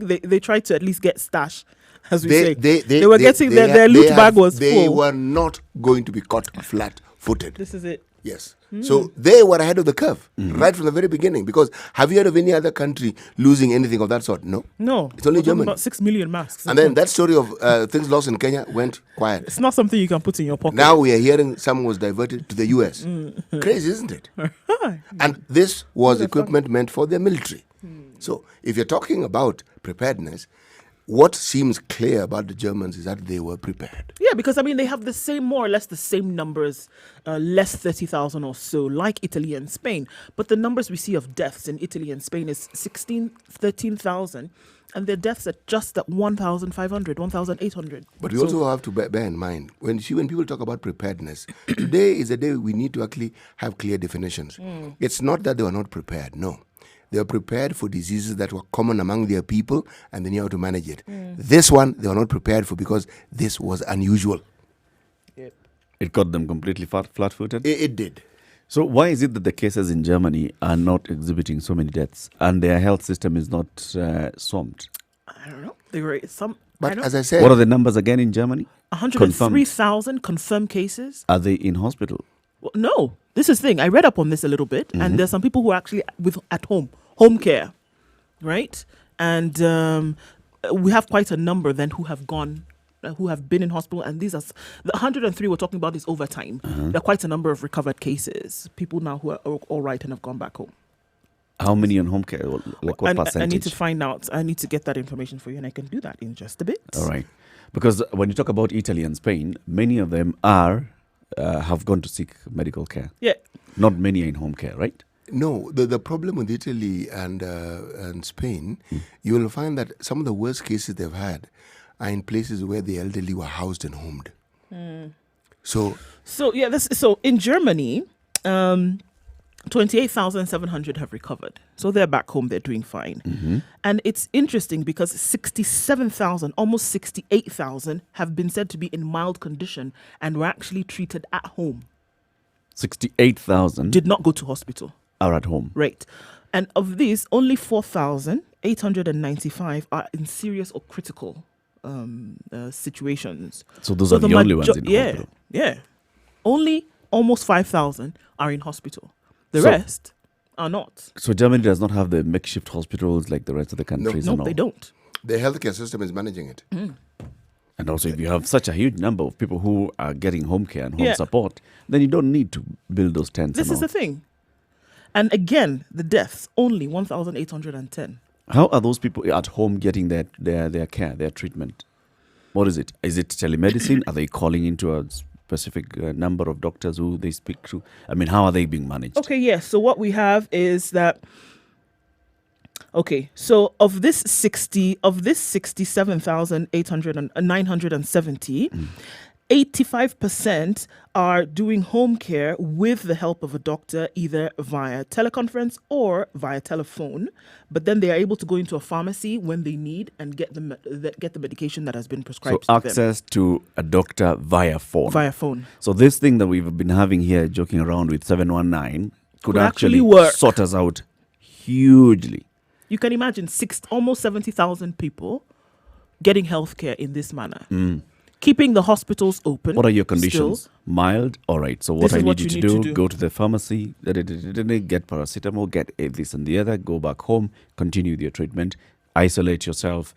think they tried to at least get stash, as we say. They were getting their loot bag was full. They were not going to be caught flat-footed. This is it. Yes. So they were ahead of the curve right from the very beginning. Because have you heard of any other country losing anything of that sort? No. It's only Germany. About 6 million masks. And then that story of things lost in Kenya went quiet. It's not something you can put in your pocket. Now we are hearing some was diverted to the US. Crazy, isn't it? And this was equipment meant for the military. So if you're talking about preparedness, what seems clear about the Germans is that they were prepared. Yeah, because they have the same, more or less the same numbers, less 30,000 or so, like Italy and Spain. But the numbers we see of deaths in Italy and Spain is 13,000, and their deaths are just at 1,500, 1,800. But we also have to bear in mind, when people talk about preparedness, today is a day we need to actually have clear definitions. It's not that they were not prepared, no. They were prepared for diseases that were common among their people, and they knew how to manage it. This one, they were not prepared for because this was unusual. Yep. It got them completely flat-footed? It did. So why is it that the cases in Germany are not exhibiting so many deaths and their health system is not swamped? I don't know. They were some. But as I said... What are the numbers again in Germany? 103,000 confirmed cases. Are they in hospital? Well, no. This is the thing. I read up on this a little bit, and there's some people who are actually at home care, right? And we have quite a number then who have gone, who have been in hospital, and these are the 103 we're talking about is over time. There are quite a number of recovered cases, people now who are all right and have gone back home. How many on home care? Like what percentage? I need to find out. I need to get that information for you, and I can do that in just a bit. All right. Because when you talk about Italy and Spain, many of them have gone to seek medical care. Yeah. Not many are in home care, right? No, the problem with Italy and Spain, you will find that some of the worst cases they've had are in places where the elderly were housed and homed. So in Germany, 28,700 have recovered. So they're back home, they're doing fine. And it's interesting because 67,000, almost 68,000 have been said to be in mild condition and were actually treated at home. 68,000 did not go to hospital. Are at home. Right. And of these, only 4,895 are in serious or critical situations. So those are the only ones in hospital? Yeah. Only almost 5,000 are in hospital. The rest are not. So Germany does not have the makeshift hospitals like the rest of the countries? No, they don't. The healthcare system is managing it. And also, if you have such a huge number of people who are getting home care and home support, then you don't need to build those tents. This is the thing. And again, the deaths, only 1,810. How are those people at home getting their care, their treatment? What is it? Is it telemedicine? Are they calling into a specific number of doctors who they speak to? I mean, how are they being managed? Okay, yes. So what we have is that, so of this 67,970, 85% are doing home care with the help of a doctor, either via teleconference or via telephone. But then they are able to go into a pharmacy when they need and get the medication that has been prescribed. So access to a doctor via phone. Via phone. So this thing that we've been having here, joking around with 719, could actually work. Sort us out hugely. You can imagine almost 70,000 people getting healthcare in this manner. Keeping the hospitals open. What are your conditions? Still. Mild? All right. So what I need you to do, go to the pharmacy, get paracetamol, get this and the other, go back home, continue your treatment, isolate yourself.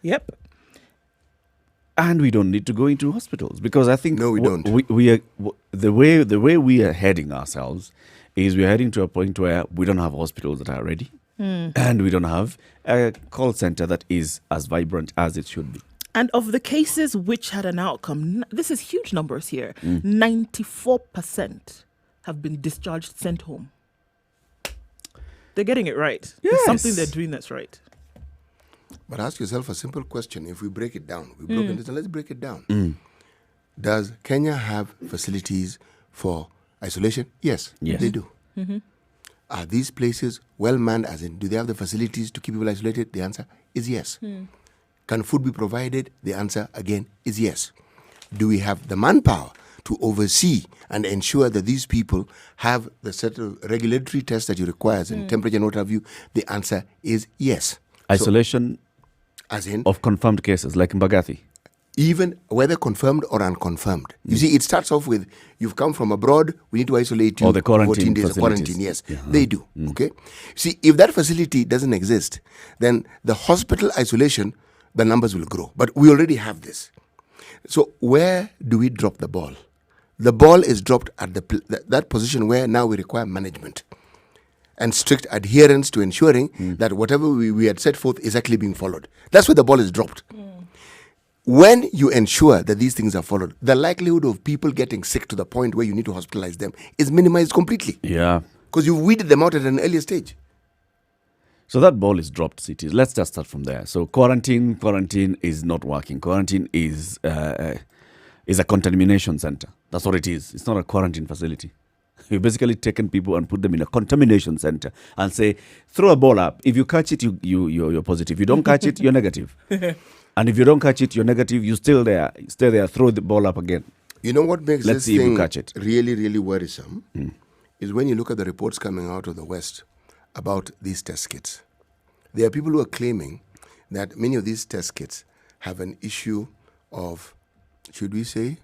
Yep. And we don't need to go into hospitals because I think no, we don't. We are the way we are heading ourselves is we are heading to a point where we don't have hospitals that are ready, and we don't have a call center that is as vibrant as it should be. And of the cases which had an outcome, this is huge numbers here, 94% have been discharged, sent home. They're getting it right. Yes. It's something they're doing that's right. But ask yourself a simple question. If we break it down, let's break it down. Does Kenya have facilities for isolation? Yes, they do. Are these places well manned, as in, do they have the facilities to keep people isolated? The answer is yes. Can food be provided? The answer, again, is yes. Do we have the manpower to oversee and ensure that these people have the set of regulatory tests that you require, and temperature and what have you? The answer is yes. Isolation As in, of confirmed cases, like in Mbagathi. even whether confirmed or unconfirmed. You see, it starts off with, you've come from abroad, we need to isolate you Or the for 14 quarantine days. facilities. Quarantine, yes, they do. Okay. See, if that facility doesn't exist, then the hospital isolation, the numbers will grow. But we already have this. So where do we drop the ball? The ball is dropped at that position where now we require management and strict adherence to ensuring that whatever we had set forth is actually being followed. That's where the ball is dropped. When you ensure that these things are followed, the likelihood of people getting sick to the point where you need to hospitalize them is minimized completely. Yeah. Because you've weeded them out at an earlier stage. So that ball is dropped, cities. Let's just start from there. So quarantine is not working. Quarantine is a contamination center. That's what it is. It's not a quarantine facility. You've basically taken people and put them in a contamination center and say, throw a ball up. If you catch it, you're positive. If you don't catch it, you're negative. And if you don't catch it, you're negative. You still there. Stay there. Throw the ball up again. You know what makes Let's this see if you thing catch it. really, really worrisome is when you look at the reports coming out of the West about these test kits. There are people who are claiming that many of these test kits have an issue of, should we say,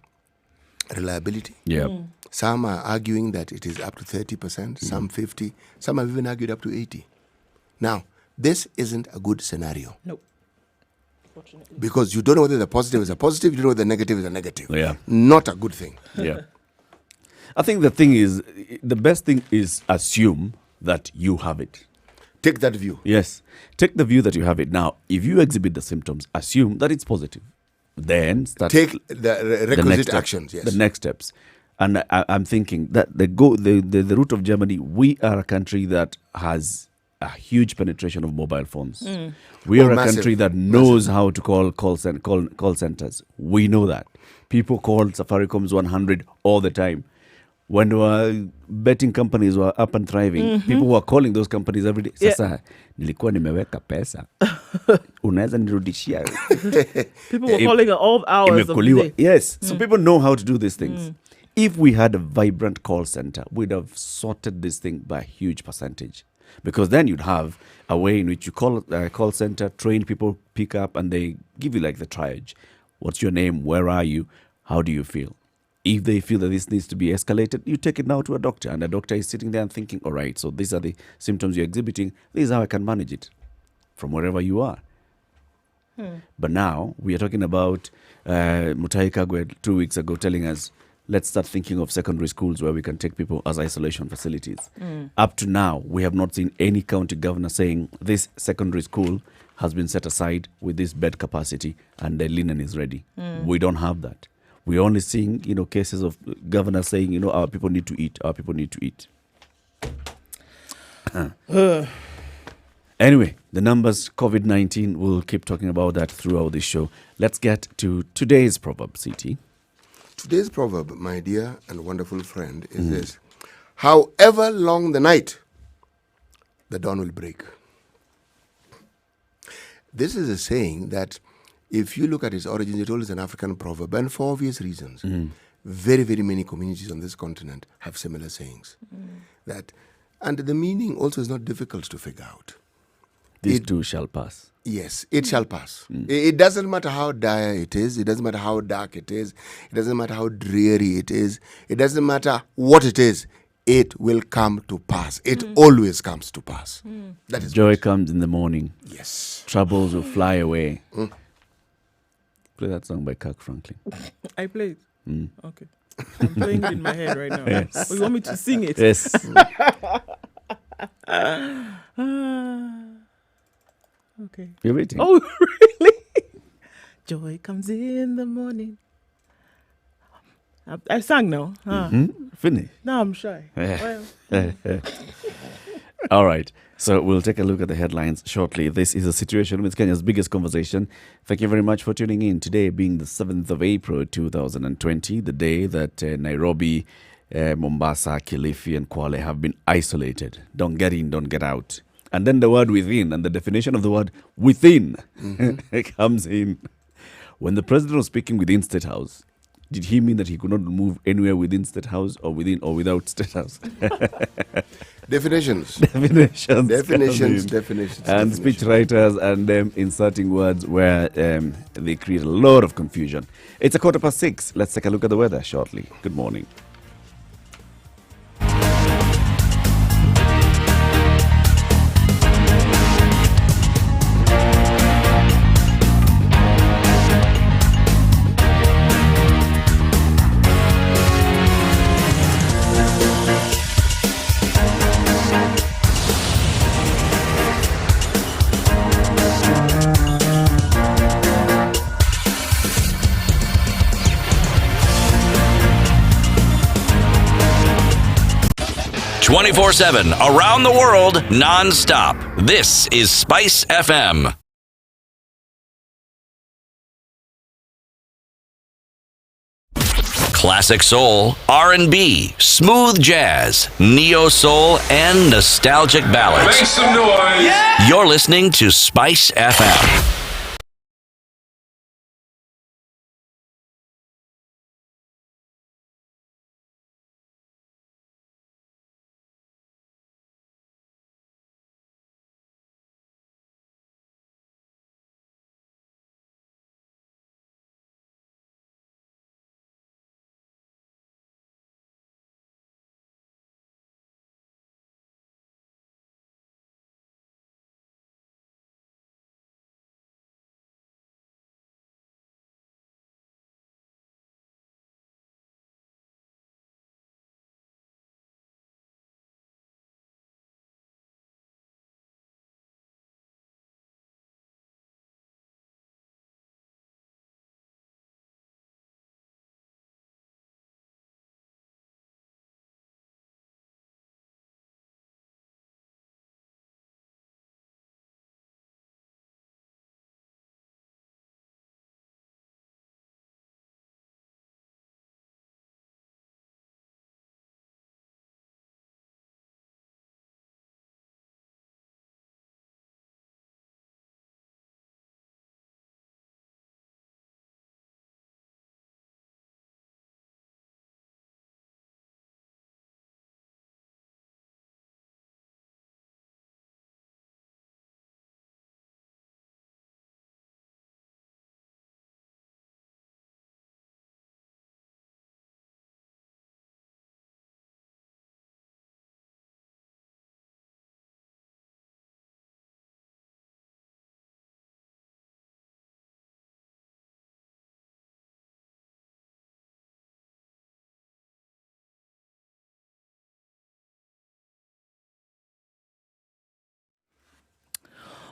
reliability. Yeah. Some are arguing that it is up to 30%, some 50%, some have even argued up to 80%. Now, this isn't a good scenario. Nope. Fortunately. Because you don't know whether the positive is a positive, you don't know whether the negative is a negative. Yeah. Not a good thing. Yeah. I think the best thing is assume that you have it. Take that view. Yes. Take the view that you have it. Now, if you exhibit the symptoms, assume that it's positive. Then start Take the requisite actions. Yes. The next steps. And I'm thinking that the route of Germany, we are a country that has a huge penetration of mobile phones. We are a country that knows how to call centers. We know that. People call Safaricom's 100 all the time. When betting companies were up and thriving, people were calling those companies every day. Sasa, nilikuwa nimeweka pesa. Unaweza nirudishia. People were calling at all hours of the day. Yes. So people know how to do these things. If we had a vibrant call center, we'd have sorted this thing by a huge percentage. Because then you'd have a way in which you call a call center, train people, pick up, and they give you like the triage. What's your name? Where are you? How do you feel? If they feel that this needs to be escalated, you take it now to a doctor. And the doctor is sitting there and thinking, all right, so these are the symptoms you're exhibiting. This is how I can manage it from wherever you are. But now we are talking about Mutahi Kagwe 2 weeks ago telling us, let's start thinking of secondary schools where we can take people as isolation facilities. Up to now, we have not seen any county governor saying this secondary school has been set aside with this bed capacity and the linen is ready. We don't have that. We're only seeing, cases of governors saying, our people need to eat, our people need to eat. Anyway, the numbers, COVID-19, we'll keep talking about that throughout this show. Let's get to today's proverb, CT. Today's proverb, my dear and wonderful friend, is this. However long the night, the dawn will break. This is a saying that if you look at its origins, it is an African proverb, and for obvious reasons. Very, very many communities on this continent have similar sayings. And the meaning also is not difficult to figure out. This too shall pass. Yes, it shall pass. It doesn't matter how dire it is. It doesn't matter how dark it is. It doesn't matter how dreary it is. It doesn't matter what it is. It will come to pass. It always comes to pass. That is Joy comes in the morning. Yes. Troubles will fly away. Play that song by Kirk Franklin. I played. Okay. I'm playing it in my head right now. Yes. Oh, you want me to sing it? Yes. Okay. You're waiting. Oh, really? Joy comes in the morning. I sang now. Finish. Now I'm shy. Well, All right. So we'll take a look at the headlines shortly. This is a situation with Kenya's biggest conversation. Thank you very much for tuning in. Today being the 7th of April, 2020, the day that Nairobi, Mombasa, Kilifi and Kwale have been isolated. Don't get in, don't get out. And then the word within, and the definition of the word within comes in. When the president was speaking within State House, Did he mean that he could not move anywhere within State House or within or without State House? Definitions. And speech writers and them inserting words where they create a lot of confusion. It's 6:15. Let's take a look at the weather shortly. Good morning. ...24/7, around the world, non-stop. This is Spice FM. Classic soul, R&B, smooth jazz, neo-soul, and nostalgic ballads. Make some noise! Yeah! You're listening to Spice FM.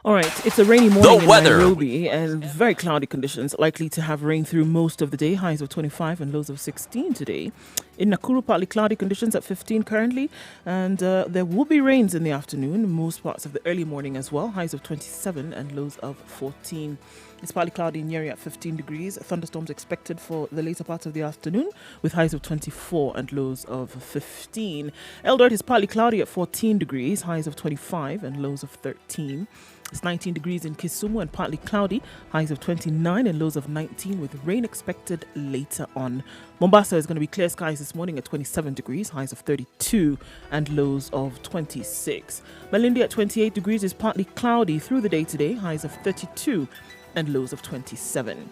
All right, it's a rainy morning The weather. in Nairobi and very cloudy conditions, likely to have rain through most of the day, highs of 25 and lows of 16 today. In Nakuru, partly cloudy conditions at 15 currently, and there will be rains in the afternoon, most parts of the early morning as well, highs of 27 and lows of 14. It's partly cloudy in Nyeri at 15 degrees. Thunderstorms expected for the later part of the afternoon with highs of 24 and lows of 15. Eldoret is partly cloudy at 14 degrees, highs of 25 and lows of 13. It's 19 degrees in Kisumu and partly cloudy, highs of 29 and lows of 19 with rain expected later on. Mombasa is going to be clear skies this morning at 27 degrees, highs of 32 and lows of 26. Malindi at 28 degrees is partly cloudy through the day today, highs of 32 and lows of 27.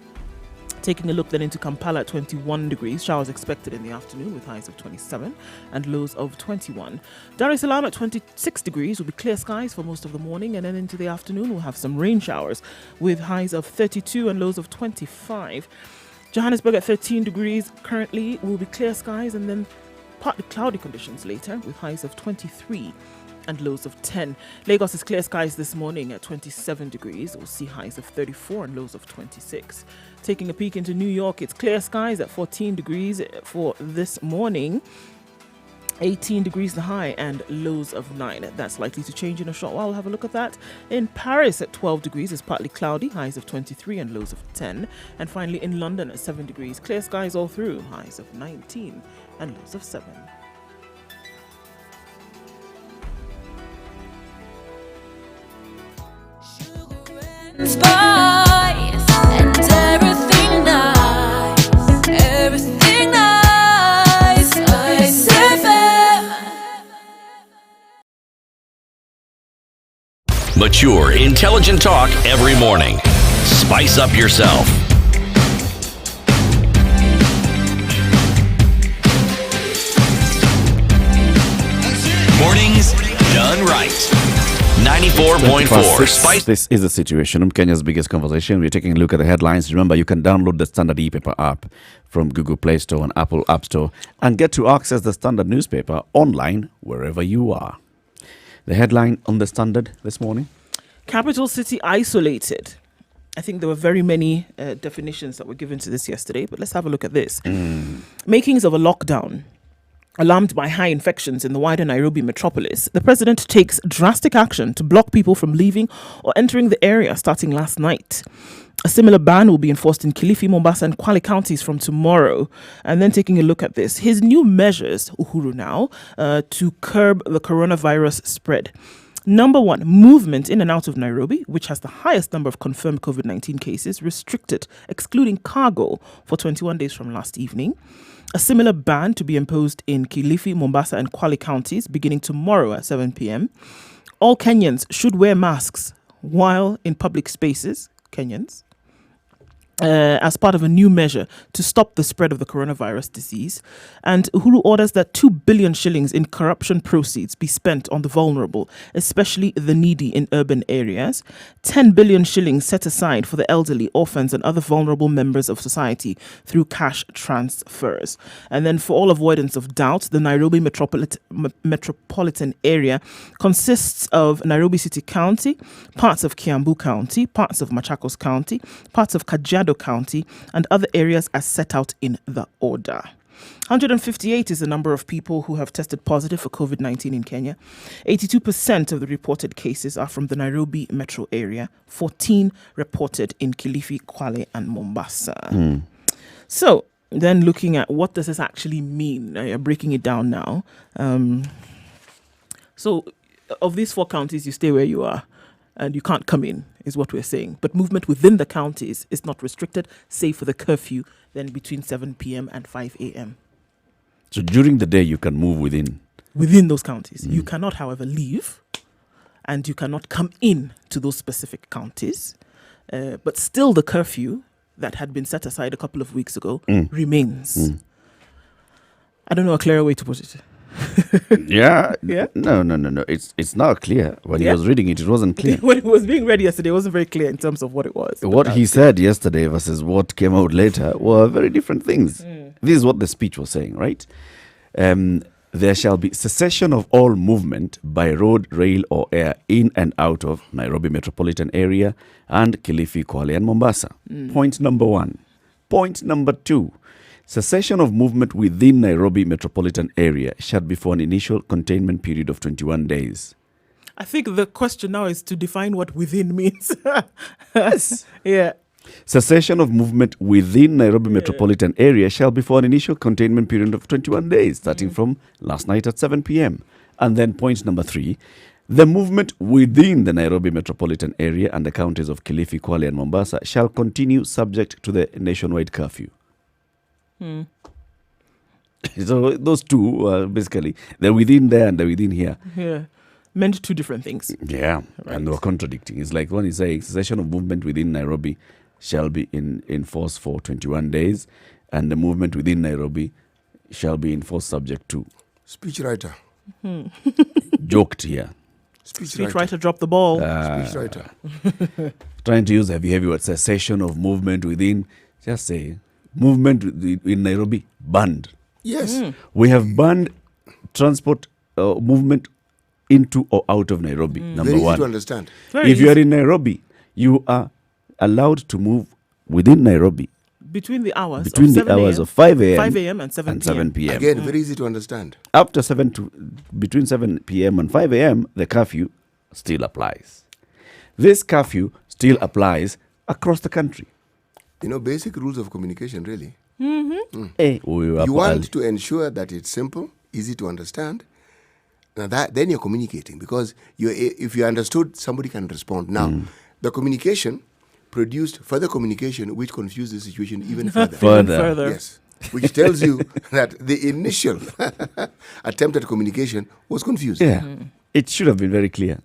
Taking a look then into Kampala at 21 degrees, showers expected in the afternoon with highs of 27 and lows of 21. Dar es Salaam at 26 degrees will be clear skies for most of the morning, and then into the afternoon we'll have some rain showers with highs of 32 and lows of 25. Johannesburg at 13 degrees currently will be clear skies and then partly cloudy conditions later with highs of 23 and lows of 10. Lagos is clear skies this morning at 27 degrees. We'll see highs of 34 and lows of 26. Taking a peek into New York, it's clear skies at 14 degrees for this morning. 18 degrees the high and lows of 9. That's likely to change in a short while. We'll have a look at that. In Paris at 12 degrees, it's partly cloudy, highs of 23 and lows of 10. And finally in London at 7 degrees, clear skies all through, highs of 19 and lows of 7. Spice and everything nice, everything mature, intelligent talk every morning. Spice up yourself. Mornings done right. 94.4 Spice. This is the situation. Kenya's biggest conversation. We're taking a look at the headlines. Remember, you can download the Standard e-paper app from Google Play Store and Apple App Store and get to access the Standard newspaper online wherever you are. The headline on the Standard this morning. Capital city isolated. I think there were very many definitions that were given to this yesterday, but let's have a look at this. Makings of a lockdown. Alarmed by high infections in the wider Nairobi metropolis, the president takes drastic action to block people from leaving or entering the area starting last night. A similar ban will be enforced in Kilifi, Mombasa and Kwale counties from tomorrow. And then taking a look at this, his new measures, Uhuru now, to curb the coronavirus spread. Number one, movement in and out of Nairobi, which has the highest number of confirmed COVID-19 cases, restricted, excluding cargo, for 21 days from last evening. A similar ban to be imposed in Kilifi, Mombasa and Kwale counties beginning tomorrow at 7 p.m. All Kenyans should wear masks while in public spaces, Kenyans, as part of a new measure to stop the spread of the coronavirus disease. And Uhuru orders that 2 billion shillings in corruption proceeds be spent on the vulnerable, especially the needy in urban areas. 10 billion shillings set aside for the elderly, orphans and other vulnerable members of society through cash transfers. And then for all avoidance of doubt, the Nairobi metropolitan area consists of Nairobi City County, parts of Kiambu County, parts of Machakos County, parts of Kajiado County and other areas as set out in the order. 158 is the number of people who have tested positive for COVID-19 in Kenya. 82% of the reported cases are from the Nairobi metro area. 14 reported in Kilifi, Kwale and Mombasa. So then looking at what does this actually mean? Breaking it down now. So of these 4 counties, you stay where you are. And you can't come in, is what we're saying. But movement within the counties is not restricted, save for the curfew, then between 7 p.m. and 5 a.m. So during the day, you can move within those counties. You cannot, however, leave, and you cannot come in to those specific counties. But still the curfew that had been set aside a couple of weeks ago remains. I don't know a clearer way to put it. Yeah. Yeah? No. It's not clear. When he was reading it, it wasn't clear. When it was being read yesterday, it wasn't very clear in terms of what it was. What he said yesterday versus what came out later were very different things. This is what the speech was saying, right? There shall be cessation of all movement by road, rail or air in and out of Nairobi metropolitan area and Kilifi, Kwale and Mombasa. Point number 1. Point number 2. Cessation of movement within Nairobi metropolitan area shall be for an initial containment period of 21 days. I think the question now is to define what within means. Yes. Yeah. Cessation of movement within Nairobi metropolitan area shall be for an initial containment period of 21 days, starting from last night at 7 p.m. And then point number 3, the movement within the Nairobi metropolitan area and the counties of Kilifi, Kwale and Mombasa shall continue subject to the nationwide curfew. So those two, basically, they're within there and they're within here. Yeah. Meant 2 different things. Yeah, Right. and they were contradicting. It's like when you say cessation of movement within Nairobi shall be in force for 21 days, and the movement within Nairobi shall be in force subject to. Speechwriter. Joked here. Speechwriter dropped the ball. Speechwriter. Trying to use heavy words. Cessation of movement within. Just say movement in Nairobi banned. Yes. We have banned transport movement into or out of Nairobi. Number Very easy 1. to understand. Very If you are easy. in Nairobi, you are allowed to move within Nairobi Between the hours between of the 7 hours a.m. of 5 a.m. 5 a.m. and 7 and p.m. 7 p.m. Again, very easy to understand. After between 7 p.m. and 5 a.m., the curfew still applies. This curfew still applies across the country. Basic rules of communication, really. We were You up want early. to ensure that it's simple, easy to understand. Now then you're communicating, because if you understood, somebody can respond. Now, the communication produced further communication, which confused the situation even further. Further. Yes, which tells you that the initial attempt at communication was confused. Yeah. It should have been very clear.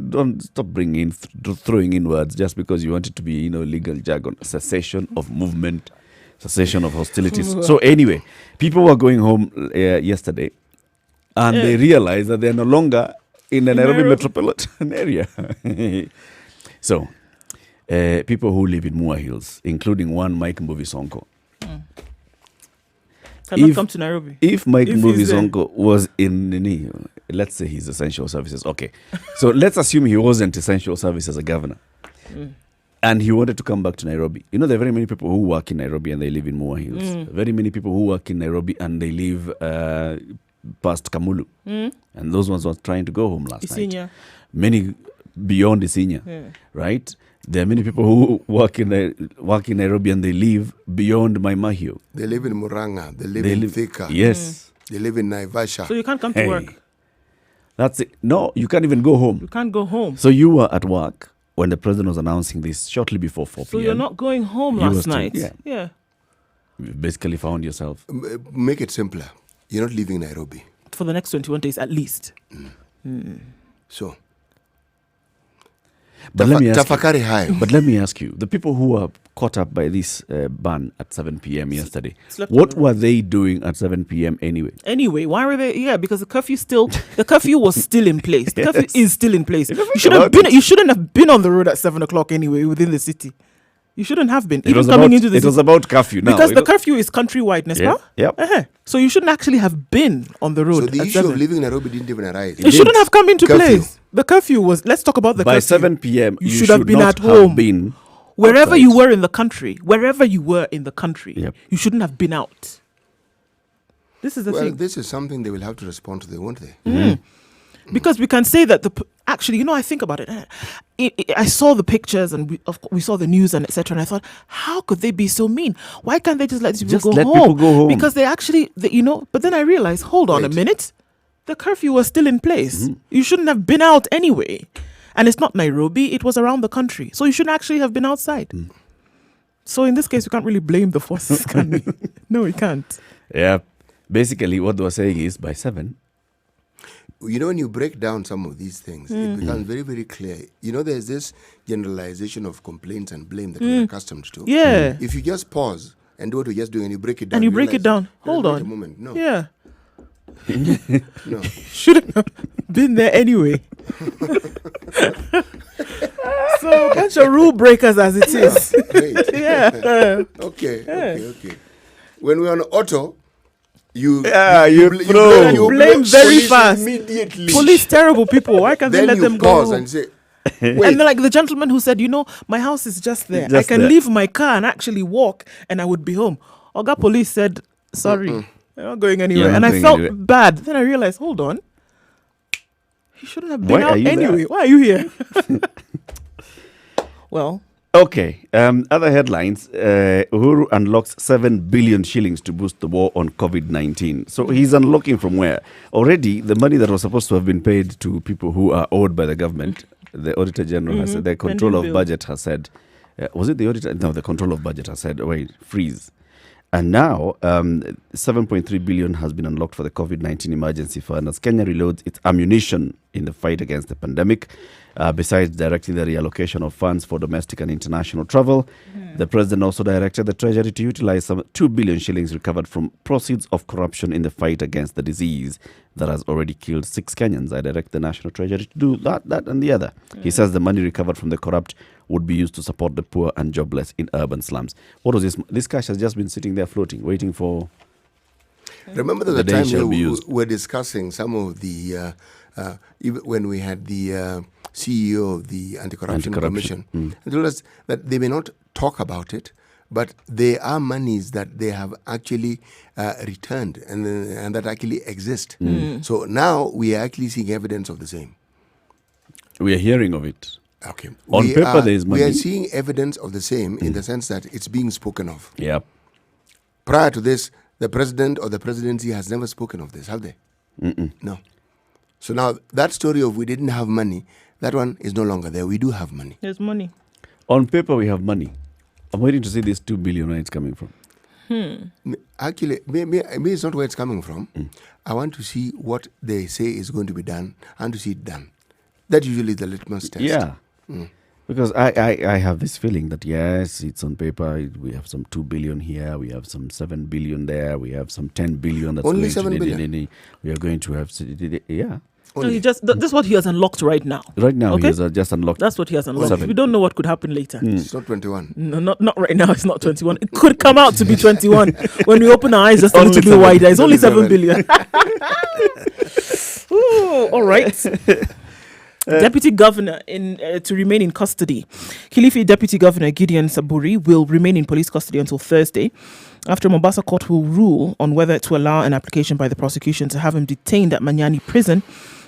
Don't stop bringing throwing in words just because you want it to be, legal jargon. Cessation of movement, cessation of hostilities. So anyway, people were going home yesterday, and they realized that they're no longer in the Nairobi metropolitan area. So, people who live in Moa Hills, including one Mike Mbuvi-Sonko. Cannot come to Nairobi. If Mike Mbuvi-Sonko was in, let's say he's essential services. Okay. So let's assume he wasn't essential services as a governor. And he wanted to come back to Nairobi. There are very many people who work in Nairobi and they live in Moa Hills. Very many people who work in Nairobi and they live past Kamulu. And those ones were trying to go home last night. Many beyond Isinya, right? There are many people who work in Nairobi and they live beyond Maimahio. They live in Muranga. They live in Thika. Yes. They live in Naivasha. So you can't come to work. That's it. No, you can't even go home. You can't go home. So you were at work when the president was announcing this shortly before 4 p.m. So you're not going home last night? Yeah. You basically found yourself. Make it simpler. You're not leaving Nairobi. For the next 21 days at least. So. But let me ask you, the people who were caught up by this ban at 7 p.m. yesterday, what were they doing at 7 p.m. anyway? Anyway, why were they? Yeah, because the curfew was still in place. The curfew is still in place. You shouldn't have been on the road at 7 o'clock anyway within the city. You shouldn't have been. It was about curfew now. Because the curfew is countrywide, n'est-ce pas? Yep. So you shouldn't actually have been on the road. So the issue of leaving Nairobi didn't even arise. It shouldn't have come into place. The curfew was, let's talk about the curfew. By 7 p.m., you should have been not at home. Been wherever outside. you were in the country, you shouldn't have been out. This is the thing. This is something they will have to respond to, won't they? Because we can say that actually, I think about it. I saw the pictures and we saw the news and etc. And I thought, how could they be so mean? Why can't they just let people go home? Because they actually, But then I realized, hold on a minute, the curfew was still in place. You shouldn't have been out anyway. And it's not Nairobi; it was around the country, so you shouldn't actually have been outside. So in this case, we can't really blame the forces, can we? No, we can't. Yeah. Basically, what they were saying is by 7. When you break down some of these things, it becomes very, very clear. There's this generalization of complaints and blame that we're accustomed to. Yeah. If you just pause and do what we're just doing and you break it down. And you break it down. Hold on. A moment. No. Yeah. No. Shouldn't have been there anyway. So a bunch of rule breakers as it is. Great. Yeah. Okay. When we're on auto, you blame very fast. Immediately. Police, terrible people. Why can't they let them go? Pause and say, wait. And then, like the gentleman who said, my house is just there. I can leave my car and actually walk, and I would be home. Oga Police said, sorry, you're not going anywhere. And I felt bad. Then I realized, hold on, you shouldn't have been out anyway. Why are you here? Well. Okay. Other headlines. Uhuru unlocks 7 billion shillings to boost the war on COVID-19. So he's unlocking from where? Already, the money that was supposed to have been paid to people who are owed by the government, the Auditor General has said, the Control of Budget has said, was it the Auditor? No, the Control of Budget has said, wait, freeze. And now, 7.3 billion has been unlocked for the COVID-19 emergency fund as Kenya reloads its ammunition in the fight against the pandemic. Besides directing the reallocation of funds for domestic and international travel, the president also directed the Treasury to utilize some 2 billion shillings recovered from proceeds of corruption in the fight against the disease that has already killed 6 Kenyans. I direct the National Treasury to do that and the other. He says the money recovered from the corrupt would be used to support the poor and jobless in urban slums. What was this? This cash has just been sitting there floating, waiting for... Remember the time we were discussing some of the... even when we had the CEO of the Anti-Corruption Commission, and told us that they may not talk about it, but there are monies that they have actually returned and that actually exist. So now we are actually seeing evidence of the same. We are hearing of it. Okay. On paper, there is money. We are seeing evidence of the same in the sense that it's being spoken of. Yeah. Prior to this, the president or the presidency has never spoken of this, have they? No. So now that story of we didn't have money, that one is no longer there. We do have money. There's money. On paper, we have money. I'm waiting to see this 2 billion where it's coming from. Actually, maybe it's not where it's coming from. I want to see what they say is going to be done and to see it done. That usually is the litmus test. Yeah. Because I have this feeling that, yes, it's on paper. We have some 2 billion here. We have some 7 billion there. We have some 10 billion. That's Only going 7 to billion? We are going to have... Yeah. No, this is what he has unlocked right now. Right now, Okay? he's just unlocked. That's what he has unlocked. 7. We don't know what could happen later. It's not 21. No, not right now. It's not 21. It could come out to be 21 when we open our eyes just a Only little bit 7. wider. It's only Only 7 billion. Ooh, all right. Deputy Governor to remain in custody. Kilifi Deputy Governor Gideon Saburi will remain in police custody until Thursday, after Mombasa court will rule on whether to allow an application by the prosecution to have him detained at Manyani prison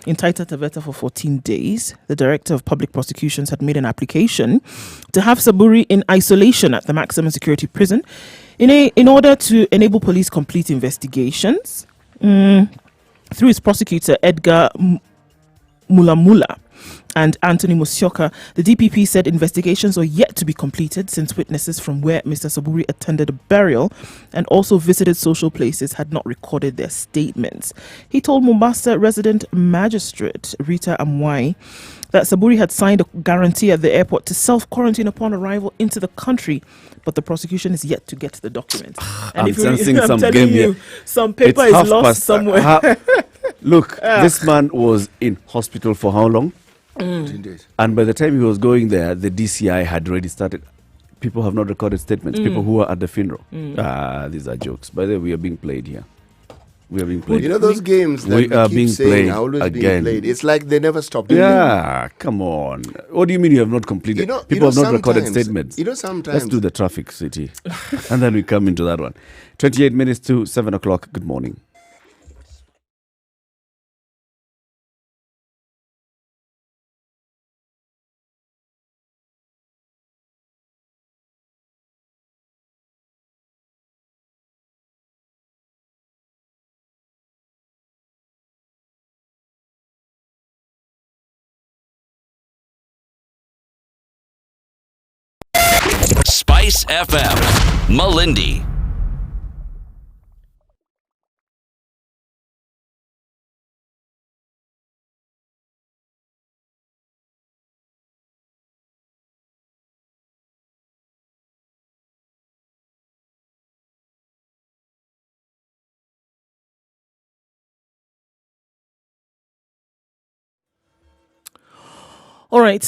in Taita Taveta for 14 days. The Director of Public Prosecutions had made an application to have Saburi in isolation at the maximum security prison in order to enable police complete investigations. Through his prosecutor, Edgar Mulamula and Anthony Musyoka, the DPP said investigations are yet to be completed since witnesses from where Mr. Saburi attended a burial and also visited social places had not recorded their statements. He told Mombasa resident magistrate Rita Amwai that Saburi had signed a guarantee at the airport to self-quarantine upon arrival into the country, but the prosecution is yet to get the documents. I'm sensing some telling game you, here. some paper It's is lost somewhere. Look, this man was in hospital for how long? 14 days. And by the time he was going there, the DCI had already started. People have not recorded statements. People who were at the funeral. These are jokes. By the way, we are being played here. We are being played. You know those games that We are keep being saying played are always again. being played. It's like they never stop. Yeah, come on. What do you mean you have not completed? People have not recorded statements. Sometimes. Let's do the traffic city. And then we come into that one. 28 minutes to 7 o'clock. Good morning. Spice FM, Malindi. All right.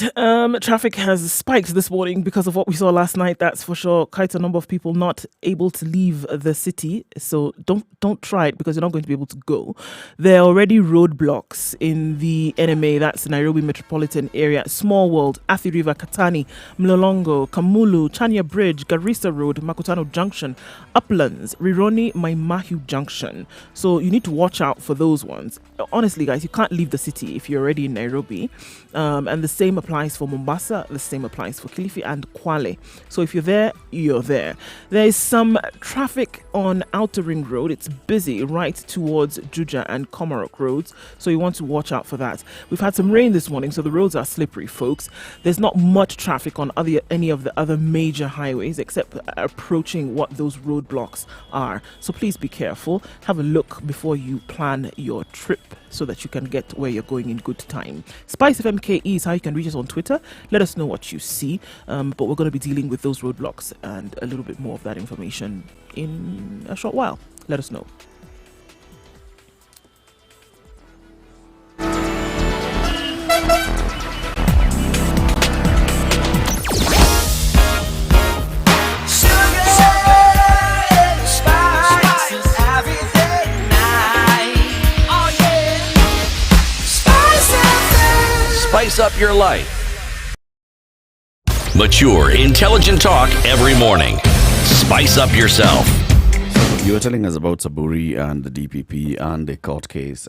Traffic has spiked this morning because of what we saw last night. That's for sure. Quite a number of people not able to leave the city. So don't try it because you're not going to be able to go. There are already roadblocks in the NMA. That's Nairobi metropolitan area. Small World, Athi River, Katani, Mlolongo, Kamulu, Chania Bridge, Garissa Road, Makutano Junction, Uplands, Rironi, Maimahu Junction. So you need to watch out for those ones. Honestly, guys, you can't leave the city if you're already in Nairobi. And the same applies for Mombasa, the same applies for Kilifi and Kwale. So if you're there, you're there. There is some traffic on Outer Ring Road. It's busy right towards Juja and Komarok roads. So you want to watch out for that. We've had some rain this morning, so the roads are slippery, folks. There's not much traffic on any of the other major highways except approaching what those roadblocks are. So please be careful. Have a look before you plan your trip so that you can get where you're going in good time. Spice FMKE is how you can reach us on Twitter. Let us know what you see. But we're going to be dealing with those roadblocks and a little bit more of that information in a short while. Let us know. Spice up your life. Mature, intelligent talk every morning. Spice up yourself. You were telling us about Saburi and the DPP and the court case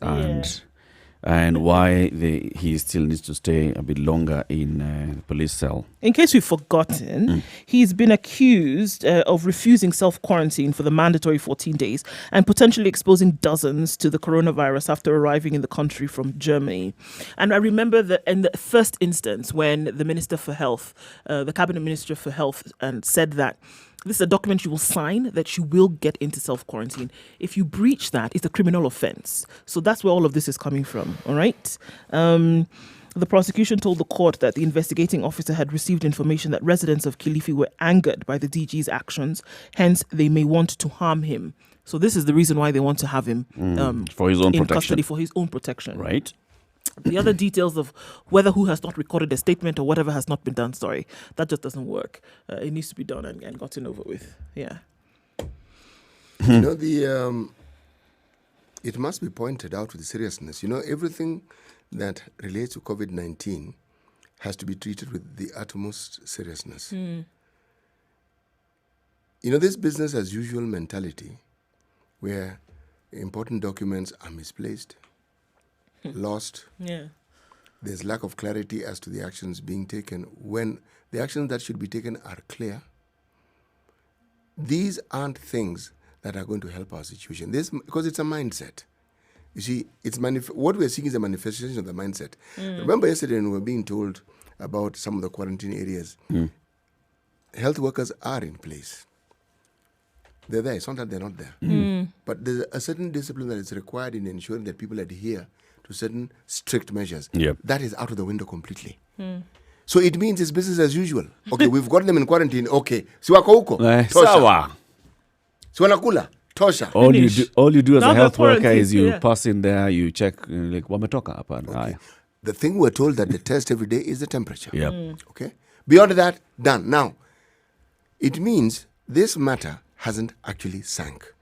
and why he still needs to stay a bit longer in the police cell. In case we've forgotten, he's been accused of refusing self-quarantine for the mandatory 14 days and potentially exposing dozens to the coronavirus after arriving in the country from Germany. And I remember that in the first instance when the Minister for Health, the Cabinet Minister for Health, said that this is a document you will sign that you will get into self-quarantine. If you breach that, it's a criminal offense. So that's where all of this is coming from, all right? The prosecution told the court that the investigating officer had received information that residents of Kilifi were angered by the DG's actions, hence they may want to harm him. So this is the reason why they want to have him for his own in protection. custody for his own protection. Right. The other details of who has not recorded a statement or whatever has not been done, that just doesn't work. It needs to be done and gotten over with. Yeah. You know, it must be pointed out with seriousness. You know, everything that relates to COVID-19 has to be treated with the utmost seriousness. You know, this business as usual mentality where important documents are misplaced, lost. Yeah. There's lack of clarity as to the actions being taken when the actions that should be taken are clear. These aren't things that are going to help our situation. Because it's a mindset. You see, what we're seeing is a manifestation of the mindset. Remember yesterday when we were being told about some of the quarantine areas, health workers are in place. They're there. It's not that they're not there. But there's a certain discipline that is required in ensuring that people adhere to certain strict measures. Yep. That is out of the window completely. So it means it's business as usual. Okay, we've got them in quarantine. Okay. Siwako huko. Sawa. Siwanakula. Tosha. All you do as Now a health they're worker quarantined, is you yeah. pass in there, you check, like, wametoka hapa. Okay. The thing we're told that the test every day is the temperature. Yep. Okay? Beyond that, done. Now, it means this matter hasn't actually sank.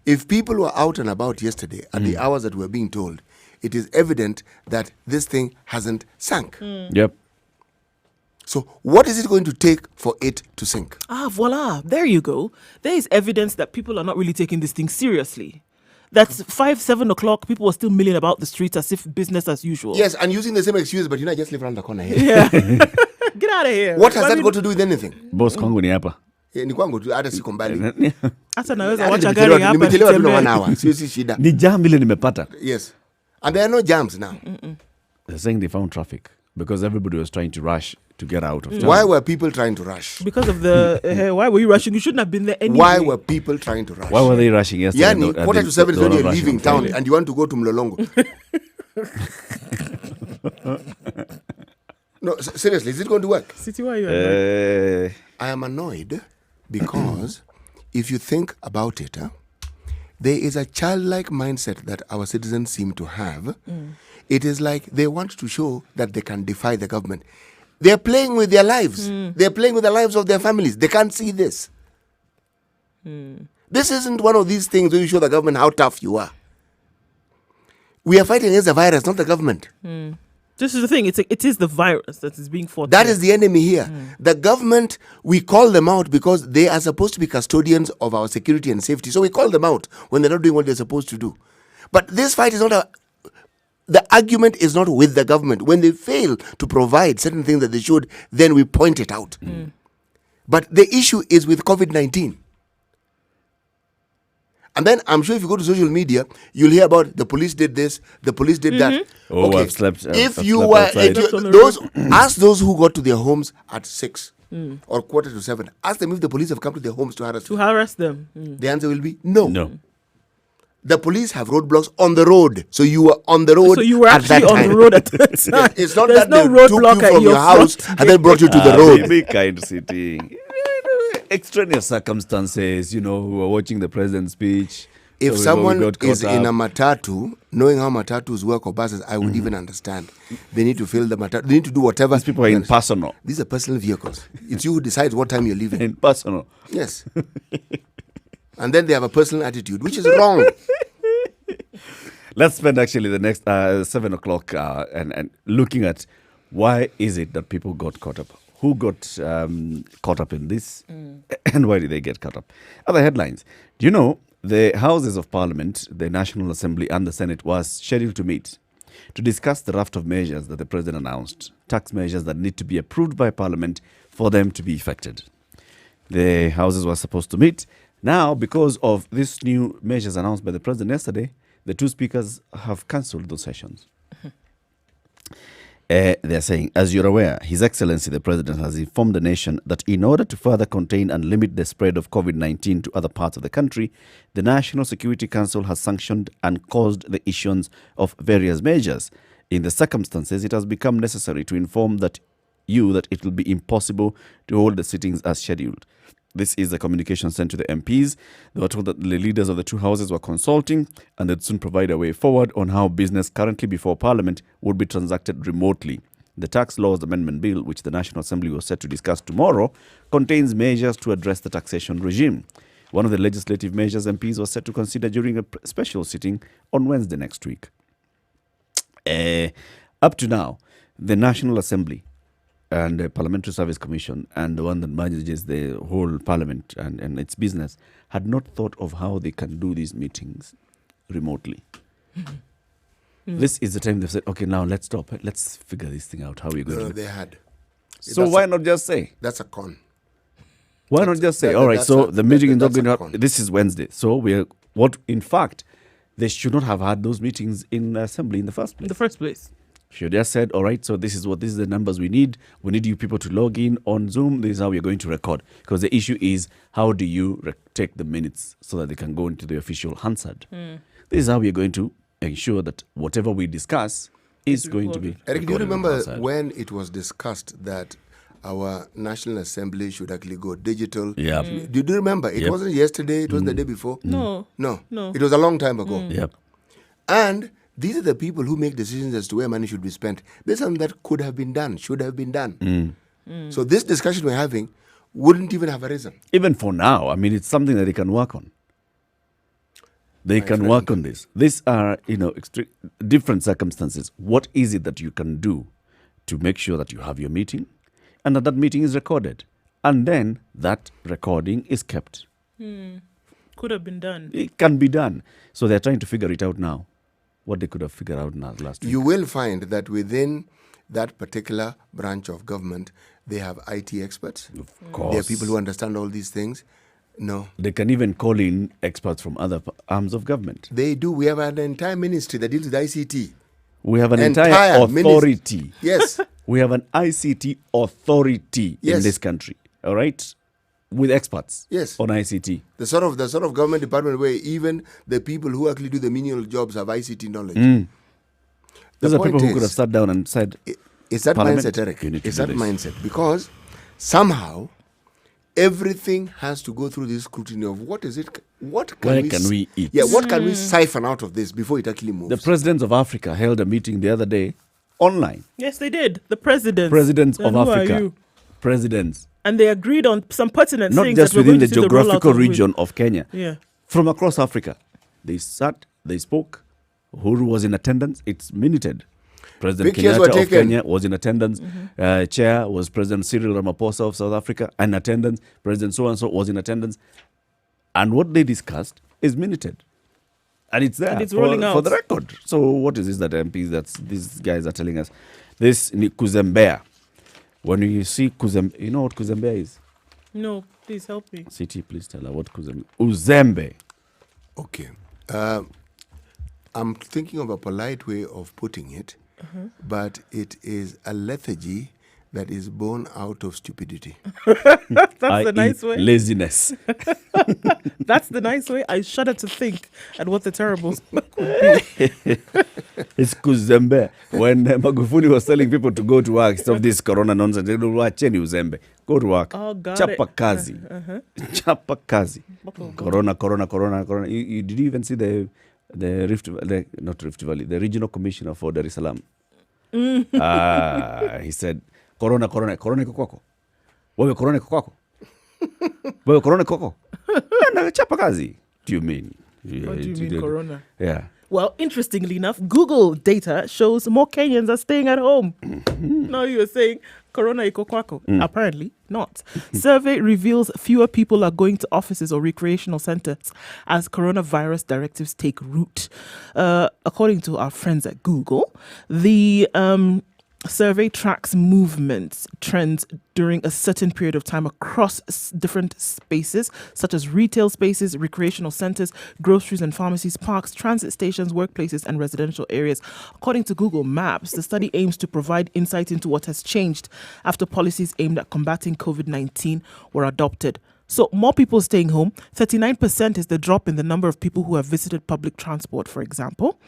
If people were out and about yesterday at the hours that we're being told, it is evident that this thing hasn't sank. Yep. So what is it going to take for it to sink? Voila. There you go. There is evidence that people are not really taking this thing seriously. That's 7 o'clock. People were still milling about the streets as if business as usual. Yes, and using the same excuse, but I just live around the corner here. Yeah. Get out of here. What has that got to do with anything? Boss kwangu ni hapa. Ni kwangu tu, hata siko mbali. Hata naweza Hata wacha gari hapa nimechelewa tu na nitembee. 1 hour. Si shida. Ni jam ile nimepata. Yes. And there are no jams now. They're saying they found traffic because everybody was trying to rush to get out of town. Why were people trying to rush? Because of the why were you rushing? You shouldn't have been there anyway. Why were people trying to rush? Why were they rushing yesterday? Yani, 6:45 is when you're leaving town and you want to go to Mlolongo. No, seriously, is it going to work? City, why are you annoyed? I am annoyed because if you think about it, there is a childlike mindset that our citizens seem to have. It is like they want to show that they can defy the government. They're playing with their lives. They're playing with the lives of their families. They can't see this. This isn't one of these things where you show the government how tough you are. We are fighting against the virus, not the government. This is the thing. It is the virus that is being fought. That is the enemy here. The government, we call them out because they are supposed to be custodians of our security and safety. So we call them out when they're not doing what they're supposed to do. But this fight is not the argument is not with the government. When they fail to provide certain things that they should, then we point it out. But the issue is with COVID-19. And then I'm sure if you go to social media, you'll hear about the police did this, the police did that. Oh, okay. I've slept. If I've you slept were outside. ask those who got to their homes at 6 or 6:45, ask them if the police have come to their homes to harass them. The answer will be no. No. The police have roadblocks on the road, so you were on the road. So you were at actually that on time. the road at that time. It's not There's that no they took roadblock you at from your your house front and then brought you to the road. Be kind sitting. Extraneous circumstances, who are watching the president's speech. If So someone we got is caught in a up. matatu, knowing how matatus work or buses, I would even understand. They need to fill the matatu. They need to do whatever. These people are in personal. These are personal vehicles. It's you who decides what time you're leaving. In personal. Yes. And then they have a personal attitude, which is wrong. Let's spend actually the next 7 o'clock and looking at why is it that people got caught up? Who got caught up in this? And why did they get caught up? Other headlines. Do you know the Houses of Parliament, the National Assembly and the Senate was scheduled to meet to discuss the raft of measures that the President announced, tax measures that need to be approved by Parliament for them to be effected. The Houses were supposed to meet. Now, because of these new measures announced by the President yesterday, the two speakers have cancelled those sessions. They're saying, as you're aware, His Excellency the President has informed the nation that in order to further contain and limit the spread of COVID-19 to other parts of the country, the National Security Council has sanctioned and caused the issuance of various measures, In the circumstances, it has become necessary to inform that it will be impossible to hold the sittings as scheduled. This is the communication sent to the MPs. They were told that the leaders of the two houses were consulting and they'd soon provide a way forward on how business currently before Parliament would be transacted remotely. The Tax Laws Amendment Bill, which the National Assembly was set to discuss tomorrow, contains measures to address the taxation regime. One of the legislative measures MPs was set to consider during a special sitting on Wednesday next week. Up to now, the National Assembly and the Parliamentary Service Commission and the one that manages the whole Parliament and its business had not thought of how they can do these meetings remotely. This is the time they've said, okay, now let's stop. Let's figure this thing out. How are we going to do it? They had. So why not just say? That's a con. Why not just say, all right, so the meeting is not going to happen. This is Wednesday. So in fact, they should not have had those meetings in assembly in the first place. In the first place. Should have said, all right, so this is the numbers we need. We need you people to log in on Zoom. This is how we're going to record. Because the issue is, how do you take the minutes so that they can go into the official Hansard? This is how we're going to ensure that whatever we discuss is going to be Eric, do you recorded on remember Hansard. when it was discussed that our National Assembly should actually go digital? Yeah. Do you remember? It wasn't yesterday. It wasn't the day before. No. No. No. It was a long time ago. Yep. And these are the people who make decisions as to where money should be spent. This is something that could have been done, should have been done. So this discussion we're having wouldn't even have arisen. Even for now, I mean, it's something that they can work on. They can work on this. These are, different circumstances. What is it that you can do to make sure that you have your meeting and that meeting is recorded? And then that recording is kept. Could have been done. It can be done. So they're trying to figure it out now. What they could have figured out last week. You will find that within that particular branch of government, they have IT experts. Of course. There are people who understand all these things. No. They can even call in experts from other arms of government. They do. We have an entire ministry that deals with ICT. We have an entire authority. Ministry. Yes. We have an ICT authority in this country. All right? With experts on ICT. The sort of government department where even the people who actually do the menial jobs have ICT knowledge. Those are people who could have sat down and said, it's that mindset, Eric. It's that mindset. Because somehow everything has to go through this scrutiny of what is it, what can we eat? Yeah, what can we siphon out of this before it actually moves? The presidents of Africa held a meeting the other day online. Yes, they did. The presidents. Presidents And of who are Africa. you? Presidents. And they agreed on some pertinent Not things. just that we're within going the to see the rollout geographical of region of Kenya. Yeah. From across Africa. They sat, they spoke. Uhuru was in attendance. It's minuted. President Pictures were Kenyatta of taken. Kenya was in attendance. Chair was President Cyril Ramaphosa of South Africa in attendance. President so-and-so was in attendance. And what they discussed is minuted. And it's there And it's rolling out. for the record. So what is this that MPs, these guys are telling us? This Kuzembea. When you see Kuzembe, you know what Kuzembe is? No, please help me. CT, please tell her what Kuzembe. Uzembe. Okay. I'm thinking of a polite way of putting it, but it is a lethargy that is born out of stupidity. That's the nice way. Laziness. That's the nice way. I shudder to think at what the terrible could be. It's Kuzembe. When Magufuli was telling people to go to work, stop this corona nonsense, they don't watch any Uzembe. Go to work. Oh, got Chapa it. kazi. Chapa kazi. Corona. Did you even see the not Rift Valley, the regional commissioner for Dar es Salaam? He said, Corona iko kwako. Wewe corona iko kwako. Wewe corona iko kwako. Na chapa kazi. Do you mean? What do you mean, corona? Yeah. Well, interestingly enough, Google data shows more Kenyans are staying at home. No, you were saying corona iko kwako. Apparently not. Survey reveals fewer people are going to offices or recreational centers as coronavirus directives take root. According to our friends at Google, the survey tracks movement trends during a certain period of time across different spaces, such as retail spaces, recreational centers, groceries and pharmacies, parks, transit stations, workplaces, and residential areas. According to Google Maps, the study aims to provide insight into what has changed after policies aimed at combating COVID-19 were adopted. So more people staying home. 39% is the drop in the number of people who have visited public transport, for example.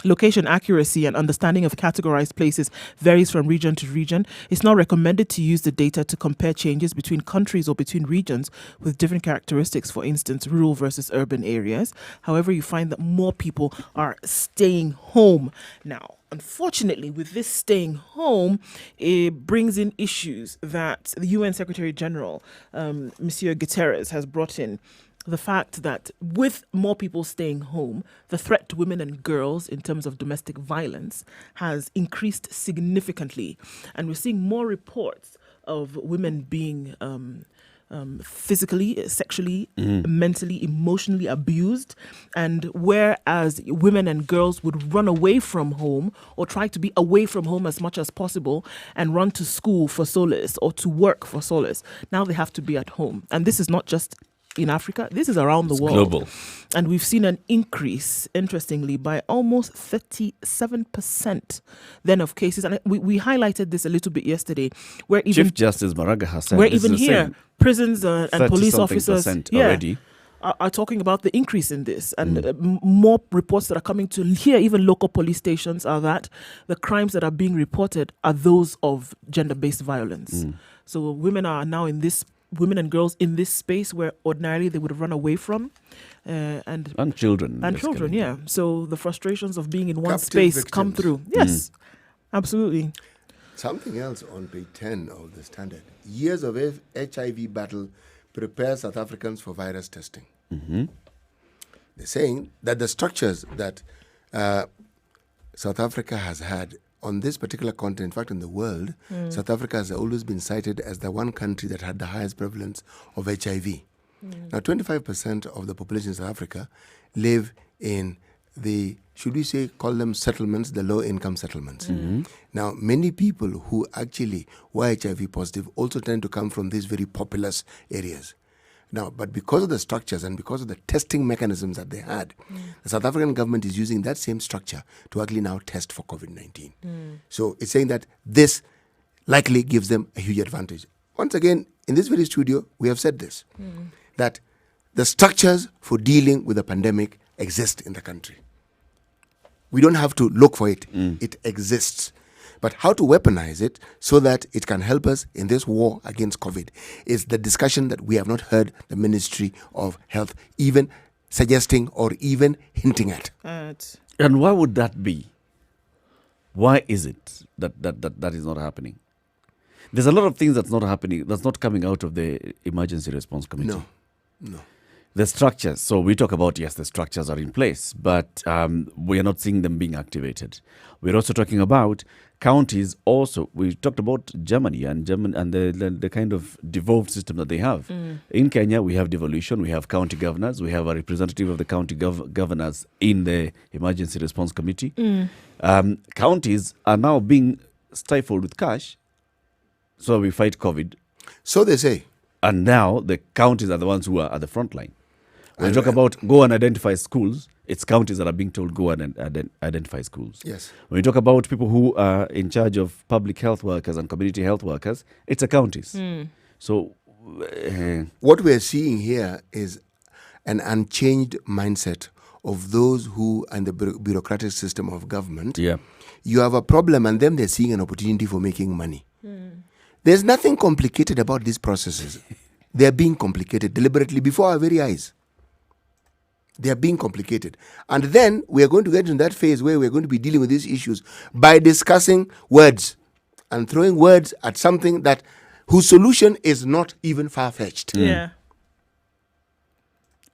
Location accuracy and understanding of categorized places varies from region to region. It's not recommended to use the data to compare changes between countries or between regions with different characteristics, for instance, rural versus urban areas. However, you find that more people are staying home. Now, unfortunately, with this staying home, it brings in issues that the UN Secretary General, Monsieur Guterres, has brought in. The fact that with more people staying home, the threat to women and girls in terms of domestic violence has increased significantly. And we're seeing more reports of women being physically, sexually, mentally, emotionally abused. And whereas women and girls would run away from home or try to be away from home as much as possible and run to school for solace or to work for solace, now they have to be at home. And this is not just in Africa, this is around the world. Global. And we've seen an increase, interestingly, by almost 37% then of cases. And we highlighted this a little bit yesterday, where even Chief Justice Maraga has said where this even is the here, same. prisons and police officers already. are talking about the increase in this. And more reports that are coming to here, even local police stations, are that the crimes that are being reported are those of gender-based violence. So women and girls in this space where ordinarily they would have run away from, and children. And children, yeah. So the frustrations of being in one Captive space victims. come through. Yes, absolutely. Something else on page 10 of the Standard. Years of HIV battle prepare South Africans for virus testing. They're saying that the structures that South Africa has had on this particular continent, in fact, in the world, South Africa has always been cited as the one country that had the highest prevalence of HIV. Now, 25% of the population in South Africa live in the, should we say, call them settlements, the low-income settlements. Now, many people who actually were HIV positive also tend to come from these very populous areas. Now, but because of the structures and because of the testing mechanisms that they had, the South African government is using that same structure to actually now test for COVID-19. So it's saying that this likely gives them a huge advantage. Once again, in this very studio, we have said this, that the structures for dealing with the pandemic exist in the country. We don't have to look for it. It exists. But how to weaponize it so that it can help us in this war against COVID is the discussion that we have not heard the Ministry of Health even suggesting or even hinting at. And why would that be? Why is it that is not happening? There's a lot of things that's not happening, that's not coming out of the Emergency Response Committee. No. The structures. So we talk about, yes, the structures are in place, but we are not seeing them being activated. We're also talking about counties also. We talked about Germany and the kind of devolved system that they have. In Kenya, we have devolution. We have county governors. We have a representative of the county governors in the Emergency Response Committee. Counties are now being stifled with cash, so we fight COVID. So they say. And now the counties are the ones who are at the front line. When you talk about go and identify schools, it's counties that are being told go and identify schools. Yes. When you talk about people who are in charge of public health workers and community health workers, it's the counties. So what we're seeing here is an unchanged mindset of those who are in the bureaucratic system of government. yeah, You have a problem and then they're seeing an opportunity for making money. There's nothing complicated about these processes. They're being complicated deliberately before our very eyes. They are being complicated. And then we are going to get into that phase where we're going to be dealing with these issues by discussing words and throwing words at something that whose solution is not even far-fetched. Yeah.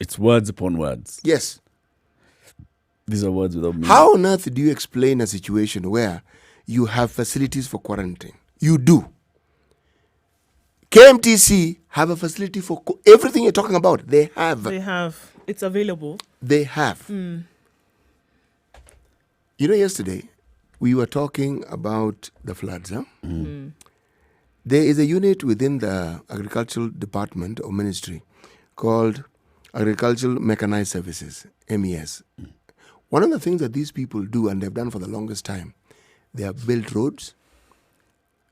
it's words upon words. Yes. These are words without meaning. How on earth do you explain a situation where you have facilities for quarantine? You do. KMTC have a facility for everything you're talking about. They have. They have. It's available. They have. You know, yesterday we were talking about the floods. Huh? There is a unit within the agricultural department or ministry called Agricultural Mechanized Services, MES. One of the things that these people do, and they've done for the longest time, they have built roads,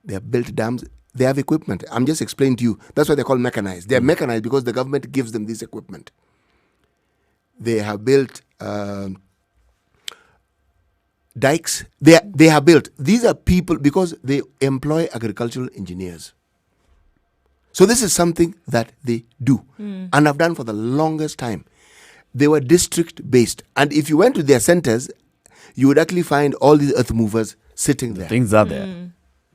they have built dams, they have equipment. I'm just explaining to you. That's why they're called mechanized. They're mechanized because the government gives them this equipment. They have built dikes they have built. These are people because they employ agricultural engineers. So this is something that they do and have done for the longest time. They were district based, and if you went to their centers, you would actually find all these earth movers sitting there. Things are there.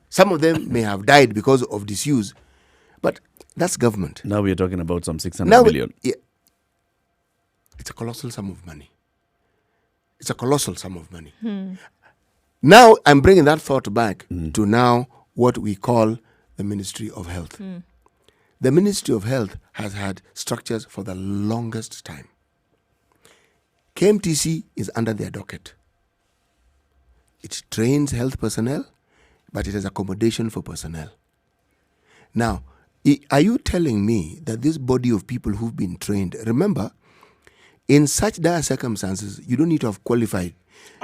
Some of them may have died because of disuse, but that's government. Now we are talking about some 600 million. It's a colossal sum of money. It's a colossal sum of money. Now I'm bringing that thought back to now what we call the Ministry of Health. The Ministry of Health has had structures for the longest time. KMTC is under their docket. It trains health personnel, but it has accommodation for personnel. Now, are you telling me that this body of people who've been trained, remember, in such dire circumstances, you don't need to have qualified.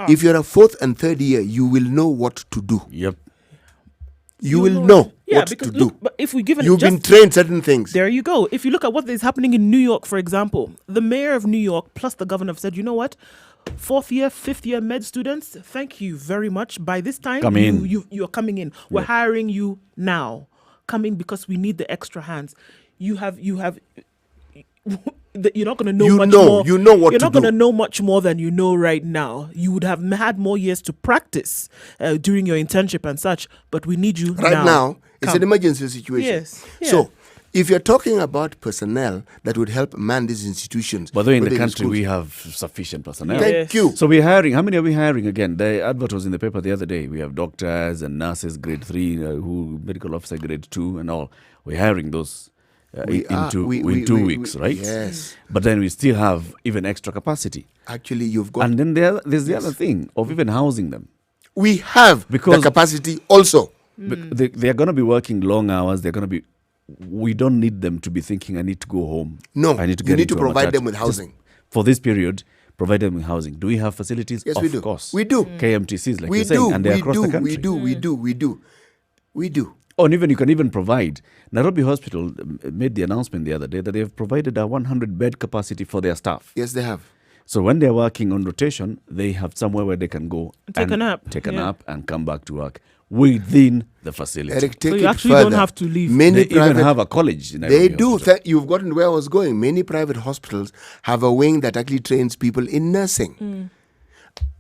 If you're a fourth and third year, you will know what to do. Yep. You will know what to because do. look, but if we give it You've been trained certain things. There you go. If you look at what is happening in New York, for example, the mayor of New York plus the governor have said, you know what? 4th year, 5th year med students, thank you very much. By this time, you're coming in. We're hiring you now. Coming because we need the extra hands. You're not going to know much more. You know what to do. You're not going to know much more than you know right now. You would have had more years to practice during your internship and such, but we need you right now. It's an emergency situation. Yes. Yeah. So, if you're talking about personnel that would help man these institutions. By the way, in the country, we have sufficient personnel. Thank you. So we're hiring. How many are we hiring again? The advert was in the paper the other day. We have doctors and nurses grade 3, medical officer grade 2 and all. We're hiring those in 2 weeks, right? Yes. But then we still have even extra capacity. Actually, you've got... And then there's the other thing of even housing them. We have the capacity also. They are going to be working long hours. They're going to be... We don't need them to be thinking, I need to go home. No, I need to you need to provide them with housing. Just for this period, provide them with housing. Do we have facilities? Yes, of we do. Course. We do. KMTCs, like you're saying, and they're across the country. We do. Or even you can even provide. Nairobi Hospital made the announcement the other day that they have provided a 100-bed capacity for their staff. Yes, they have. So when they're working on rotation, they have somewhere where they can go take a nap and come back to work within the facility. Eric, take so you it actually further. don't have to leave. They even have a college in Nairobi. They do. You've gotten where I was going. Many private hospitals have a wing that actually trains people in nursing.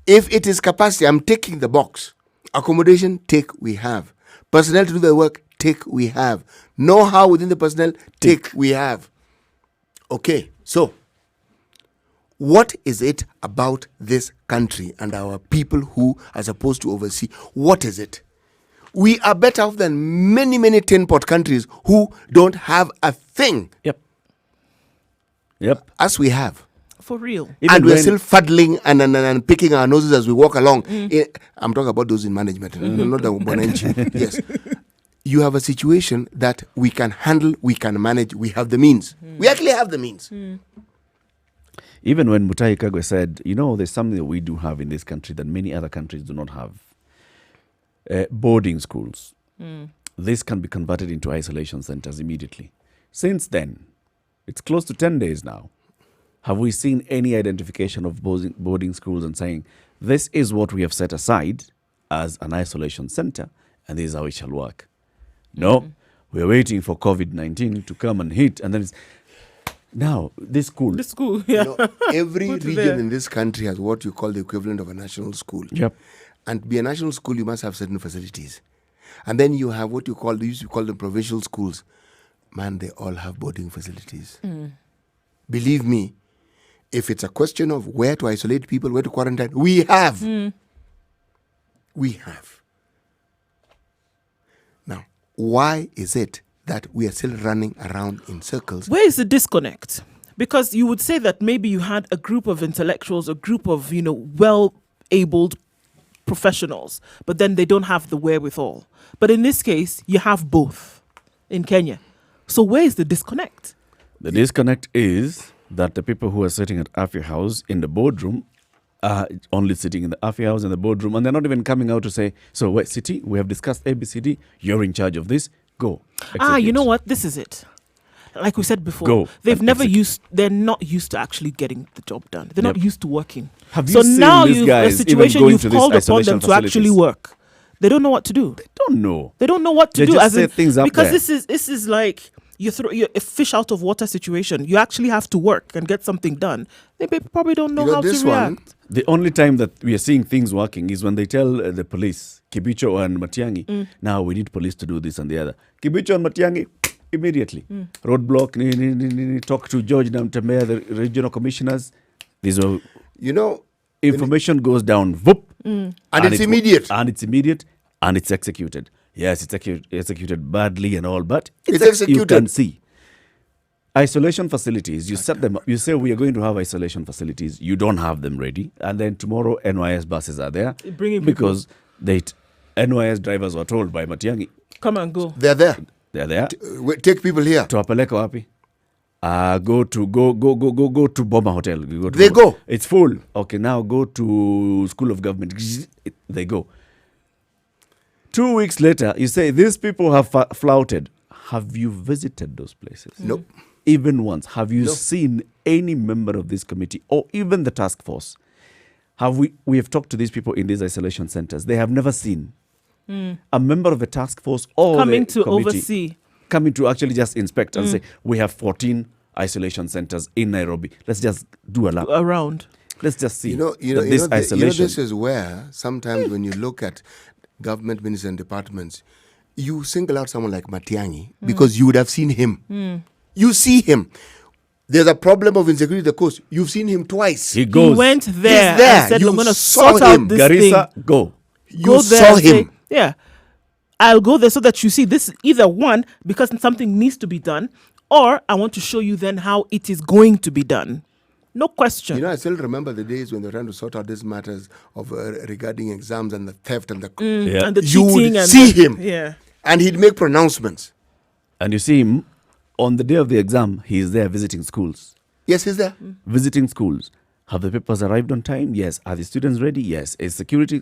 If it is capacity, I'm taking the box. Accommodation, we have. Personnel to do the work, we have. Know-how within the personnel, we have. Okay, so what is it about this country and our people who are supposed to oversee? What is it? We are better off than many, many tin-pot countries who don't have a thing. Yep. As we have. For real. And we're still fuddling and picking our noses as we walk along. I'm talking about those in management, not the Bonenchi. Yes. You have a situation that we can handle, we can manage, we have the means. We actually have the means. Even when Mutahi Kagwe said, there's something that we do have in this country that many other countries do not have. Boarding schools. This can be converted into isolation centers immediately. Since then, it's close to 10 days now. Have we seen any identification of boarding schools and saying, this is what we have set aside as an isolation center, and this is how it shall work? No, we're waiting for COVID-19 to come and hit, and then it's... Now, this school... yeah. Every region in this country has what you call the equivalent of a national school. Yep. And to be a national school, you must have certain facilities. And then you have what they used to call them provincial schools. Man, they all have boarding facilities. Believe me, if it's a question of where to isolate people, where to quarantine, we have. We have. Now, why is it that we are still running around in circles? Where is the disconnect? Because you would say that maybe you had a group of intellectuals, a group of, well-abled professionals, but then they don't have the wherewithal. But in this case, you have both in Kenya. So where is the disconnect? The disconnect is that the people who are sitting at Afya House in the boardroom are only sitting in the Afya House in the boardroom, and they're not even coming out to say, so wait, City, we have discussed ABCD, you're in charge of this, go. You know what? This is it. like we said before, Go they've and never execute. used. They're not used to actually getting the job done. They're not Yep. used to working. Have you So seen now these you've a guys even situation going you've to these called upon isolation them to actually facilities? work. They don't know what to do. Don't know. They don't know what to They do. just As say in, things up because there. this is like you're a fish out of water situation. You actually have to work and get something done. They probably don't know how this to one, react. The only time that we are seeing things working is when they tell the police, Kibicho and Matiang'i, now we need police to do this and the other. Kibicho and Matiang'i, immediately. Roadblock, talk to George Namtemea, the regional commissioners. These are you know, information goes down, whoop, and it's immediate. and it's immediate, and it's executed. Yes, it's executed badly and all, but It's You executed. can see. Isolation facilities, you set them up. You say we are going to have isolation facilities. You don't have them ready. And then tomorrow, NYS buses are there. Bringing Because NYS drivers were told by Matiang'i, Come and go. They're there. they're there. Take people here. Tuwapeleka wapi? Go to Boma Hotel. You They Boma. go. It's full. Okay, now go to School of Government. They go. 2 weeks later, you say these people have flouted. Have you visited those places? Nope. Even once. Have you No. seen any member of this committee or even the task force? We have talked to these people in these isolation centers. They have never seen a member of the task force or Coming the to committee oversee. coming to actually just inspect and say, we have 14 isolation centers in Nairobi. Let's just do a lap. Around. Let's just see This isolation. this is where sometimes when you look at government ministers and departments, you single out someone like Matiang'i because you would have seen him. You see him. There's a problem of insecurity at the coast. You've seen him twice. He goes. He went there, He's there. and said, You I'm going to saw sort out him. this Garissa, thing. go. You Go there saw and say, him. yeah, I'll go there so that you see this either one, because something needs to be done, or I want to show you then how it is going to be done. No question. You know, I still remember the days when they were trying to sort out these matters of regarding exams and the theft and the... Yeah. And the You would cheating and see him. Yeah. And he'd make pronouncements. And you see him on the day of the exam, he is there visiting schools. Yes, he's there. Visiting schools. Have the papers arrived on time? Yes. Are the students ready? Yes. Is security?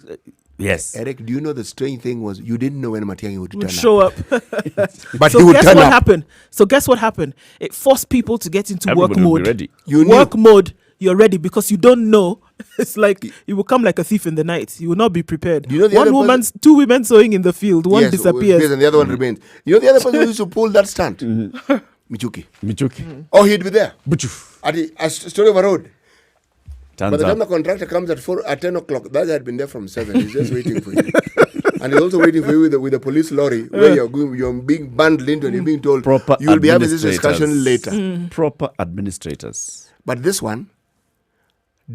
Yes. Eric, do you know the strange thing was you didn't know when Matiang'i would turn Would show up. But So he would guess turn what up. happened? So guess what happened? It forced people to get into Everybody work will be mode. ready. You knew. Work mode. You're ready because you don't know. It's like you will come like a thief in the night. You will not be prepared. You know the other Two women sewing in the field. One Yes, disappears. and the other one remains. You know the other person who used to pull that stunt? Michuki. Michuki. Oh, he'd be there. Buchuf. At the story of a road. By Turns the time the up. contractor comes at 10 o'clock, that guy had been there from 7. He's just waiting for you. And he's also waiting for you with the police lorry where you're being bundled into and you're being told Proper you will be having this discussion administrators. later. Proper administrators. But this one,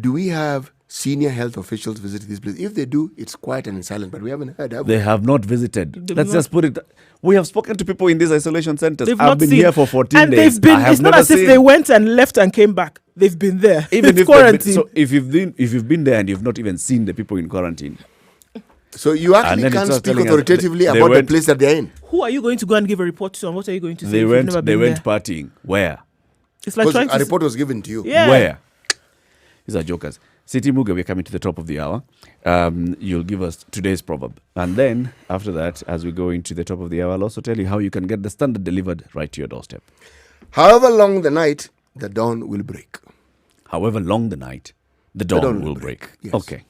do we have senior health officials visit this place? If they do, it's quiet and silent, but we haven't heard, have we? They have not visited. They've Let's not. just put it. We have spoken to people in these isolation centers. They've I've not been seen. here for 14 and days. they've been. I have It's not never as if seen- they went and left and came back. They've been there. Even It's if they've quarantine. been, so if you've been there and you've not even seen the people in quarantine, So you And actually then it can't starts speak telling us authoritatively they about the went- place that they're in. Who are you going to go and give a report to, and what are you going to say? they if you've went never they been went there? partying. Where? It's like Because trying a to. report was given to you. Yeah. Where? These are jokers. City Muga, we're coming to the top of the hour. You'll give us today's proverb. And then, after that, as we go into the top of the hour, I'll also tell you how you can get the standard delivered right to your doorstep. However long the night, the dawn will break. However long the night, the dawn will break. Yes. Okay.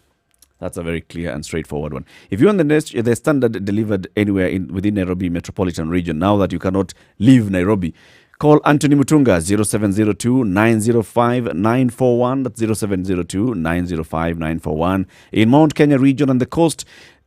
That's a very clear and straightforward one. If you want the standard delivered anywhere within Nairobi metropolitan region, now that you cannot leave Nairobi, call Anthony Mutunga 0702-905-941. That's 0702-905-941. In Mount Kenya region and the coast,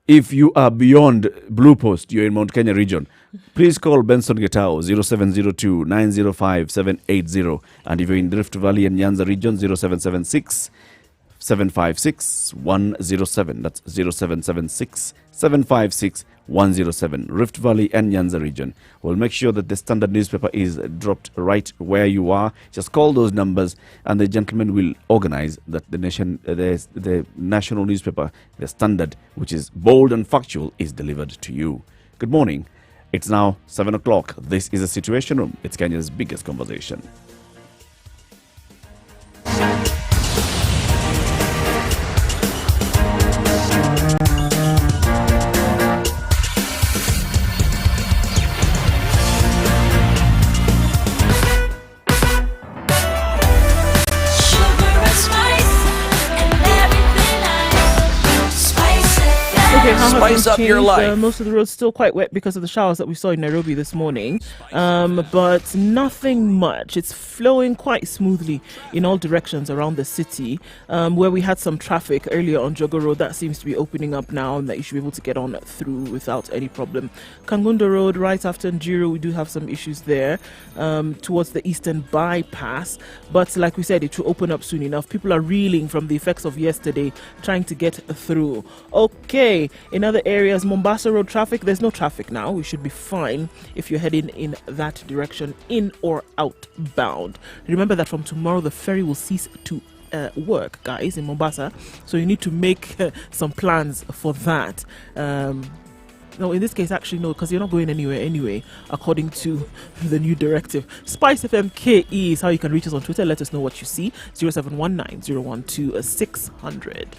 if you are beyond Blue Post, you're in Mount Kenya region, please call Benson Getao 0702-905-780. And if you're in Rift Valley and Nyanza region, 0776-756-107. That's 0776-756-107. Rift Valley and Nyanza region. We'll make sure that the standard newspaper is dropped right where you are. Just call those numbers and the gentleman will organize that the national newspaper, the standard, which is bold and factual, is delivered to you. Good morning. It's now 7 o'clock. This is a Situation Room. It's Kenya's biggest conversation. now have Spice been up your changed. life. Most of the roads still quite wet because of the showers that we saw in Nairobi this morning, but nothing much. It's flowing quite smoothly in all directions around the city. Where we had some traffic earlier on Jogo Road, that seems to be opening up now, and that you should be able to get on through without any problem. Kangunda Road, right after Njiro, we do have some issues there towards the eastern bypass, but like we said, it will open up soon enough. People are reeling from the effects of yesterday, trying to get through. Okay, in other areas, Mombasa Road traffic, there's no traffic now. We should be fine if you're heading in that direction, in or outbound. Remember that from tomorrow the ferry will cease to work, guys, in Mombasa, so you need to make some plans for that. No, in this case, actually, no, because you're not going anywhere anyway, according to the new directive. Spice FM KE is how you can reach us on Twitter. Let us know what you see. 0719 012 600.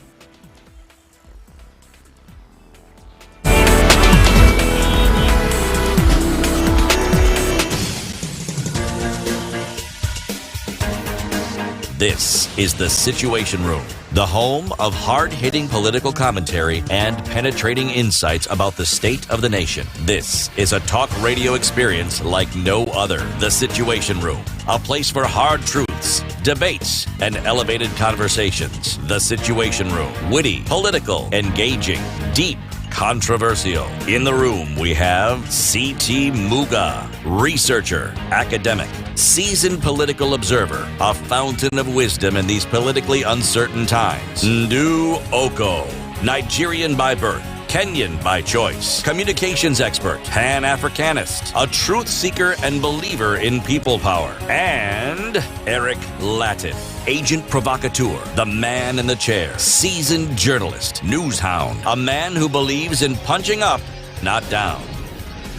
This is The Situation Room, the home of hard-hitting political commentary and penetrating insights about the state of the nation. This is a talk radio experience like no other. The Situation Room, a place for hard truths, debates, and elevated conversations. The Situation Room, witty, political, engaging, deep, controversial. In the room, we have C.T. Muga, researcher, academic, seasoned political observer, a fountain of wisdom in these politically uncertain times. Ndu Oko, Nigerian by birth, Kenyan by choice, communications expert, Pan-Africanist, a truth seeker and believer in people power, and Eric Latin, agent provocateur, the man in the chair, seasoned journalist, news hound, a man who believes in punching up, not down.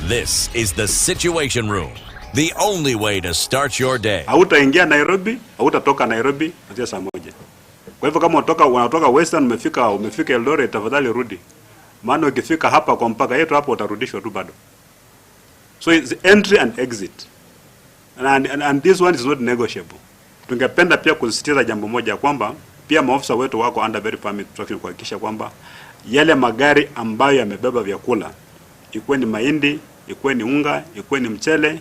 This is The Situation Room, the only way to start your day. Hautaingia Nairobi, hautatoka Nairobi kuanzia saa moja. Kwa hivyo kama unatoka Western umefika Eldoret, tafadhali rudi. Maana ukifika hapa kwa mpaka yetu hapo utarudishwa tu bado. So it's entry and exit. And this one is not negotiable. Tungependa pia kusisitiza jambo moja kwamba pia maofisa wetu wako under very firm instruction kuhakikisha kwamba yale magari ambayo yamebeba vyakula, ikuwe ni mahindi, ikuwe ni unga, ikuwe ni mchele,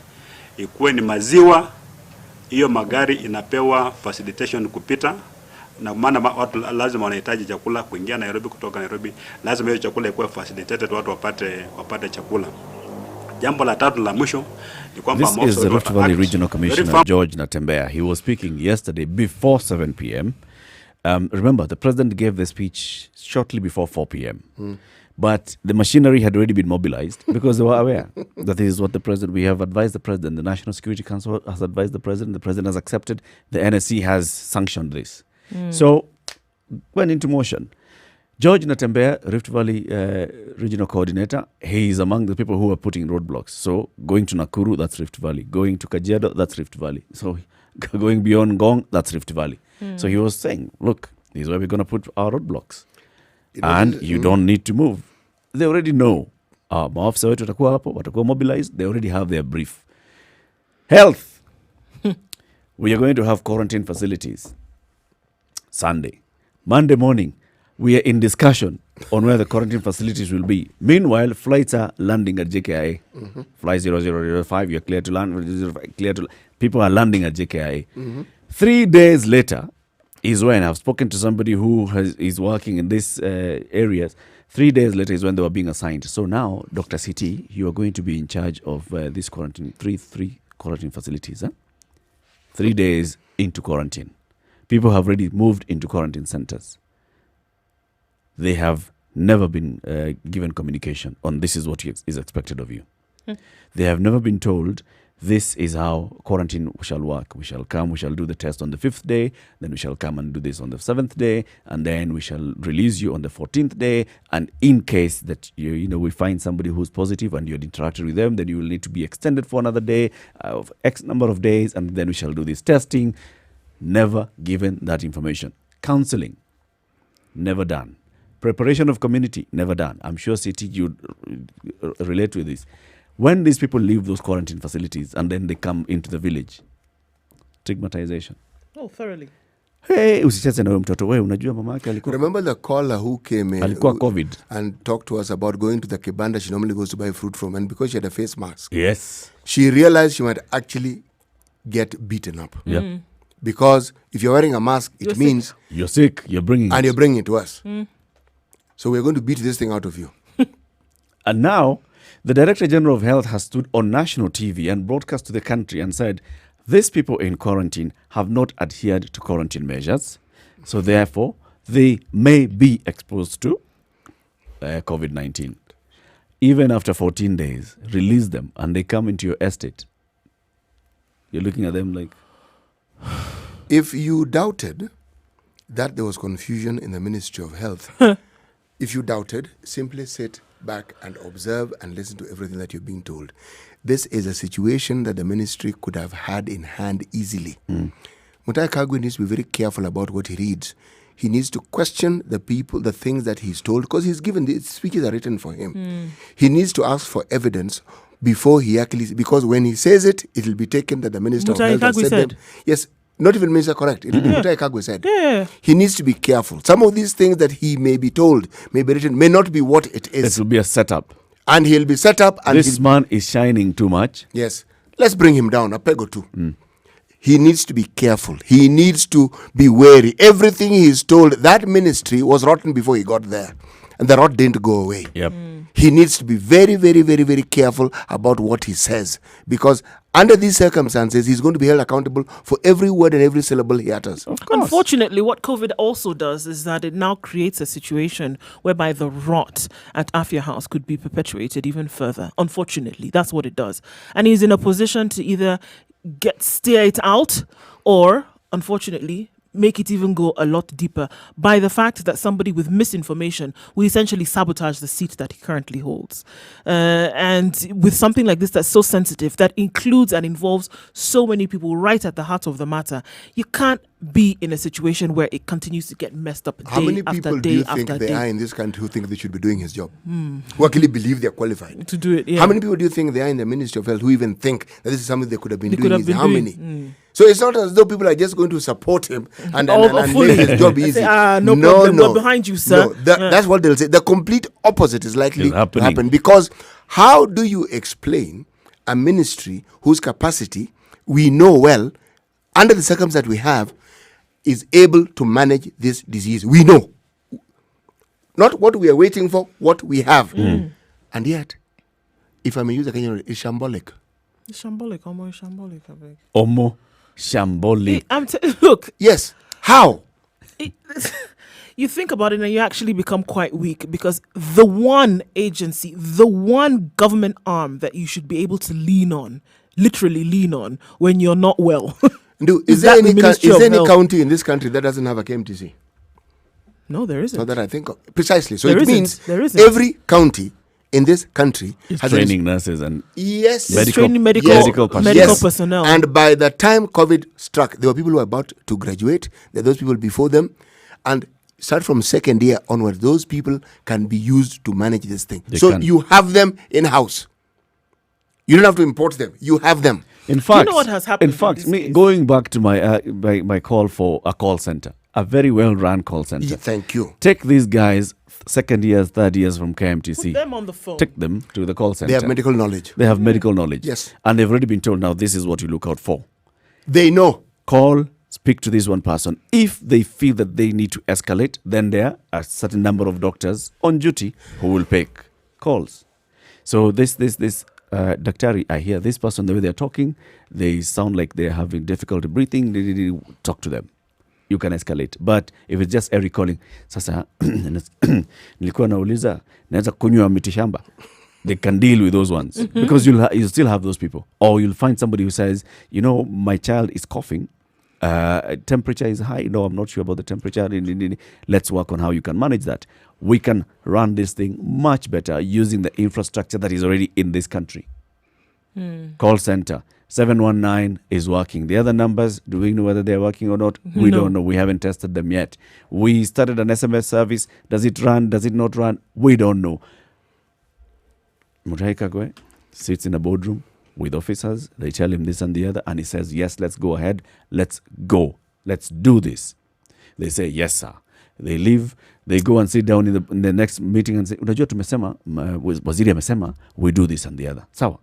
ikuwe ni maziwa, hiyo magari inapewa facilitation kupita. Na maana watu lazima wanahitaji chakula kuingia Nairobi, kutoka Nairobi, lazima hiyo chakula ikuwe facilitated, watu wapate chakula. Jambo la tatu la mwisho ni kwamba this is the Rift Valley Regional Commissioner George Natembea. He was speaking yesterday before 7 p.m. Remember, the president gave the speech shortly before 4 p.m. But the machinery had already been mobilized because they were aware that this is what we have advised the president. The National Security Council has advised the president has accepted, the NSC has sanctioned this. So, went into motion. George Natembea, Rift Valley Regional Coordinator, he is among the people who are putting roadblocks. So, going to Nakuru, that's Rift Valley. Going to Kajiado, that's Rift Valley. So, going beyond Ngong, that's Rift Valley. So, he was saying, look, this is where we're going to put our roadblocks. And you don't need to move. They already know. Maafisa wetu watakuwa hapo, watakuwa mobilized. They already have their brief. Health. We are going to have quarantine facilities. Sunday. Monday morning, we are in discussion on where the quarantine facilities will be. Meanwhile, flights are landing at JKIA. Flight 0005, you're clear to land. People are landing at JKIA. 3 days later is when I've spoken to somebody who is working in these areas. 3 days later is when they were being assigned. So now, Dr. CT, you are going to be in charge of this quarantine, three quarantine facilities. 3 days into quarantine. People have already moved into quarantine centers. They have never been given communication on this is what is expected of you. They have never been told this is how quarantine shall work. We shall come, we shall do the test on the 5th day, then we shall come and do this on the 7th day, and then we shall release you on the 14th day. And in case that we find somebody who's positive and you had interacted with them, then you will need to be extended for another day of X number of days, and then we shall do this testing. Never given that information. Counseling, never done. Preparation of community, never done. I'm sure CT, you relate with this. When these people leave those quarantine facilities and then they come into the village, stigmatization. Oh, thoroughly. hey, usicheze na huyo mtoto, wewe unajua mama yake alikuwa. Remember the caller who came in Alikuwa COVID and talked to us about going to the kibanda she normally goes to buy fruit from, and because she had a face mask, yes, she realized she might actually get beaten up. Yep. Because if you're wearing a mask, it means you're sick, you're bringing and it. you're bringing it to us. So we're going to beat this thing out of you. And now, the Director General of Health has stood on national TV and broadcast to the country and said, these people in quarantine have not adhered to quarantine measures, so therefore, they may be exposed to COVID-19. Even after 14 days, release them and they come into your estate. You're looking at them like... If you doubted that there was confusion in the Ministry of Health, if you doubted, simply sit back and observe and listen to everything that you're being told. This is a situation that the ministry could have had in hand easily. Mutahi Kagwe needs to be very careful about what he reads. He needs to question the people, the things that he's told, because he's given, the speeches are written for him. He needs to ask for evidence before he actually, because when he says it, it will be taken that the Minister of Health has said them. Yes, not even Minister, correct. Mutahi Kagwe said. Yeah. He needs to be careful. Some of these things that he may be told, may be written, may not be what it is. This will be a setup. And he'll be set up. And this man is shining too much. Yes. Let's bring him down, a peg or two. He needs to be careful. He needs to be wary. Everything he is told, that ministry was rotten before he got there. And the rot didn't go away. Yep. He needs to be very, very, very, very careful about what he says. Because under these circumstances, he's going to be held accountable for every word and every syllable he utters. Of course. Unfortunately, what COVID also does is that it now creates a situation whereby the rot at Afia House could be perpetuated even further. Unfortunately, that's what it does. And he's in a position to either steer it out or, unfortunately, make it even go a lot deeper by the fact that somebody with misinformation will essentially sabotage the seat that he currently holds. And with something like this that's so sensitive, that includes and involves so many people right at the heart of the matter, you can't be in a situation where it continues to get messed up How many day people after do you day think after there are day. in this country who think they should be doing his job? Who actually believe they're qualified? To do it, yeah. How many people do you think there are in the Ministry of Health who even think that this is something they could have been They doing? could have been How doing. many? So it's not as though people are just going to support him and fully. make his job easy. Say, no problem, we're behind you, sir. No, that's what they'll say. The complete opposite is likely It's to happening. happen. Because how do you explain a ministry whose capacity we know well, under the circumstances we have, is able to manage this disease? We know. Not what we are waiting for, what we have. And yet, if I may use a Kenyan word, it's shambolic. It's shambolic, almost shambolic, I beg. Omo shambolic. Look, Yes. How? you think about it and you actually become quite weak, because the one agency, the one government arm that you should be able to lean on, literally lean on, when you're not well. Is there any county in this country that doesn't have a KMTC? No, there isn't. Not that I think of. Precisely. So There it isn't. means There isn't. every county in this country has Training nurses and Yes. It's training medical Yes. personnel. And by the time COVID struck, there were people who were about to graduate. There were those people before them. And start from second year onwards, those people can be used to manage this thing. So you have them in-house. You don't have to import them. You have them. In fact, know what has happened in fact, in this me case? going back to my call for a call center, a very well-run call center. Thank you. Take these guys, second years, third years from KMTC. Put them on the phone. Take them to the call center. They have medical knowledge. They have medical knowledge. Yes. And they've already been told, now this is what you look out for. They know. Call, speak to this one person. If they feel that they need to escalate, then there are a certain number of doctors on duty who will pick calls. So this Daktari, I hear this person, the way they're talking, they sound like they're having difficulty breathing. Talk to them. You can escalate. But if it's just every calling, sasa nilikuwa nauliza naweza kunywa mitishamba, they can deal with those ones. Because you'll still have those people. Or you'll find somebody who says, my child is coughing. Temperature is high. No, I'm not sure about the temperature. Let's work on how you can manage that. We can run this thing much better using the infrastructure that is already in this country. Call center 719 is working. The other numbers, do we know whether they're working or not? We don't know. We haven't tested them yet. We started an SMS service. Does it run? Does it not run? We don't know. Mutahi Kagwe sits in a boardroom with officers. They tell him this and the other, and he says, yes, let's go ahead. Let's go. Let's do this. They say, yes, sir. They leave, they go and sit down in the next meeting and say, unajua tumesema, waziri amesema, we do this and the other. Sawa.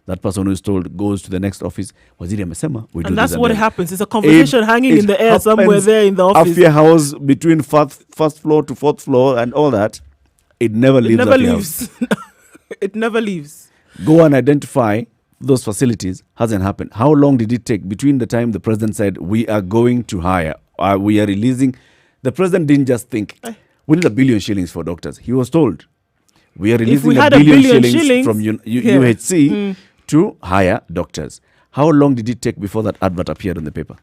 That person who is told goes to the next office, waziri amesema, we do this and that's what the other. happens. It's a conversation hanging in the air somewhere there in the office. Afia house between first floor to fourth floor and all that. It never leaves. It never leaves. It never leaves. Go and identify those facilities. Hasn't happened. How long did it take between the time the president said we are going to hire, we are releasing? The president didn't just think we need $1 billion for doctors. He was told we are releasing $1 billion shillings from UHC to hire doctors. How long did it take before that advert appeared on the paper?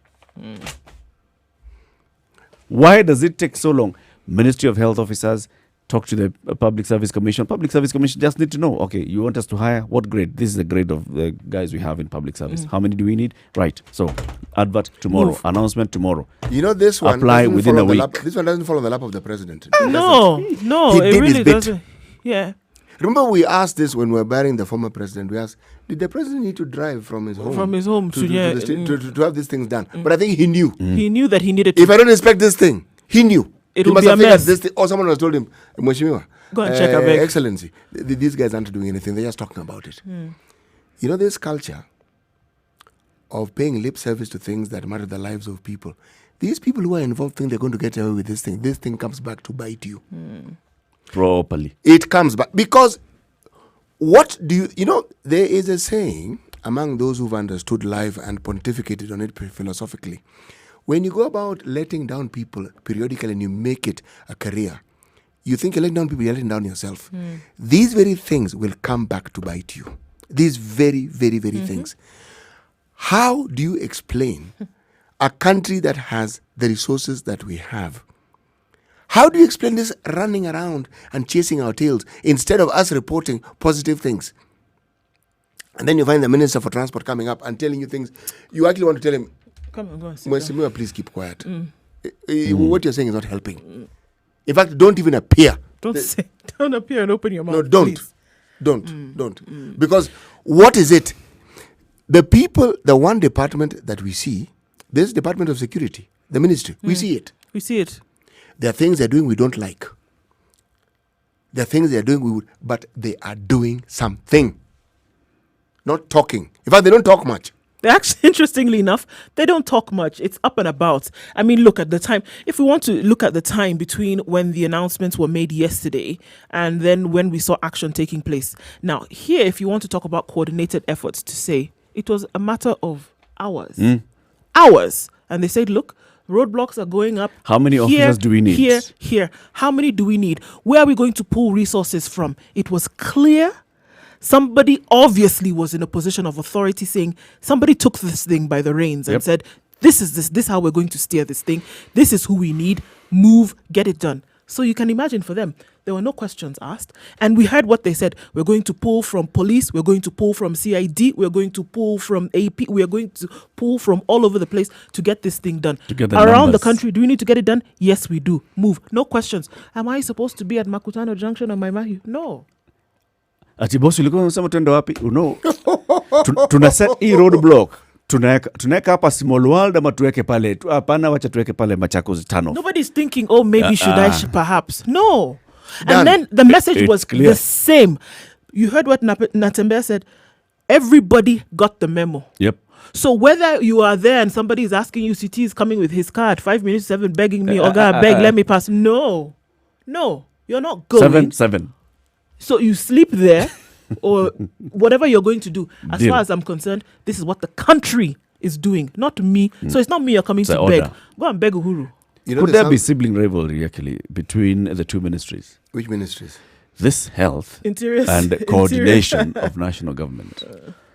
Why does it take so long? Ministry of Health officers talk to the Public Service Commission. Public Service Commission just need to know, okay, you want us to hire? What grade? This is the grade of the guys we have in public service. How many do we need? Right. So, advert tomorrow. Announcement tomorrow. You know, this one apply within a week. This one doesn't fall on the lap of the president. No, it really doesn't. Yeah. Remember, we asked this when we were burying the former president. We asked, did the president need to drive from his home? From his home to the state to have these things done? But I think he knew. He knew that he needed to. If I don't inspect this thing, he knew. It he would must be have a figured mess. this thing, or someone has told him, Mheshimiwa, go and check a bag. Excellency, these guys aren't doing anything. They're just talking about it. You know, this culture of paying lip service to things that matter the lives of people. These people who are involved think they're going to get away with this thing. This thing comes back to bite you. Properly. It comes back. Because what do you know, there is a saying among those who've understood life and pontificated on it philosophically. When you go about letting down people periodically and you make it a career, you think you're letting down people, you're letting down yourself. These very things will come back to bite you. These very, very, very things. How do you explain a country that has the resources that we have? How do you explain this running around and chasing our tails instead of us reporting positive things? And then you find the Minister for Transport coming up and telling you things. You actually want to tell him, Come on, go and sit Mheshimiwa, please keep quiet. What you're saying is not helping. In fact, don't even appear. Don't appear and open your mouth. No, don't. Please. Don't. Because what is it? The people, the one department that we see, this Department of Security, the ministry, we see it. We see it. There are things they're doing we don't like. There are things they're doing but they are doing something. Not talking. In fact, they don't talk much. They actually, interestingly enough, they don't talk much. It's up and about. I mean, look at the time. If we want to look at the time between when the announcements were made yesterday and then when we saw action taking place. Now, here, if you want to talk about coordinated efforts, to say it was a matter of hours. Hours. And they said, look, roadblocks are going up. How many officers do we need? Here. How many do we need? Where are we going to pull resources from? It was clear. Somebody obviously was in a position of authority saying, somebody took this thing by the reins and said, this is how we're going to steer this thing. This is who we need. Move, get it done. So you can imagine for them, there were no questions asked. And we heard what they said. We're going to pull from police. We're going to pull from CID. We're going to pull from AP. We're going to pull from all over the place to get this thing done. Around the country, do we need to get it done? Yes, we do. Move. No questions. Am I supposed to be at Makutano Junction or Maimahiu? No. Ati bosi ulikuwa unasema tuende wapi? No. Tuna set hii roadblock. Tunaweka hapa Small World ama tuweke pale. Hapana, wacha tuweke pale Machakos Tunnel. Nobody's thinking, oh, maybe should I perhaps. No. And then the message was clear. The same. You heard what Natembeya said. Everybody got the memo. Yep. So whether you are there and somebody is asking you, CT is coming with his car at 5 minutes, 7, begging me, Oga, beg, let me pass. No, you're not going. 7. So you sleep there or whatever you're going to do. As far as I'm concerned, this is what the country is doing, not me. So it's not me you're coming to beg. Go and beg Uhuru. Could there be sibling rivalry actually between the two ministries? Which ministries? This health Interior and coordination of national government.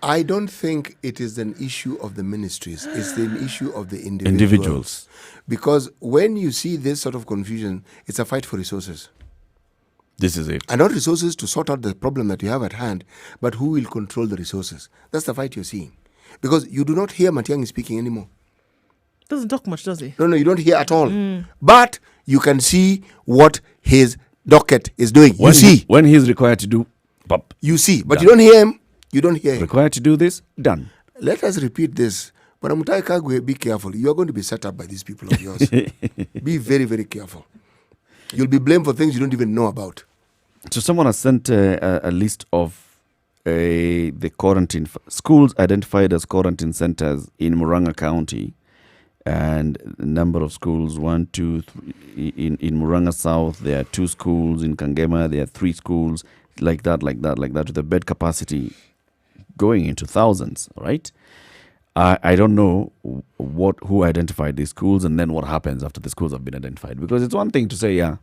I don't think it is an issue of the ministries. It's an issue of the individuals. Because when you see this sort of confusion, it's a fight for resources. This is it. And not resources to sort out the problem that you have at hand, but who will control the resources. That's the fight you're seeing. Because you do not hear Matiang'i speaking anymore. Doesn't talk much, does he? No, you don't hear at all. But you can see what his docket is doing. When he's required to do, pop. You see. But Done. You don't hear him. You don't hear him. Required to do this, done. Let us repeat this But Amutai Kagwe, be careful. You are going to be set up by these people of yours. Be very, very careful. You'll be blamed for things you don't even know about. So someone has sent a list of the quarantine schools identified as quarantine centers in Murang'a County, and the number of schools 1, 2, 3 in Murang'a South. There are 2 schools in Kangema. There are 3 schools like that, with the bed capacity going into thousands. Right? I don't know who identified these schools and then what happens after the schools have been identified, because it's one thing to say,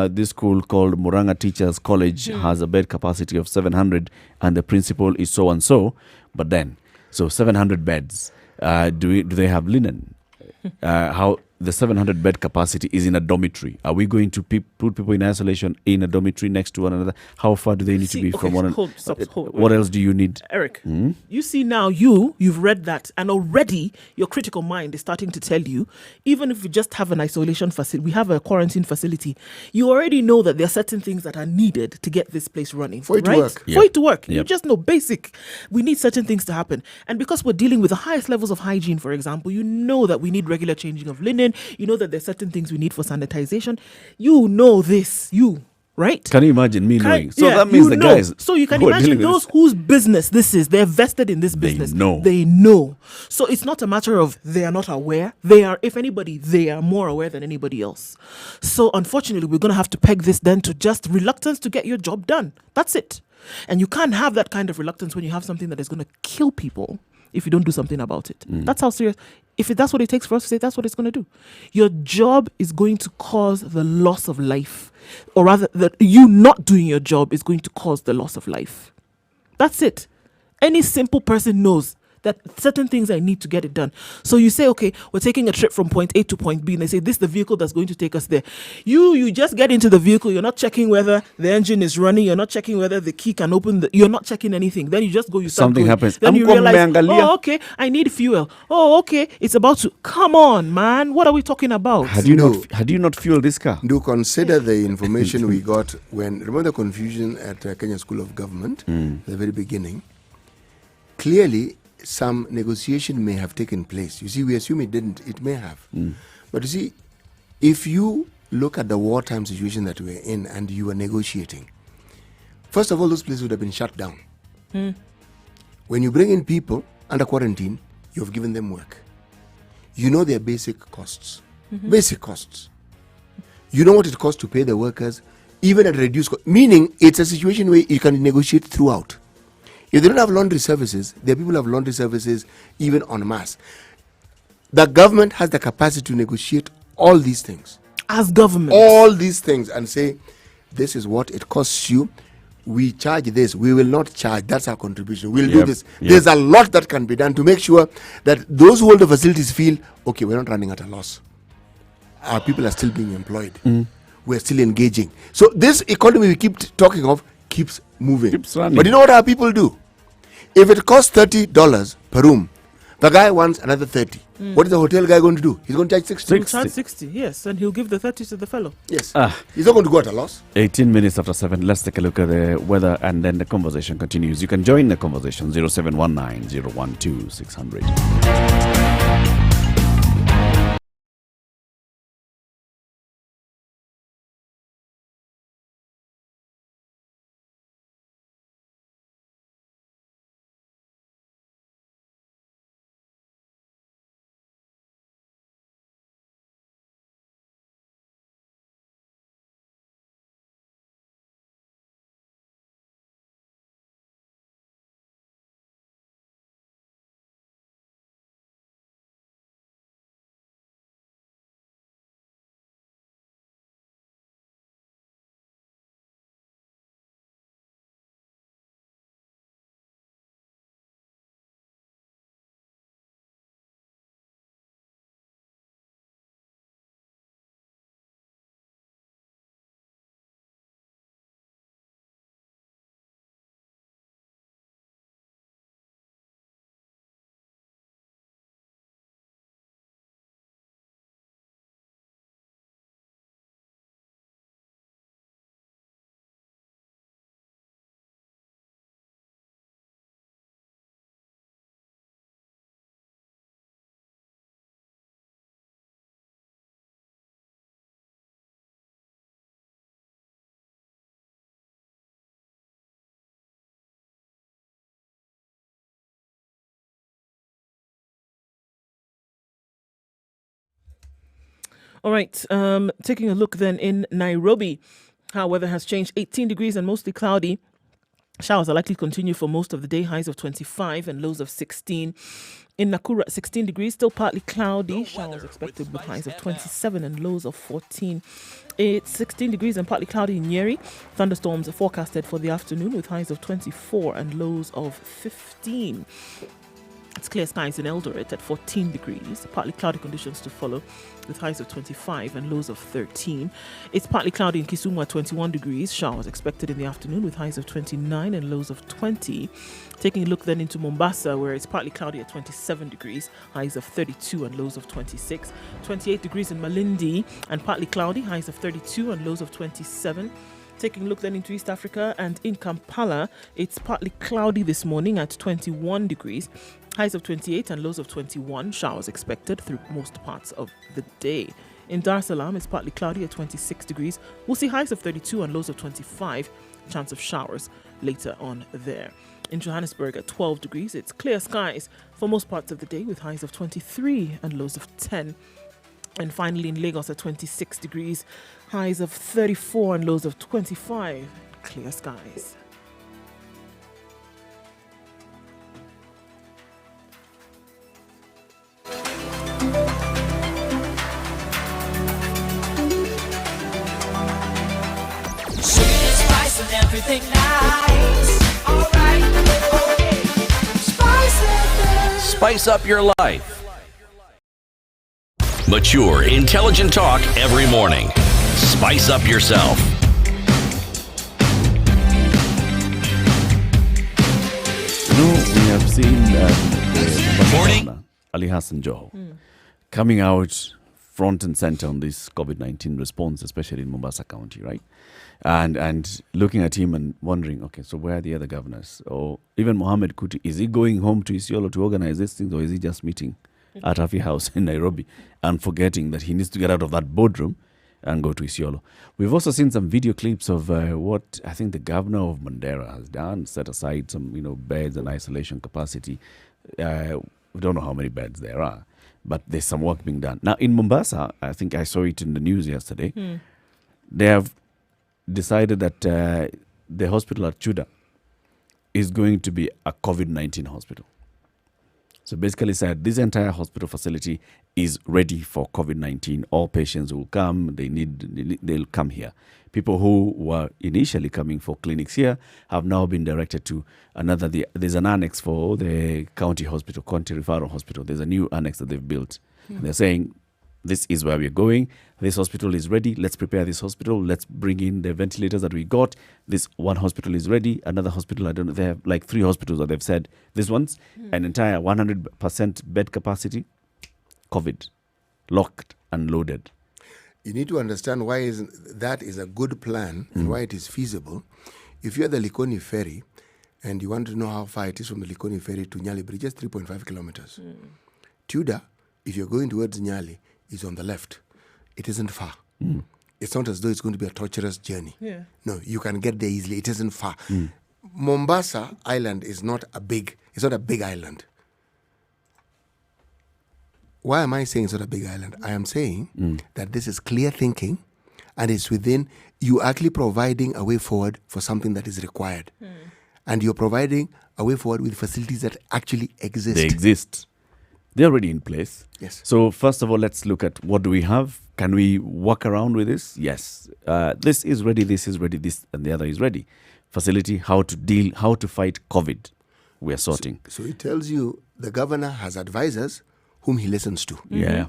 this school called Murang'a Teachers College has a bed capacity of 700 and the principal is so and so, but then, so 700 beds, do they have linen? How the 700 bed capacity is in a dormitory? Are we going to put people in isolation in a dormitory next to one another? How far do they need to be from one another? What else do you need? Eric, you see now, you've read that, and already your critical mind is starting to tell you, even if we just have an isolation facility, we have a quarantine facility, you already know that there are certain things that are needed to get this place running. For it to work. For it to work. Yep. You just know basic. We need certain things to happen. And because we're dealing with the highest levels of hygiene, for example, you know that we need regular changing of linen. You know that there's certain things we need for sanitization. You know this. Right? Can you imagine me knowing? So that means the guys. So you can who are imagine dealing with those whose business this is. They're vested in this business. They know. So it's not a matter of they are not aware. They are, if anybody, they are more aware than anybody else. So unfortunately, we're going to have to peg this then to just reluctance to get your job done. That's it. And you can't have that kind of reluctance when you have something that is going to kill people if you don't do something about it. That's how serious. If that's what it takes for us to say, that's what it's going to do. Your job is going to cause the loss of life. Or rather, that you not doing your job is going to cause the loss of life. That's it. Any simple person knows that certain things I need to get it done. So you say, okay, we're taking a trip from point A to point B, and they say, this is the vehicle that's going to take us there. You just get into the vehicle, you're not checking whether the engine is running, you're not checking whether the key can open, you're not checking anything. Then you just go, you start Something going. happens. Then you realize, oh, okay, I need fuel. Oh, okay, it's about to, come on, man, what are we talking about? Had you not fueled this car? Do consider the information we got remember the confusion at Kenya School of Government, at the very beginning. Clearly, some negotiation may have taken place. You see, we assume it didn't. It may have. But you see, if you look at the wartime situation that we're in and you were negotiating, first of all, those places would have been shut down. When you bring in people under quarantine, you've given them work. You know their basic costs. Basic costs. You know what it costs to pay the workers, even at reduced cost. Meaning, it's a situation where you can negotiate throughout. If they don't have laundry services, there are people who have laundry services even en masse. The government has the capacity to negotiate all these things. As government. All these things and say, this is what it costs you. We charge this. We will not charge. That's our contribution. We'll do this. There's a lot that can be done to make sure that those who hold the facilities feel, okay, we're not running at a loss. Our people are still being employed. We're still engaging. So this economy we keep talking of keeps moving. Keeps running. But you know what our people do? If it costs $30 per room, the guy wants another 30. What is the hotel guy going to do? He's going to charge 60. He'll charge 60, yes, and he'll give the 30 to the fellow. Yes. He's not going to go at a loss. 18 minutes after 7. Let's take a look at the weather and then the conversation continues. You can join the conversation 0719 012 600. All right, taking a look then in Nairobi, how weather has changed. 18 degrees and mostly cloudy. Showers are likely to continue for most of the day, highs of 25 and lows of 16. In Nakuru at 16 degrees, still partly cloudy. Showers expected with highs of 27 and lows of 14. It's 16 degrees and partly cloudy in Nyeri. Thunderstorms are forecasted for the afternoon with highs of 24 and lows of 15. It's clear skies in Eldoret at 14 degrees. Partly cloudy conditions to follow with highs of 25 and lows of 13. It's partly cloudy in Kisumu at 21 degrees. Showers expected in the afternoon with highs of 29 and lows of 20. Taking a look then into Mombasa, where it's partly cloudy at 27 degrees. Highs of 32 and lows of 26. 28 degrees in Malindi and partly cloudy. Highs of 32 and lows of 27. Taking a look then into East Africa, and in Kampala, it's partly cloudy this morning at 21 degrees. Highs of 28 and lows of 21. Showers expected through most parts of the day. In Dar es Salaam, it's partly cloudy at 26 degrees. We'll see highs of 32 and lows of 25. Chance of showers later on there. In Johannesburg at 12 degrees, it's clear skies for most parts of the day with highs of 23 and lows of 10. And finally in Lagos at 26 degrees, highs of 34 and lows of 25. Clear skies. Spice and everything nice. All right, okay. Spice up your life. Mature, intelligent talk every morning. Spice up yourself. We have seen the Morning. Governor, Ali Hassan Joho coming out front and center on this COVID-19 response, especially in Mombasa County, right? And looking at him and wondering, okay, so where are the other governors? Or even Mohammed Kuti, is he going home to Isiolo to organize these things, or is he just meeting at Afi House in Nairobi and forgetting that he needs to get out of that boardroom and go to Isiolo? We've also seen some video clips of what I think the governor of Mandera has done, set aside some beds and isolation capacity. We don't know how many beds there are, but there's some work being done. Now in Mombasa, I think I saw it in the news yesterday, they have decided that the hospital at Chuda is going to be a COVID-19 hospital. So basically said this entire hospital facility is ready for COVID-19. All patients will come, they'll come here. People who were initially coming for clinics here have now been directed to there's an annex for the county hospital, county referral hospital. There's a new annex that they've built. And they're saying, this is where we're going. This hospital is ready. Let's prepare this hospital. Let's bring in the ventilators that we got. This one hospital is ready. Another hospital, I don't know, they have like 3 hospitals that they've said. This one's an entire 100% bed capacity, COVID, locked and loaded. You need to understand why that is a good plan and why it is feasible. If you're the Likoni ferry and you want to know how far it is from the Likoni ferry to Nyali Bridge, just 3.5 kilometers. Tuda, if you're going towards Nyali, is on the left. It isn't far. It's not as though it's going to be a torturous journey. No, you can get there easily. It isn't far. Mombasa Island is not a big island. Why am I saying it's not a big island? I am saying that this is clear thinking and it's within, you actually providing a way forward for something that is required. And you're providing a way forward with facilities that actually exist. They exist. They're already in place. Yes. So first of all, let's look at what do we have. Can we work around with this? Yes. This is ready, this is ready, this and the other is ready. Facility, how to fight COVID. We are sorting. So it tells you the governor has advisors whom he listens to. Yeah.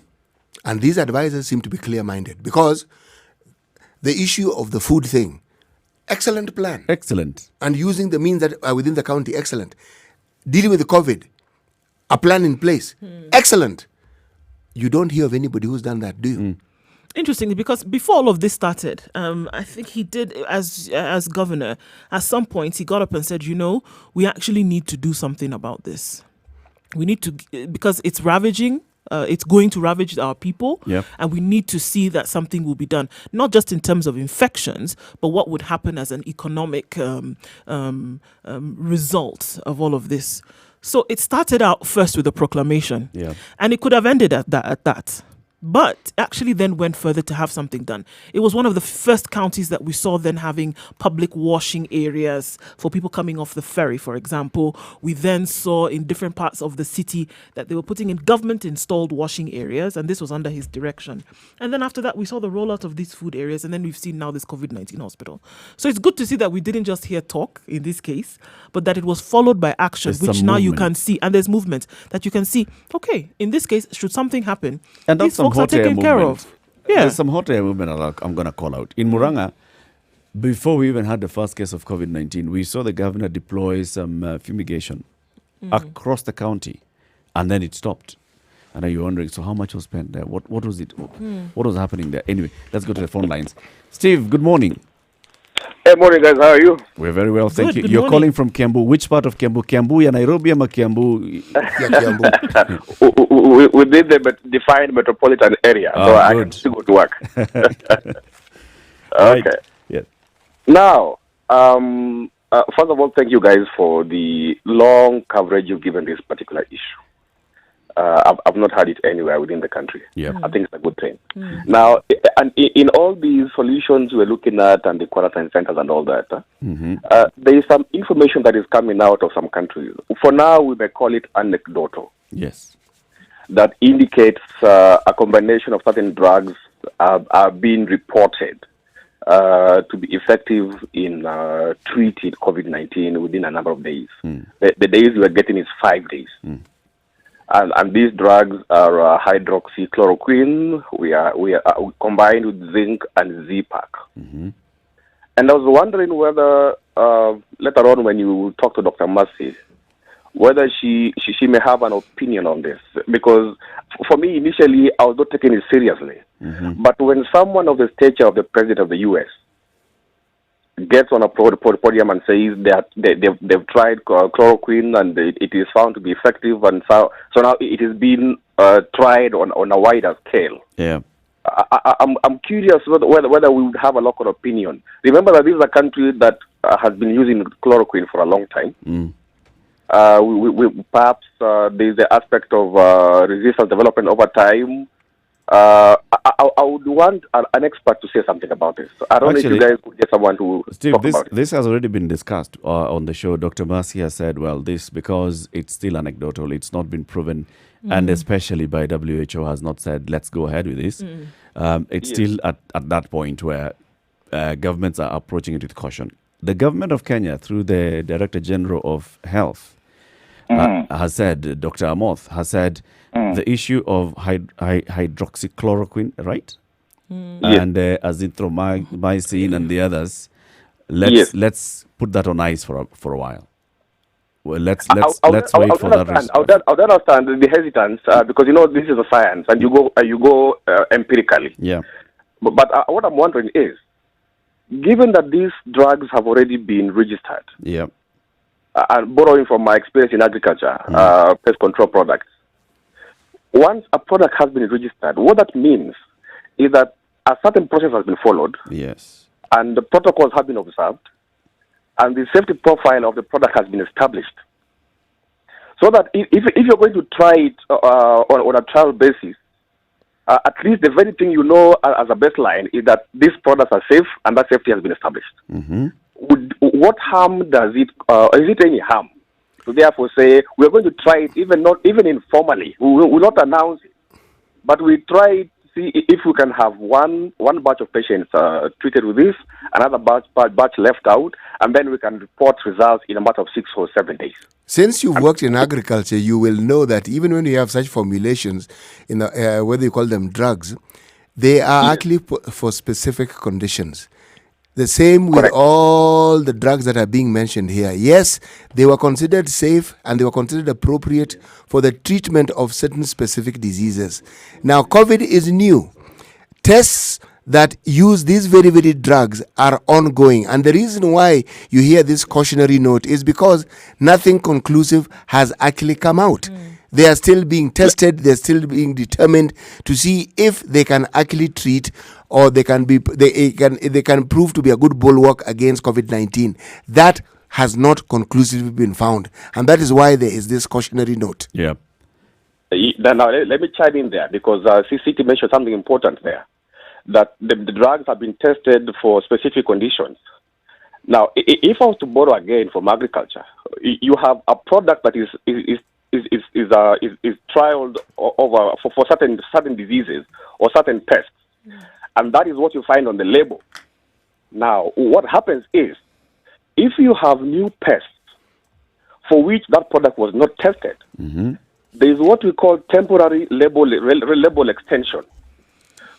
And these advisors seem to be clear-minded because the issue of the food thing, excellent plan. Excellent. And using the means that are within the county, excellent. Dealing with the COVID, a plan in place. Excellent. You don't hear of anybody who's done that, do you? Interestingly, because before all of this started, I think he did, as governor, at some point he got up and said, we actually need to do something about this. We need to, because it's ravaging, it's going to ravage our people, and we need to see that something will be done, not just in terms of infections, but what would happen as an economic result of all of this. So it started out first with a proclamation, and it could have ended at that. but actually then went further to have something done. It was one of the first counties that we saw then having public washing areas for people coming off the ferry, for example. We then saw in different parts of the city that they were putting in government-installed washing areas, and this was under his direction. And then after that, we saw the rollout of these food areas, and then we've seen now this COVID-19 hospital. So it's good to see that we didn't just hear talk in this case, but that it was followed by action, There's which some now you movement. can see. And there's movement that you can see. Okay, in this case, should something happen, And these that's some folks are hot air taken care movement. of. Yeah. There's some hot air movement I'm going to call out. In Muranga, before we even had the first case of COVID-19, we saw the governor deploy some fumigation across the county, and then it stopped. And now you're wondering, so how much was spent there? What was it? What was happening there? Anyway, let's go to the phone lines. Steve, good morning. Hey, morning, guys. How are you? We're very well, thank Good, you. good You're morning. calling from Kiambu. Which part of Kiambu? Kiambu ya Nairobi ama Kiambu? Yeah, Kiambu. Within the defined metropolitan area, Oh, so I good. can still go to work. Right. Okay. Yeah. Now, first of all, thank you guys for the long coverage you've given this particular issue. I've not had it anywhere within the country. Yeah. I think it's a good thing. Now, and in all these solutions we're looking at and the quarantine centers and all that, there is some information that is coming out of some countries. For now, we may call it anecdotal, Yes. that indicates a combination of certain drugs are being reported to be effective in treating COVID-19 within a number of days. The days we are getting is 5 days. And these drugs are hydroxychloroquine. We are combined with zinc and Z-Pack. And I was wondering whether later on when you talk to Dr. Mercy, whether she may have an opinion on this, because for me initially I was not taking it seriously. But when someone of the stature of the president of the U.S. gets on a podium and says they've tried chloroquine and it is found to be effective, and so now it is being tried on a wider scale. Yeah. I'm curious whether we would have a local opinion. Remember that this is a country that has been using chloroquine for a long time. We perhaps there's the aspect of resistance development over time. I would want an expert to say something about this. I don't know if you guys could get someone to Steve, talk about it. this has already been discussed on the show. Dr. Mercy has said, well, this, because it's still anecdotal, it's not been proven, and especially by WHO has not said, let's go ahead with this. It's still at that point where governments are approaching it with caution. The government of Kenya, through the Director General of Health, has said, Dr. Amoth has said, the issue of hydroxychloroquine, right? And azithromycin and the others, let's put that on ice for a while. Well, let's wait for that response. I would understand the hesitance because this is a science and you go empirically. Yeah. But what I'm wondering is, given that these drugs have already been registered, Yeah. And borrowing from my experience in agriculture, pest control products, once a product has been registered, what that means is that a certain process has been followed, Yes. and the protocols have been observed, and the safety profile of the product has been established. So that if you're going to try it on a trial basis, at least the very thing as a baseline is that these products are safe and that safety has been established. What harm does it, is it any harm to therefore say we're going to try it even informally? We will not announce it, but we try to see if we can have one batch of patients treated with this, another batch left out, and then we can report results in a matter of 6 or 7 days. Since you've worked in agriculture, you will know that even when you have such formulations, in whether you call them drugs, they are actually for specific conditions. The same with all the drugs that are being mentioned here. Yes, they were considered safe and they were considered appropriate for the treatment of certain specific diseases. Now, COVID is new. Tests that use these very, very drugs are ongoing. And the reason why you hear this cautionary note is because nothing conclusive has actually come out. They are still being tested. They're still being determined to see if they can actually treat or they can prove to be a good bulwark against COVID-19. That has not conclusively been found. And that is why there is this cautionary note. Yeah. Now, let me chime in there because CCT mentioned something important there, that the drugs have been tested for specific conditions. Now, if I was to borrow again from agriculture, you have a product that is trialed over for certain diseases or certain pests, and that is what you find on the label. Now, what happens is, if you have new pests for which that product was not tested, there is what we call temporary label extension.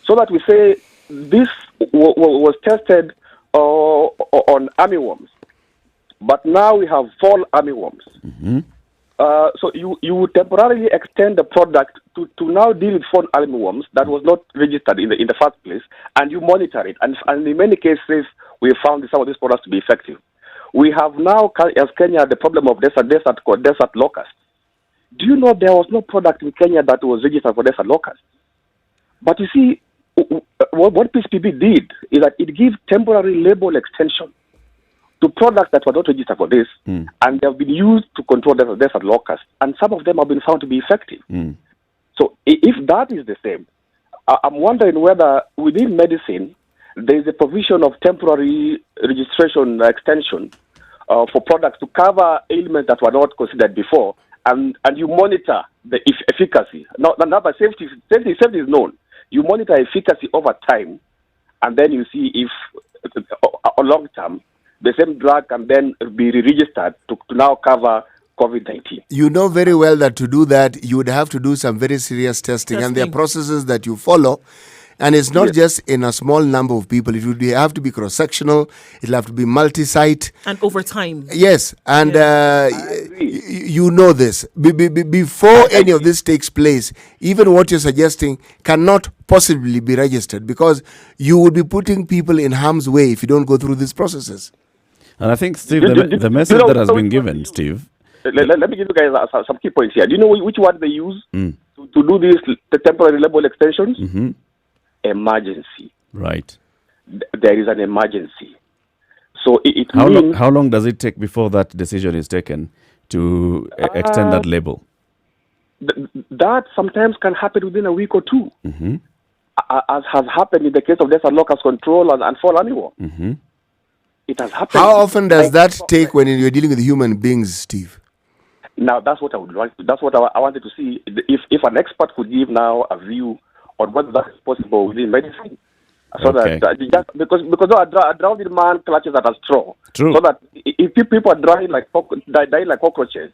So that we say this was tested on armyworms, but now we have fall armyworms. So you temporarily extend the product to now deal with fall armyworms that was not registered in the first place, and you monitor it. And in many cases, we found some of these products to be effective. We have now, as Kenya, the problem of desert locust. Do you know there was no product in Kenya that was registered for desert locust? But you see, what PCPB did is that it gives temporary label extension to products that were not registered for this, and they have been used to control desert locusts, and some of them have been found to be effective. So if that is the same, I'm wondering whether within medicine there is a provision of temporary registration extension for products to cover ailments that were not considered before, and you monitor the efficacy. Now safety is known. You monitor efficacy over time, and then you see if a long term the same drug can then be re-registered to now cover COVID-19. You know very well that to do that, you would have to do some very serious testing. And there are processes that you follow. And it's not just in a small number of people. It would have to be cross-sectional. It'll have to be multi-site. And over time. Yes. And you know this. Before any of this takes place, even what you're suggesting cannot possibly be registered, because you would be putting people in harm's way if you don't go through these processes. And I think, Steve, the message that has been given, Steve. Let me give you guys some key points here. Do you know which word they use to do the temporary label extensions? Emergency. Right. There is an emergency. So it means... How long does it take before that decision is taken to extend that label? That sometimes can happen within a week or two, as has happened in the case of desert locust control and fall armyworm. It has happened. How often does that take when you're dealing with human beings, Steve? Now, that's what I would like. That's what I wanted to see. If an expert could give now a view on whether that is possible within medicine, so that because a drowning man clutches at a straw. True. So that if people are dying like cockroaches,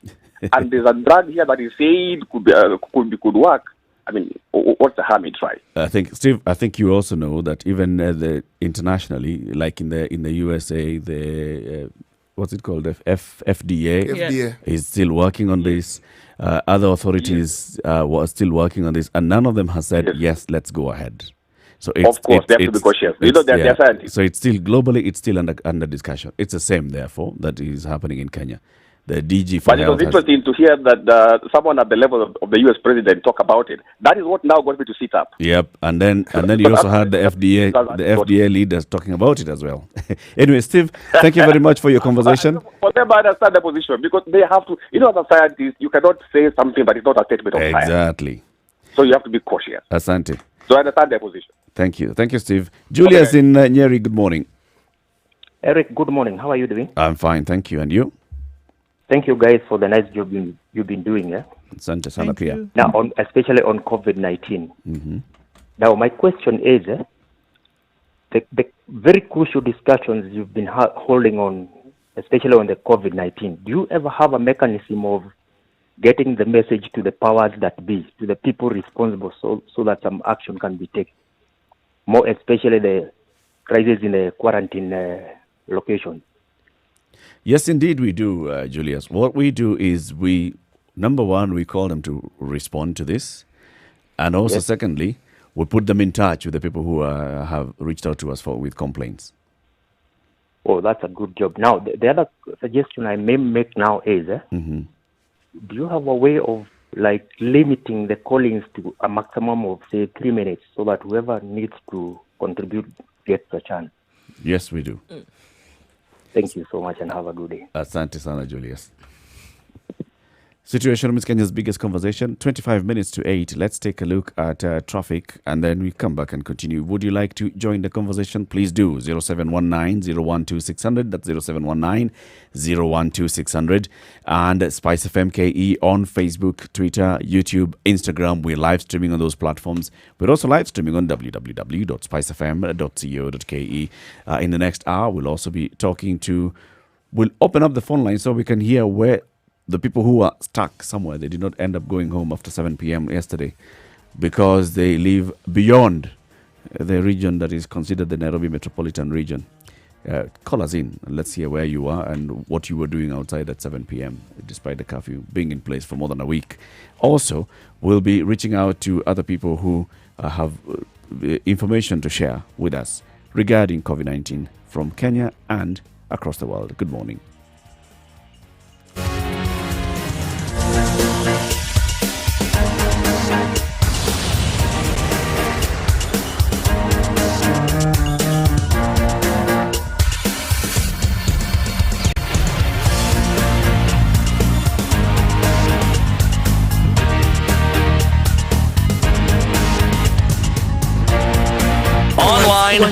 and there's a drug here that is said could work, I mean, what's the harm in try? I think, Steve, you also know that even internationally, like in the USA, the what's it called, the FDA is still working on this. Other authorities were still working on this, and none of them has said yes, let's go ahead. So of course, they have to be cautious. They're scientists. So it's still globally, it's still under discussion. It's the same, therefore, that is happening in Kenya. The DG for But it was interesting to hear that someone at the level of the US president talk about it. That is what now got me to sit up. Yep, and then you also had the FDA leaders talking about it as well. Anyway, Steve, thank you very much for your conversation. For them, I understand the position, because they have to. You know, as a scientist, you cannot say something that is not a statement of science. Exactly. So you have to be cautious. Asante. So I understand their position. Thank you, Steve. Julius in Nyeri, good morning. Eric, good morning. How are you doing? I'm fine, thank you. And you? Thank you guys for the nice job you've been doing. Asante sana pia. Now, especially on COVID-19. Now, my question is, the very crucial discussions you've been holding on, especially on the COVID-19, do you ever have a mechanism of getting the message to the powers that be, to the people responsible, so that some action can be taken? More especially the crisis in the quarantine location. Yes, indeed we do, Julius. What we do is number one, we call them to respond to this. And also, secondly, we put them in touch with the people who have reached out to us with complaints. Oh, that's a good job. Now, the other suggestion I may make now is, do you have a way of limiting the callings to a maximum of, say, 3 minutes, so that whoever needs to contribute gets a chance? Yes, we do. Thank you so much and have a good day. Asante sana, Julius. Situation Room is Kenya's biggest conversation. 25 minutes to 8. Let's take a look at traffic and then we come back and continue. Would you like to join the conversation? Please do. 0719-012-600. That's 0719-012-600. And Spice FM KE on Facebook, Twitter, YouTube, Instagram. We're live streaming on those platforms. We're also live streaming on www.spicefm.co.ke. In the next hour, we'll also be talking to... We'll open up the phone line so we can hear where the people who are stuck somewhere, they did not end up going home after 7 p.m. yesterday because they live beyond the region that is considered the Nairobi metropolitan region. Call us in and let's hear where you are and what you were doing outside at 7 p.m. despite the curfew being in place for more than a week. Also, we'll be reaching out to other people who have information to share with us regarding COVID-19 from Kenya and across the world. Good morning.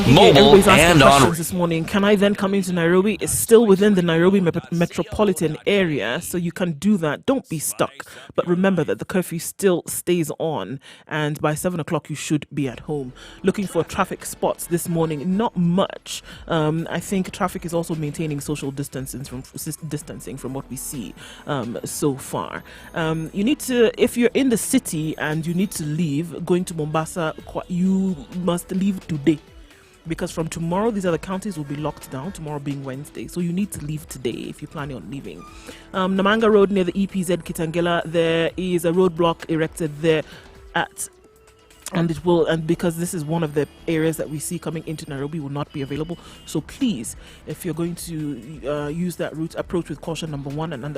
Mobile Everybody's asking and questions on. this morning. Can I then come into Nairobi? It's still within the Nairobi metropolitan area, so you can do that. Don't be stuck. But remember that the curfew still stays on, and by 7 o'clock you should be at home. Looking for traffic spots this morning, not much. I think traffic is also maintaining social distancing from what we see so far. You need to, if you're in the city and you need to leave, going to Mombasa, you must leave today. Because from tomorrow, these other counties will be locked down, tomorrow being Wednesday. So you need to leave today if you're planning on leaving. Namanga Road near the EPZ Kitangela, there is a roadblock erected there and because this is one of the areas that we see coming into Nairobi, will not be available. So please, if you're going to use that route, approach with caution, number one, and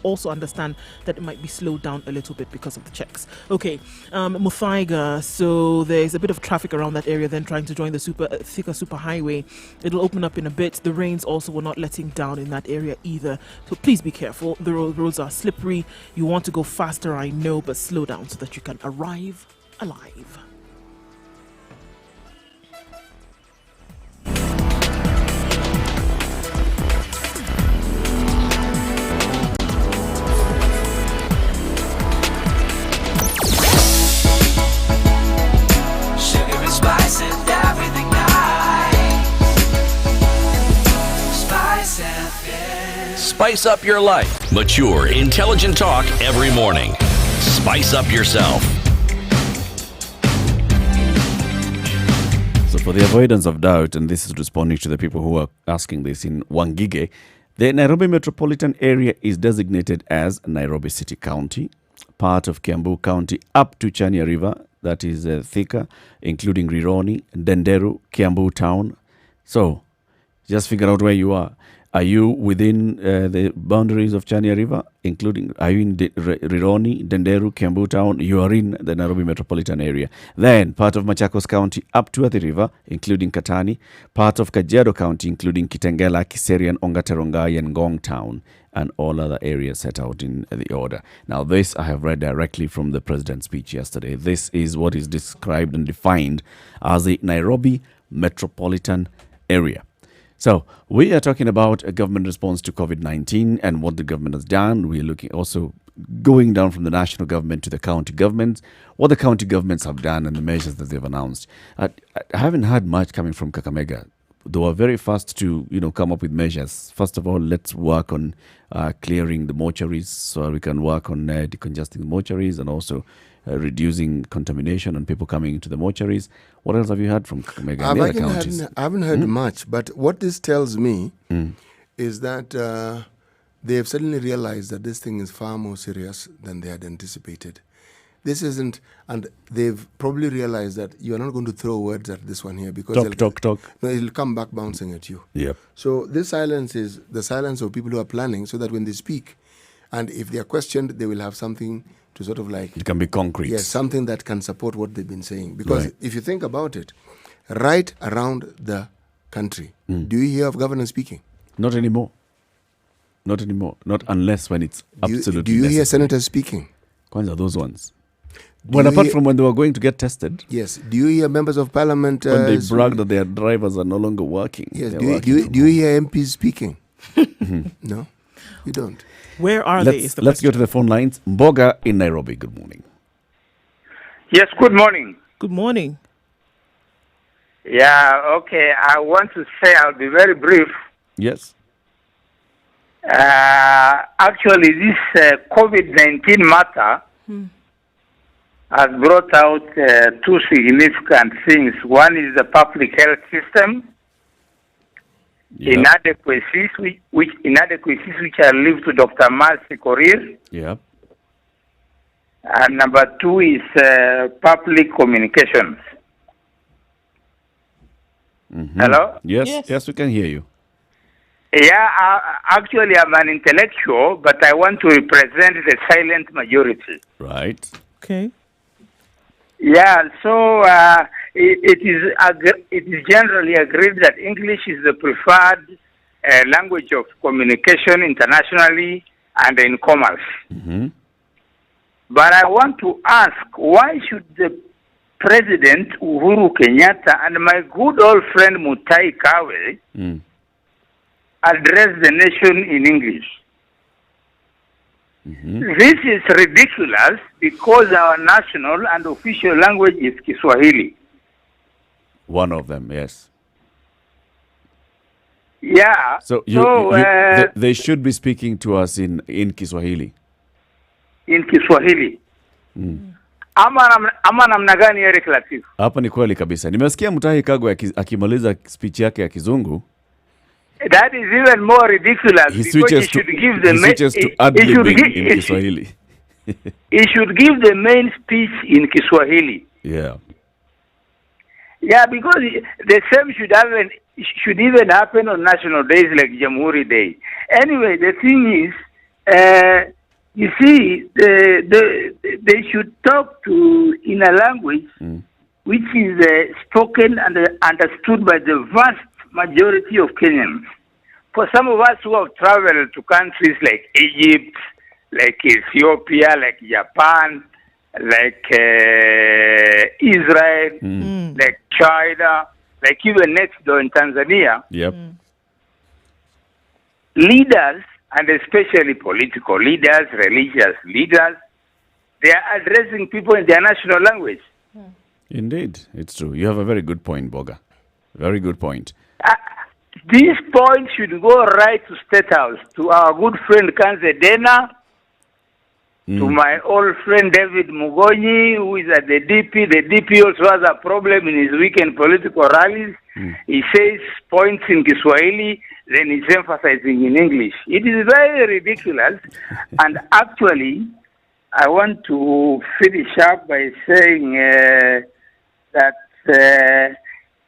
also understand that it might be slowed down a little bit because of the checks. Okay, Muthaiga, so there's a bit of traffic around that area, then trying to join the Thika super highway. It'll open up in a bit. The rains also were not letting down in that area either. So please be careful. The roads are slippery. You want to go faster, I know, but slow down so that you can arrive alive. Sugar and spice and everything nice. Spice FM. Spice up your life. Mature, intelligent talk every morning. Spice up yourself. So for the avoidance of doubt, and this is responding to the people who are asking this in Wangige, the Nairobi metropolitan area is designated as Nairobi City County, part of Kiambu County up to Chania River, that is Thika, including Rironi, Denderu, Kiambu Town. So just figure out where you are. Are you within the boundaries of Chania River, including, are you in Rironi, Denderu, Kiambu Town? You are in the Nairobi metropolitan area. Then part of Machakos County up to Athi River, including Katani. Part of Kajiado County, including Kitengela, Kiserian, Ongatarongai, and Ngong Town, and all other areas set out in the order. Now this I have read directly from the president's speech yesterday. This is what is described and defined as the Nairobi metropolitan area. So we are talking about a government response to COVID-19 and what the government has done. We're looking also going down from the national government to the county governments, what the county governments have done and the measures that they've announced. I haven't heard much coming from Kakamega. They were very fast to, come up with measures. First of all, let's work on clearing the mortuaries so we can work on decongesting the mortuaries and also reducing contamination and people coming into the mortuaries. What else have you heard from Kakamega and the other counties? I haven't heard much, but what this tells me is that they have suddenly realized that this thing is far more serious than they had anticipated. This isn't, and they've probably realized that you're not going to throw words at this one here because talk. No, it'll come back bouncing at you. Yep. So this silence is the silence of people who are planning, so that when they speak, and if they are questioned, they will have something to sort of like... It can be concrete. Yes, something that can support what they've been saying. Because if you think about it, right around the country, do you hear of governors speaking? Not anymore. Not anymore. Not unless when it's absolutely Do you hear necessary. senators speaking? Kwanza, those ones. When apart from when they were going to get tested. Yes. Do you hear members of parliament? When they brag that their drivers are no longer working. Yes. Do you hear MPs speaking? No, you don't. Where are they? Let's go to the phone lines. Mboga in Nairobi. Good morning. Yes, good morning. Good morning. Yeah, okay. I want to say I'll be very brief. Yes. Actually, this COVID-19 matter has brought out two significant things. One is the public health system, inadequacies which I leave to Dr. Marcy Korir. Yeah. And number two is public communications. Hello? Yes, we can hear you. Yeah, actually I'm an intellectual, but I want to represent the silent majority. Right. Okay. Yeah, so it is generally agreed that English is the preferred language of communication internationally and in commerce. Mm-hmm. But I want to ask, why should the President Uhuru Kenyatta and my good old friend Mutahi Kagwe address the nation in English? This is ridiculous because our national and official language is Kiswahili. One of them, yes. Yeah. So they should be speaking to us in Kiswahili. In Kiswahili. Ama namna gani Eric Latif? Hapa ni kweli kabisa. Nimesikia Mutahi Kagwe akimaliza speech yake ya Kizungu. That is even more ridiculous. He switches to ad-libbing in Kiswahili. He should give the main speech in Kiswahili. Yeah. Yeah, because the same should even happen on national days like Jamhuri Day. Anyway, the thing is, you see, they should talk in a language which is spoken and understood by the vast majority of Kenyans. For some of us who have traveled to countries like Egypt, like Ethiopia, like Japan, like Israel, like China, like even next door in Tanzania, leaders, and especially political leaders, religious leaders, they are addressing people in their national language. Indeed, it's true. You have a very good point, Boga. Very good point. This point should go right to State House, to our good friend Kanze Dena, to my old friend David Mugonyi, who is at the DP. The DP also has a problem in his weekend political rallies. He says points in Kiswahili, then he's emphasizing in English. It is very ridiculous. And actually, I want to finish up by saying that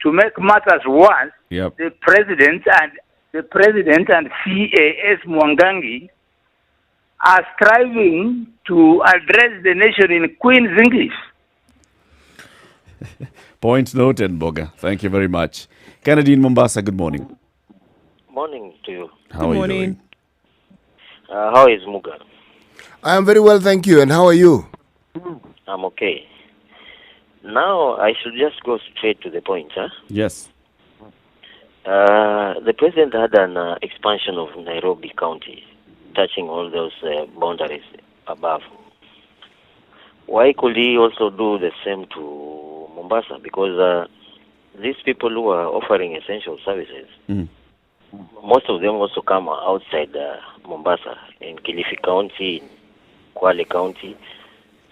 to make matters worse, the president and CAS Mwangangi are striving to address the nation in Queen's English. Point noted, Boga. Thank you very much. Kennedy in Mombasa, good morning. Morning to you. How are you doing? How is Muga? I am very well, thank you. And how are you? I'm okay. Now, I should just go straight to the point, huh? Yes. The president had an expansion of Nairobi County, touching all those boundaries above. Why could he also do the same to Mombasa? Because these people who are offering essential services, most of them also come outside Mombasa, in Kilifi County, in Kwale County.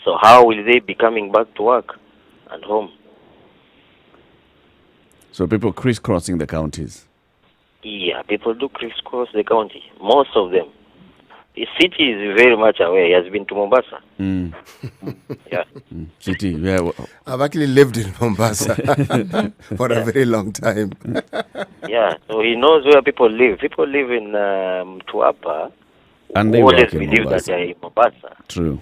So how will they be coming back to work and home? So people crisscrossing the counties? Yeah, people do crisscross the county. Most of them. The city is very much aware. He has been to Mombasa. Yeah. City, yeah. I've actually lived in Mombasa for a very long time. Yeah, so he knows where people live. People live in Mtwapa. And they always work in believe that Mombasa. they are in Mombasa. True.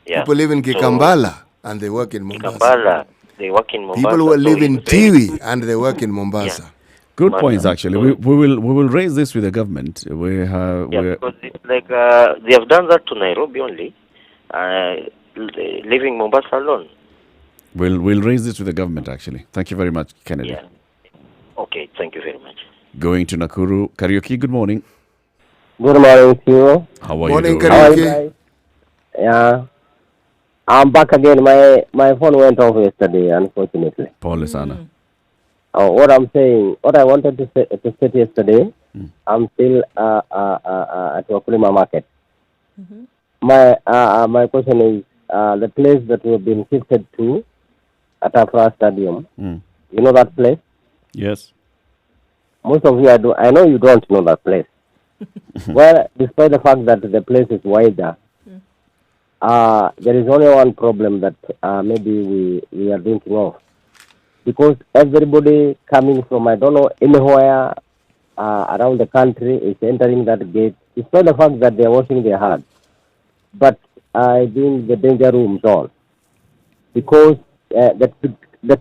Yeah. People live in Kikambala and they work in Mombasa. Kikambala, they work in Mombasa. People who live in Tiwi and they work in Mombasa. Good matter. points, actually. We will raise this with the government. Because it's like they have done that to Nairobi only, leaving Mombasa alone. We'll raise this with the government, actually. Thank you very much, Kennedy. Yeah. Okay, thank you very much. Going to Nakuru. Karaoke, good morning. Good morning to you. How are Morning, you doing? How are you Karaoke. guys? Yeah. I'm back again. My phone went off yesterday, unfortunately. Pole sana. What I wanted to say yesterday, I'm still at Wakulima Market. My question is, the place that we've been shifted to at Afra Stadium, you know that place? Yes. Most of you, I know you don't know that place. Well, despite the fact that the place is wider, there is only one problem that maybe we are thinking of. Because everybody coming from, I don't know, anywhere around the country is entering that gate, despite the fact that they are washing their hands. But I think the danger room zone. Because the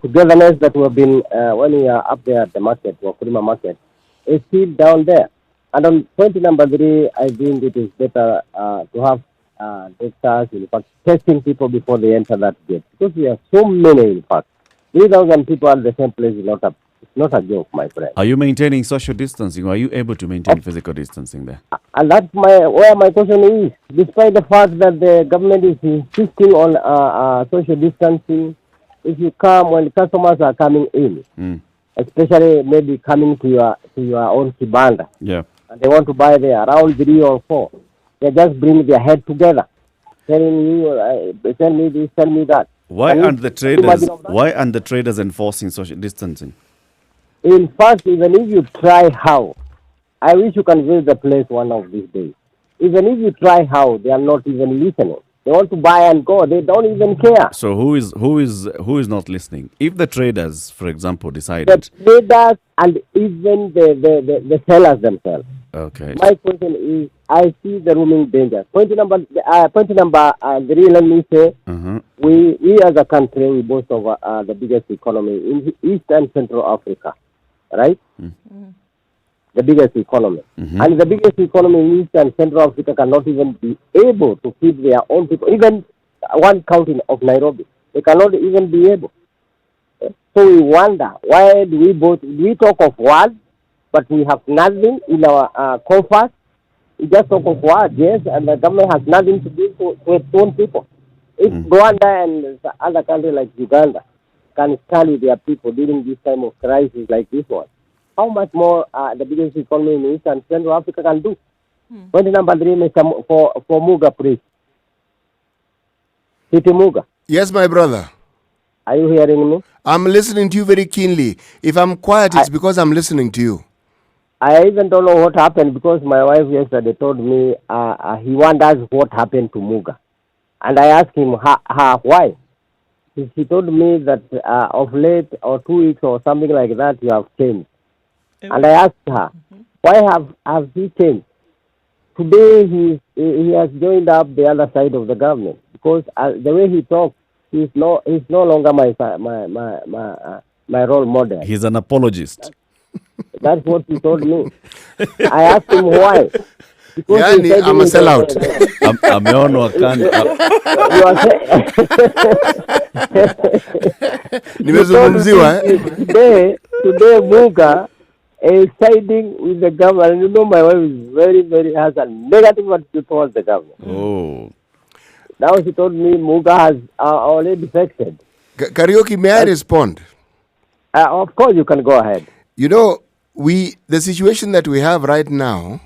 togetherness that we have been, when we are up there at the market, Wakulima Market, is still down there. And on point number 3, I think it is better to have doctors, in fact, testing people before they enter that gate. Because we have so many, in fact. 3,000 people at the same place is not a joke, my friend. Are you maintaining social distancing, or are you able to maintain physical distancing there? And that's where my question is. Despite the fact that the government is insisting on social distancing, if you come when customers are coming in, especially maybe coming to your own kibanda, and they want to buy there around 3 or 4, they just bring their head together, telling you, tell me this, tell me that. Why aren't the traders enforcing social distancing? In fact, even if you try how, I wish you can visit the place one of these days. Even if you try how, they are not even listening. They want to buy and go. They don't even care. So who is not listening? If the traders, for example, decided, the traders and even the sellers themselves. Okay. My question is, I see the roaming danger. Point number 3, let me say, we as a country, we boast of the biggest economy in East and Central Africa, right? The biggest economy. And the biggest economy in East and Central Africa cannot even be able to feed their own people. Even one county of Nairobi, they cannot even be able. So we wonder, why do we talk of words, but we have nothing in our coffers? We just talk of words, yes, and the government has nothing to do to its own people. If Rwanda and other countries like Uganda can stand with their people during this time of crisis like this one, how much more the biggest economy in East and Central Africa can do? Point number 3, Mr. For Muga, please. City Muga. Yes, my brother. Are you hearing me? I'm listening to you very keenly. If I'm quiet, it's because I'm listening to you. I even don't know what happened, because my wife yesterday told me he wonders what happened to Muga. And I asked him why. She told me that of late, or 2 weeks or something like that, you have changed. And I asked her, why have he changed? Today he has joined up the other side of the government, because the way he talks, he's no longer my role model. He's an apologist. That's what he told me. I asked him why. Yani, I'm a sellout. Ameonwa Nimezungumziwa. Today Muga is siding with the government. And you know, my wife is very has a negative attitude towards the government. Oh. Now she told me Muga has already defected. Karaoke, may I respond? Of course, you can go ahead. You know, the situation that we have right now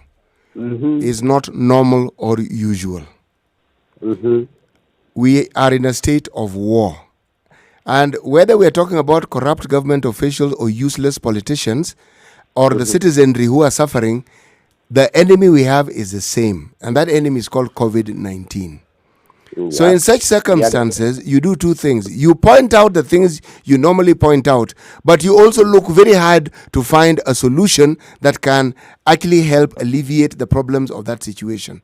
is not normal or usual. We are in a state of war. And whether we are talking about corrupt government officials or useless politicians or the citizenry who are suffering, the enemy we have is the same. And that enemy is called COVID-19. So in such circumstances, you do two things. You point out the things you normally point out, but you also look very hard to find a solution that can actually help alleviate the problems of that situation.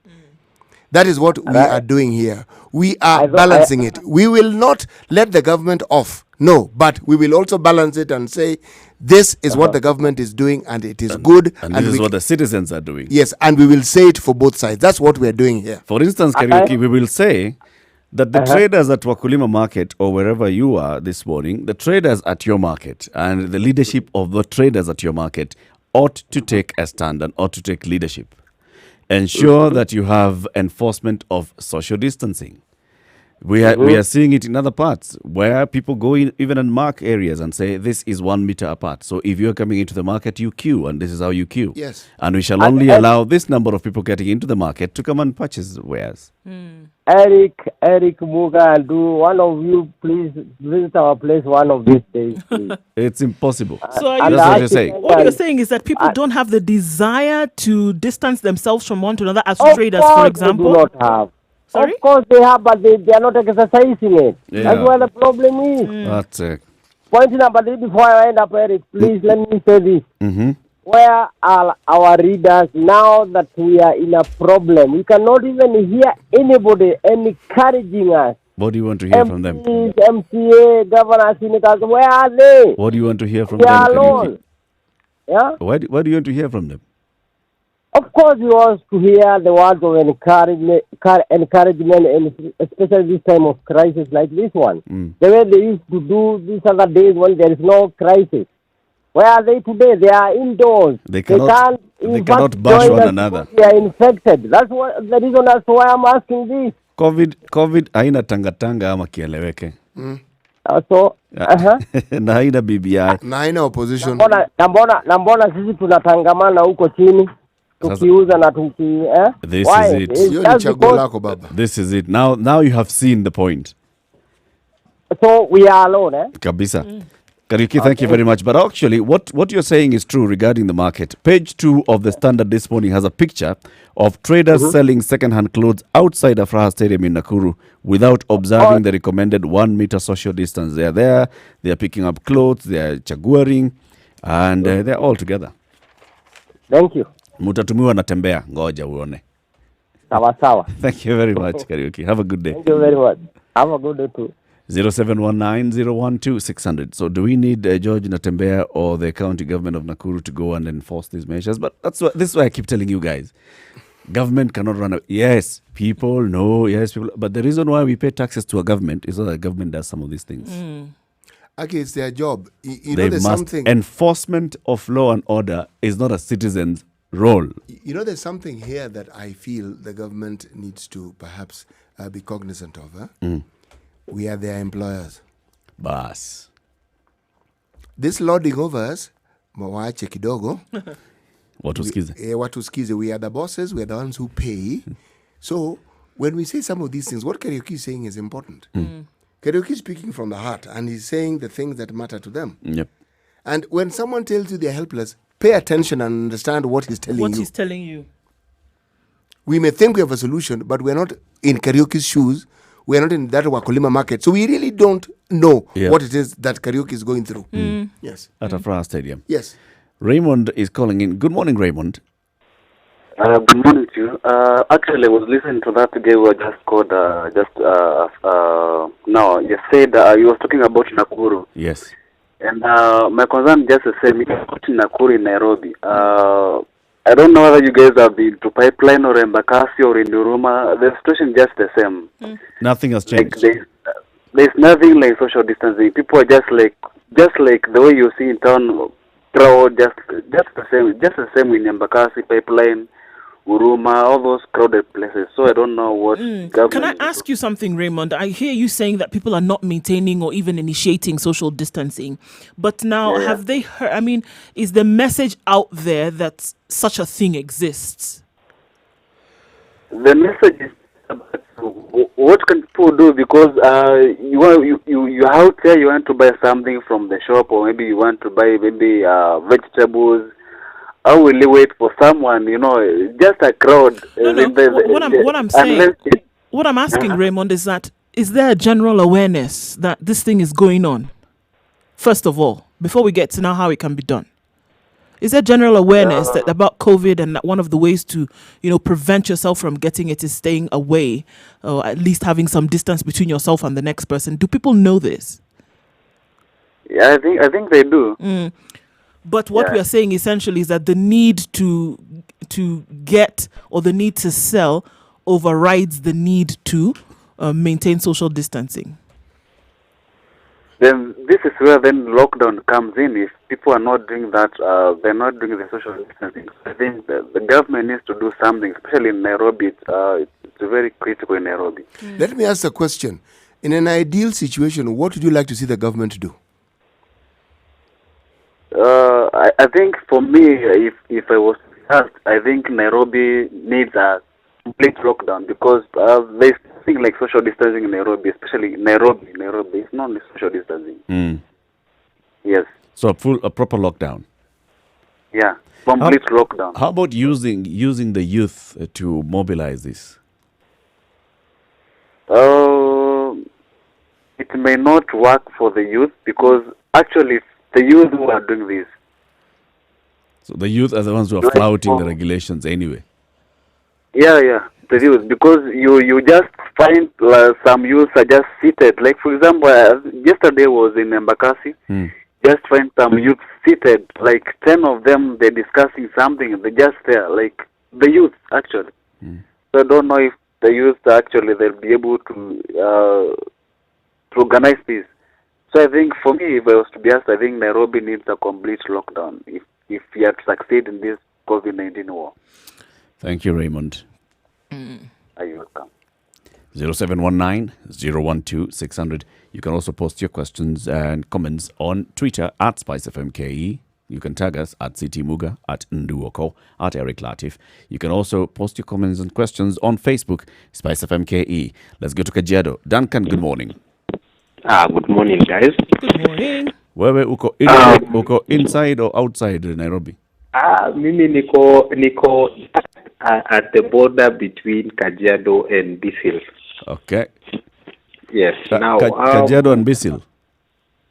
That is what we are doing here. We are balancing it. We will not let the government off No, but we will also balance it and say this is what the government is doing and it is good. And this is what the citizens are doing. Yes, and we will say it for both sides. That's what we are doing here. For instance, Kariuki, we will say that the traders at Wakulima Market or wherever you are this morning, the traders at your market and the leadership of the traders at your market ought to take a stand and ought to take leadership. Ensure that you have enforcement of social distancing. We are seeing it in other parts where people go in even and mark areas and say this is 1 meter apart. So if you're coming into the market, you queue, and this is how you queue. Yes. And we shall only allow this number of people getting into the market to come and purchase wares. Eric Muga, do one of you please visit our place one of these days, please? It's impossible. So That's what you're saying. what you're saying is that people don't have the desire to distance themselves from one to another as traders, course for example? They do not have. Sorry? Of course they have, but they are not exercising it. Yeah. That's where the problem is. That's it. Point number 3, before I end up, Eric, please let me say this. Where are our readers now that we are in a problem? We cannot even hear anybody encouraging us. What do you want to hear from them? MPs, MCA, governors, senators, where are they? What do you want to hear from We them? are Kariuki? alone. Yeah? What do you want to hear from them? Of course, we want to hear the words of encouragement, and especially this time of crisis like this one. The way they used to do these other days when there is no crisis. Where are they today? They are indoors. They cannot bash join one us another. because they are infected. That's what the reason as to why I'm asking this. COVID haina tangatanga ama kieleweke. Na haina BBI. Na haina opposition. Na mbona sisi tunatangamana huko chini tukiuza na tuki This why? is it. Just because, This is it. Now you have seen the point. so we are alone, Kabisa. Kariuki, thank you very much. But actually, what you're saying is true regarding the market. Page 2 of the Standard this morning has a picture of traders selling second-hand clothes outside Afraha Stadium in Nakuru without observing the recommended 1 meter social distance. They are there, they are picking up clothes, they are chaguaring, and they're all together. Thank you. Mutatumiwa natembea, ngoja uone. Sawa. Thank you very much, Kariuki. Have a good day. Thank you very much. Have a good day too. 0719-012-600. So do we need George Natembea or the county government of Nakuru to go and enforce these measures? But this is why I keep telling you guys. Government cannot run away. Yes, people know. Yes, people. But the reason why we pay taxes to a government is so that the government does some of these things. Okay, it's their job. You They know, there's must. something. Enforcement of law and order is not a citizen's role. You know, there's something here that I feel the government needs to perhaps be cognizant of. We are their employers. Bas. This lording over us, mwache kidogo. Watu skize. We are the bosses. We are the ones who pay. So when we say some of these things, what Kariuki is saying is important. Kariuki is speaking from the heart, and he's saying the things that matter to them. Yep. And when someone tells you they're helpless, pay attention and understand what he's telling you. What he's telling you. We may think we have a solution, but we're not in Kariuki's shoes. We're not in that Wakulima market. So we really don't know what it is that Kariuki is going through. Yes. At Afraha Stadium. Yes. Raymond is calling in. Good morning, Raymond. Good morning to you. Actually, I was listening to that guy who just called now. You said you was talking about Nakuru. Yes. And my concern just the same. About Nakuru in Nairobi. I don't know whether you guys have been to Pipeline or Embakasi or in Duruma. The situation just the same. Nothing has changed. Like there's nothing like social distancing. People are just like the way you see in town, crowd, just the same in Embakasi, Pipeline, Uruma, all those crowded places. So I don't know what government... Can I ask you something, Raymond? I hear you saying that people are not maintaining or even initiating social distancing. But now, have they heard... I mean, is the message out there that such a thing exists? The message is what can people do, because you out there, you want to buy something from the shop, or maybe you want to buy vegetables. How will you wait for someone? Just a crowd. What I'm asking, Raymond, is there a general awareness that this thing is going on? First of all, before we get to now how it can be done. Is there general awareness that about COVID, and that one of the ways to, prevent yourself from getting it is staying away, or at least having some distance between yourself and the next person? Do people know this? Yeah, I think they do. But what we are saying essentially is that the need to get or the need to sell overrides the need to maintain social distancing. Then this is where then lockdown comes in. If people are not doing that, they're not doing the social distancing. I think the government needs to do something, especially in Nairobi. It's very critical in Nairobi. Let me ask a question. In an ideal situation, what would you like to see the government do? I think for me, if I was asked, I think Nairobi needs a complete lockdown because there's nothing like social distancing in Nairobi, especially Nairobi. It's not social distancing. Yes. So a proper lockdown. Yeah, complete lockdown. How about using the youth to mobilize this? It may not work for the youth because actually it's the youth who are doing this. So the youth are the ones who are flouting the regulations anyway. Yeah, the youth, because you just find some youths are just seated. Like for example, yesterday was in Embakasi. Just find some youths seated, like 10 of them. They're discussing something. They're just there, like the youth actually. So I don't know if the youth actually they'll be able to organize this. So I think for me, if I was to be asked, I think Nairobi needs a complete lockdown if we are to succeed in this COVID-19 war. Thank you, Raymond. Are you welcome? 0719-012-600. You can also post your questions and comments on Twitter at SpiceFMKE. You can tag us at CTMuga, at Nduoko, at Eric Latif. You can also post your comments and questions on Facebook, SpiceFMKE. Let's go to Kajiado. Duncan, good morning. Good morning, guys. Good morning. Wewe uko inside or outside Nairobi? Mimi niko at the border between Kajiado and Bisil. Okay. Yes. Now Kajiado and Bisil.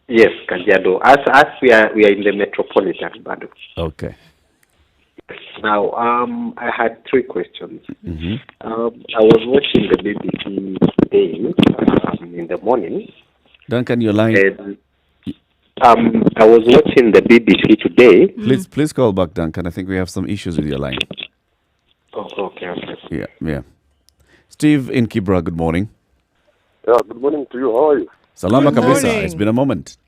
Yes, Kajiado. As we are in the metropolitan Bado. Okay. Now I had 3 questions. I was watching the BBC today in the morning. Duncan, your line. And, I was watching the BBC today. Please call back, Duncan. I think we have some issues with your line. Oh, okay. Yeah. Steve in Kibra, good morning. Yeah, good morning to you. How are you? Salama kabisa. It's been a moment.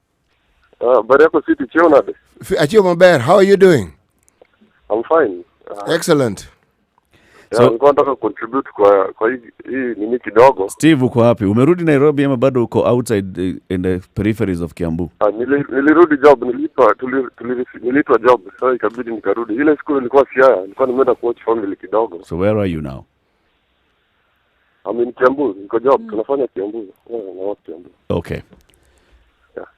Bareko City, Chionade. Achio Maber, how are you doing? I'm fine. Excellent. Nilikuwa nataka contribute kwa hii nini kidogo. Steve, uko wapi? Umerudi Nairobi ama bado uko outside in the peripheries of Kiambu? Nilirudi job, niliitwa job. Sasa ikabidi nikarudi. Ile siku nilikuwa Siaya, nilikuwa nimeenda kuwatch family kidogo. So where are you now? I'm in Kiambu, niko job. Tunafanya Kiambu. Na work Kiambu. Okay. Yeah.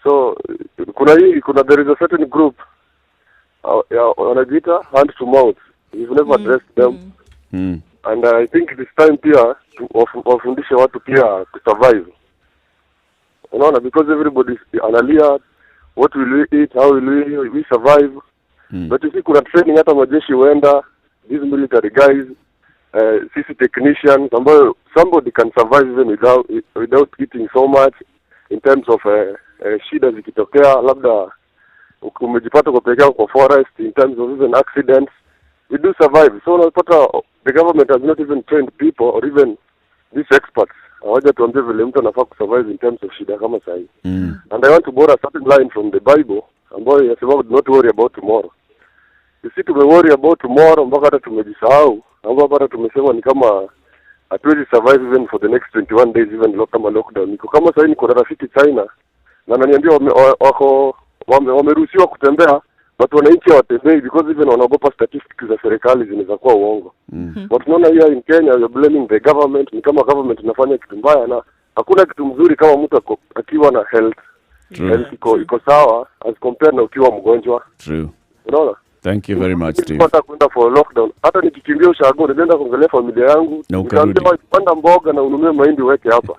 So there is a certain group wanajiita hand to mouth. We've never addressed them. And I think it is time pia wafundishe watu pia to survive. Unaona, because everybody analia, what will we eat, how will we survive? But you see kuna training hata majeshi huenda, these military guys, CC technicians, ambayo somebody can survive even without eating so much in terms of shida zikitokea, labda umejipata kupelekea kwa forest, in terms of even accidents. We do survive. So the government has not even trained people or even these experts. Hawaja tuambie vile mtu anafaa kusurvive in terms of shida kama sahi. And I want to borrow a certain line from the Bible ambayo inasema do not worry about tomorrow. You see, worry about tomorrow mpaka hata tumejisahau. Ambapo hata tumesema ni kama hatuwezi survive even for the next 21 days even kama lockdown. Niko kama sahi niko na rafiki China na ananiambia wameruhusiwa kutembea, but wananchi hawatembei because even wanaogopa statistics za serikali zinaweza kuwa uongo. But tunaona here in Kenya you're blaming the government, ni kama government inafanya kitu mbaya, na hakuna kitu mzuri kama mtu akiwa na health iko sawa as compared na ukiwa mgonjwa. True. Unaona? Thank you very much, Steve. Nataka kwenda for lockdown. Hata nikikimbia ushago nenda kuangalia familia yangu. Nikaambia panda mboga na ununue mahindi weke hapa.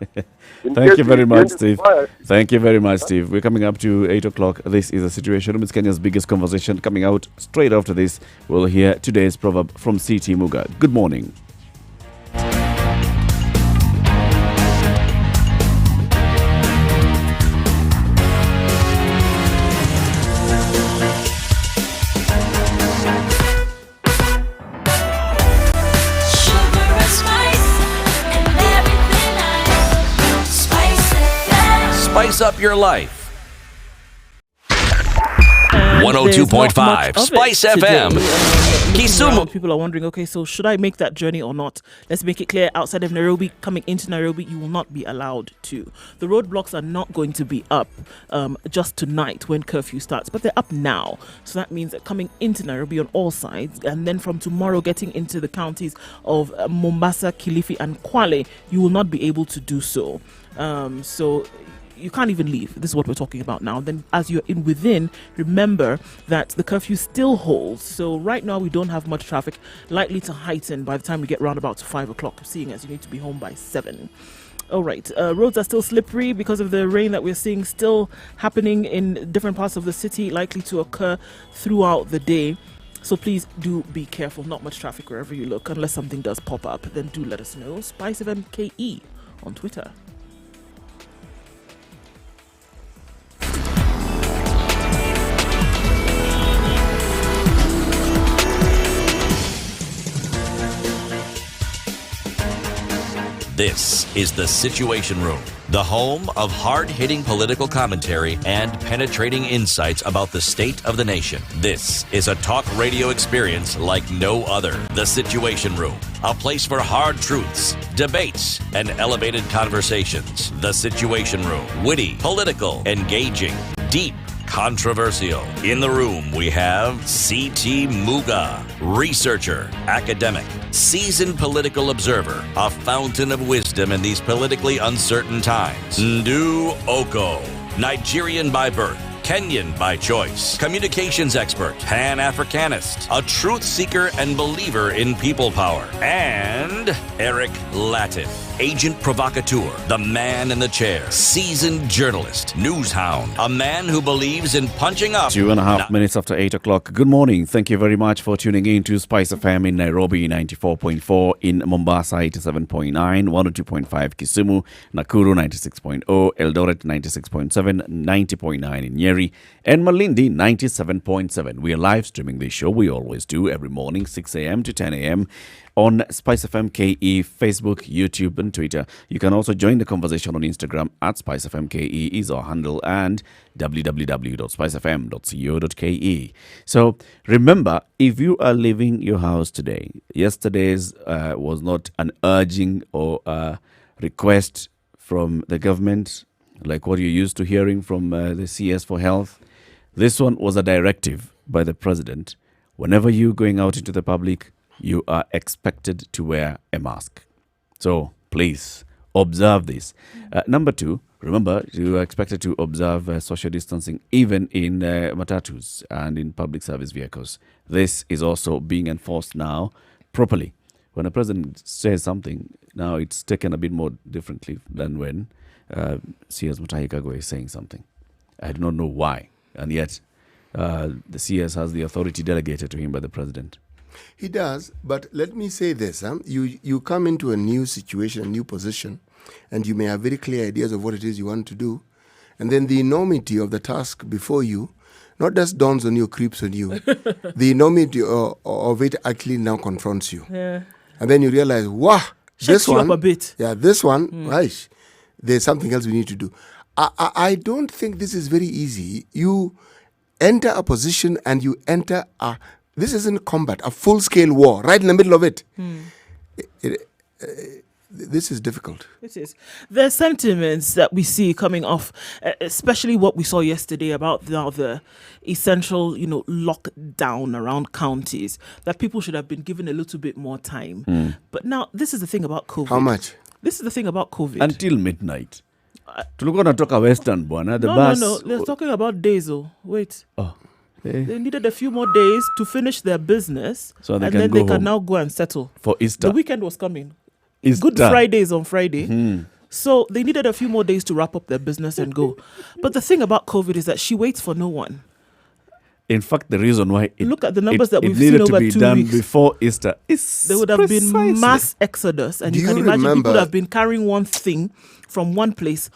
Thank you very much, Steve. Thank you very much, Steve. We're coming up to 8 o'clock. This is The Situation Room. It's Kenya's biggest conversation. Coming out straight after this, we'll hear today's proverb from CT Muga. Good morning. spice up your life. And 102.5 Spice FM. Kisumu. People are wondering, okay, so should I make that journey or not? Let's make it clear, outside of Nairobi, coming into Nairobi, you will not be allowed to. The roadblocks are not going to be up just tonight when curfew starts, but they're up now. So that means that coming into Nairobi on all sides, and then from tomorrow getting into the counties of Mombasa, Kilifi and Kwale, you will not be able to do so. So you can't even leave. This is what we're talking about now. Then as you're in within, remember that the curfew still holds. So right now we don't have much traffic, likely to heighten by the time we get round about to 5 o'clock, seeing as you need to be home by 7. All right. Roads are still slippery because of the rain that we're seeing still happening in different parts of the city, likely to occur throughout the day. So please do be careful. Not much traffic wherever you look. Unless something does pop up, then do let us know. Spice FM KE on Twitter. This is The Situation Room, the home of hard-hitting political commentary and penetrating insights about the state of the nation. This is a talk radio experience like no other. The Situation Room, a place for hard truths, debates, and elevated conversations. The Situation Room, witty, political, engaging, deep, controversial. In the room, we have C.T. Muga, researcher, academic, seasoned political observer, a fountain of wisdom in these politically uncertain times. Ndu Oko, Nigerian by birth, Kenyan by choice, communications expert, Pan-Africanist, a truth seeker and believer in people power, and Eric Latin, agent provocateur, the man in the chair, seasoned journalist, news hound, a man who believes in punching up. 2.5 minutes after 8 o'clock. Good morning. Thank you very much for tuning in to Spice FM in Nairobi, 94.4, in Mombasa, 87.9, 102.5 Kisumu, Nakuru, 96.0, Eldoret, 96.7, 90.9 in Nyeri, and Malindi, 97.7. We are live streaming this show. We always do every morning, 6 a.m. to 10 a.m. on Spice FM KE, Facebook, YouTube, and Twitter. You can also join the conversation on Instagram at Spice FM KE is our handle, and www.spicefm.co.ke. So remember, if you are leaving your house today, yesterday's was not an urging or a request from the government, like what you're used to hearing from the CS for Health. This one was a directive by the president. Whenever you're going out into the public, you are expected to wear a mask. So please observe this. Number two, remember, you are expected to observe social distancing even in matatus and in public service vehicles. This is also being enforced now properly. When a president says something, now it's taken a bit more differently than when CS Mutahi Kagwe is saying something. I do not know why. And yet, the CS has the authority delegated to him by the president. He does, but let me say this. You come into a new situation, a new position, and you may have very clear ideas of what it is you want to do. And then the enormity of the task before you not just dawns on you, creeps on you. The enormity of it actually now confronts you. Yeah. And then you realize, wow, this one, up a bit. Yeah, this one, right, there's something else we need to do. I don't think this is very easy. You enter a position and you enter a... This isn't combat, a full-scale war, right in the middle of it. This is difficult. It is. The sentiments that we see coming off, especially what we saw yesterday about now the essential, lockdown around counties, that people should have been given a little bit more time. But now, this is the thing about COVID. How much? This is the thing about COVID. Until midnight. Tulikuwa natoka Western, bwana. The no, bus. No. They're talking about days, Wait. Oh. They needed a few more days to finish their business, so they and can then go they can home now go and settle. For Easter. The weekend was coming. Easter. Good Friday is on Friday. So they needed a few more days to wrap up their business and go. But the thing about COVID is that she waits for no one. In fact, the reason why look at the numbers that we've seen over 2 weeks. It needed to be done before Easter. There would have been mass exodus, and you can imagine people have been carrying one thing from one place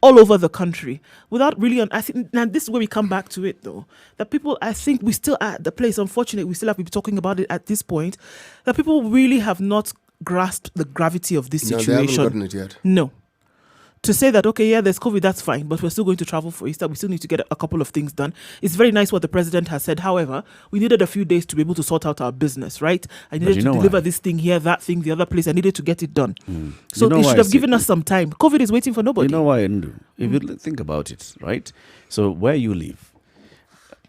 all over the country without really. I think now this is where we come back to it, though. That people, I think, we still at the place. Unfortunately, we still have to be talking about it at this point. That people really have not grasped the gravity of this situation. They haven't gotten it yet. No. to say that, okay, yeah, there's COVID, that's fine, but we're still going to travel for Easter. We still need to get a couple of things done. It's very nice what the president has said. However, we needed a few days to be able to sort out our business, right? I needed to deliver this thing here, that thing, the other place. I needed to get it done. So it should have given us some time. COVID is waiting for nobody. You know why, Ndu? If you think about it, right? So where you live,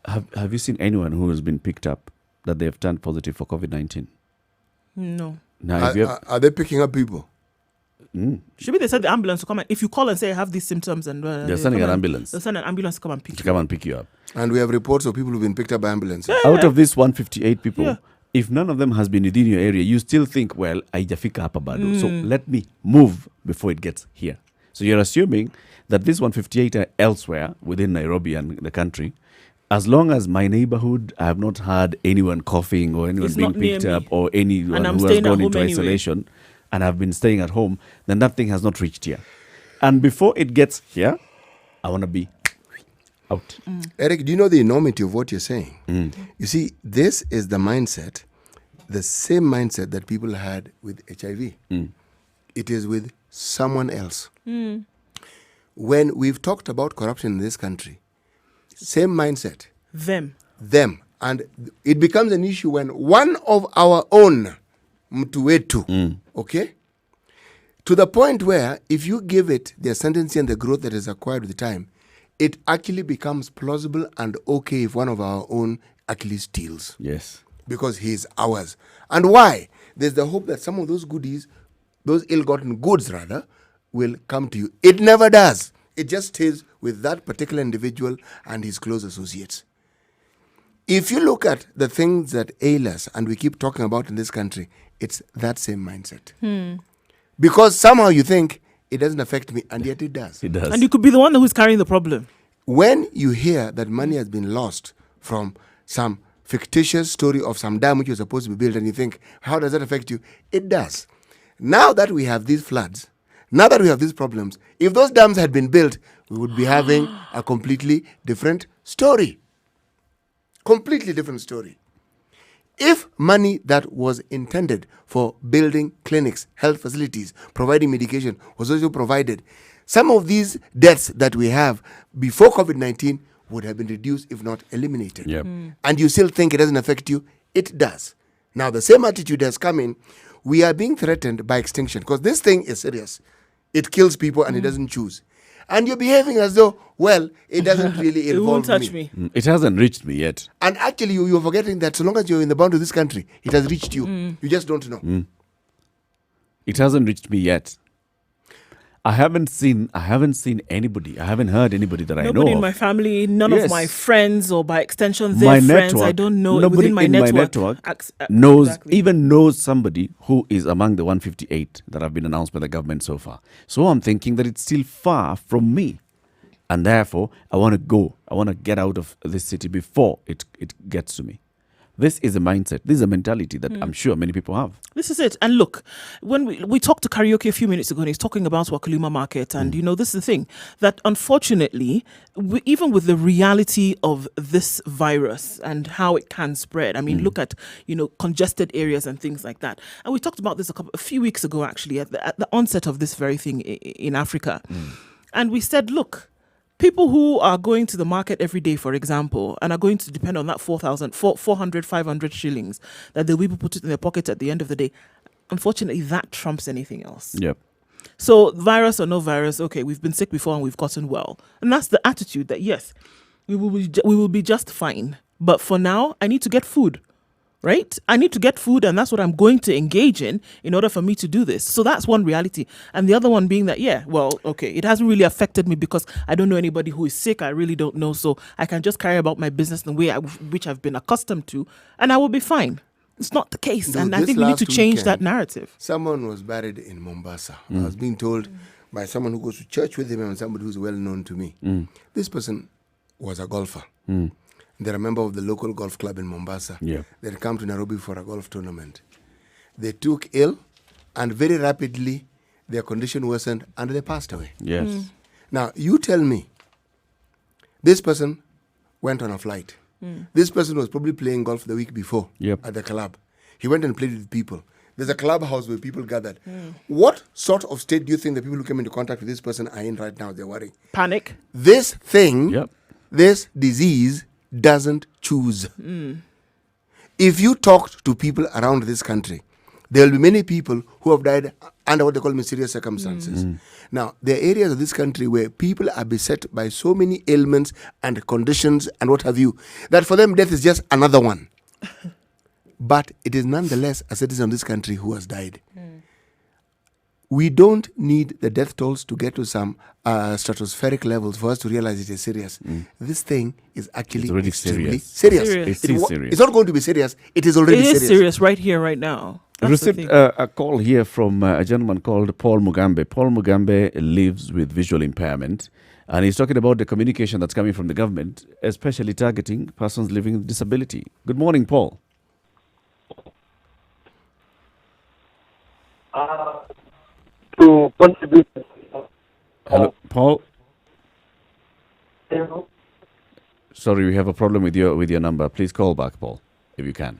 have you seen anyone who has been picked up that they have turned positive for COVID-19? No. Now, are they picking up people? Should be they said the ambulance will come and if you call and say I have these symptoms and they're sending an ambulance. They'll send an ambulance to come and pick you up. And we have reports of people who've been picked up by ambulances. Out of these 158 people, if none of them has been within your area, you still think, well, haijafika hapa bado. So let me move before it gets here. So you're assuming that this 158 are elsewhere within Nairobi and the country. As long as my neighborhood, I have not had anyone coughing or anyone being picked up or anyone who has gone into isolation and have been staying at home, then that thing has not reached here. And before it gets here, I want to be out. Eric, do you know the enormity of what you're saying? You see, this is the mindset, the same mindset that people had with HIV. It is with someone else. When we've talked about corruption in this country, same mindset. Them. And it becomes an issue when one of our own, mtu wetu, okay? To the point where if you give it the ascendancy and the growth that is acquired with time, it actually becomes plausible and okay if one of our own actually steals. Yes. Because he is ours. And why? There's the hope that some of those goodies, those ill-gotten goods rather, will come to you. It never does. It just stays with that particular individual and his close associates. If you look at the things that ail us and we keep talking about in this country, it's that same mindset. Because somehow you think it doesn't affect me, and yet it does. It does. And you could be the one who's carrying the problem. When you hear that money has been lost from some fictitious story of some dam which was supposed to be built, and you think, how does that affect you? It does. Now that we have these floods, now that we have these problems, if those dams had been built, we would be having a completely different story. Completely different story. If money that was intended for building clinics, health facilities, providing medication was also provided, some of these deaths that we have before COVID-19 would have been reduced, if not eliminated. And you still think it doesn't affect you? It does. Now, the same attitude has come in. We are being threatened by extinction because this thing is serious. It kills people and it doesn't choose. And you're behaving as though, well, it doesn't really involve It won't touch me. It hasn't reached me yet. And actually, you're forgetting that so long as you're in the boundary of this country, it has reached you. You just don't know. It hasn't reached me yet. I haven't seen anybody. I haven't heard anybody that I know of. Nobody in my family, none of my friends, or by extension, their my friends. network, I don't know. Nobody Within my in network, my network exactly. knows somebody who is among the 158 that have been announced by the government so far. So I'm thinking that it's still far from me. And therefore, I want to go. I want to get out of this city before it gets to me. This is a mindset. This is a mentality that I'm sure many people have. This is it. And look, when we talked to Karaoke a few minutes ago, and he's talking about Wakulima Market, and this is the thing, that unfortunately, even with the reality of this virus and how it can spread, I mean, look at, congested areas and things like that. And we talked about this a few weeks ago, actually, at the onset of this very thing in Africa. And we said, look, people who are going to the market every day, for example, and are going to depend on that 400, 500 shillings that they'll be able to put it in their pocket at the end of the day, unfortunately, that trumps anything else. Yep. So virus or no virus, okay, we've been sick before and we've gotten well. And that's the attitude that, yes, we will be just fine. But for now, I need to get food. Right? I need to get food, and that's what I'm going to engage in order for me to do this. So that's one reality. And the other one being that, it hasn't really affected me because I don't know anybody who is sick. I really don't know. So I can just carry about my business the way which I've been accustomed to, and I will be fine. It's not the case. And I think we need to change that narrative. Someone was buried in Mombasa. I was being told by someone who goes to church with him and somebody who's well known to me. This person was a golfer. They're a member of the local golf club in Mombasa. They'd come to Nairobi for a golf tournament. They took ill, and very rapidly, their condition worsened, and they passed away. Yes. Now, you tell me, this person went on a flight. This person was probably playing golf the week before at the club. He went and played with people. There's a clubhouse where people gathered. What sort of state do you think the people who came into contact with this person are in right now? They're worrying. Panic. This thing, this disease doesn't choose. If you talked to people around this country, there will be many people who have died under what they call mysterious circumstances. Now, there are areas of this country where people are beset by so many ailments and conditions and what have you, that for them death is just another one. But it is nonetheless a citizen of this country who has died. We don't need the death tolls to get to some stratospheric levels for us to realize it is serious. This thing is actually extremely serious. It's not going to be serious. It is already serious. It is serious right here, right now. I received a call here from a gentleman called Paul Mugambe. Paul Mugambe lives with visual impairment, and he's talking about the communication that's coming from the government, especially targeting persons living with disability. Good morning, Paul. To contribute. Hello, Paul. Hello. Sorry, we have a problem with your number. Please call back, Paul, if you can.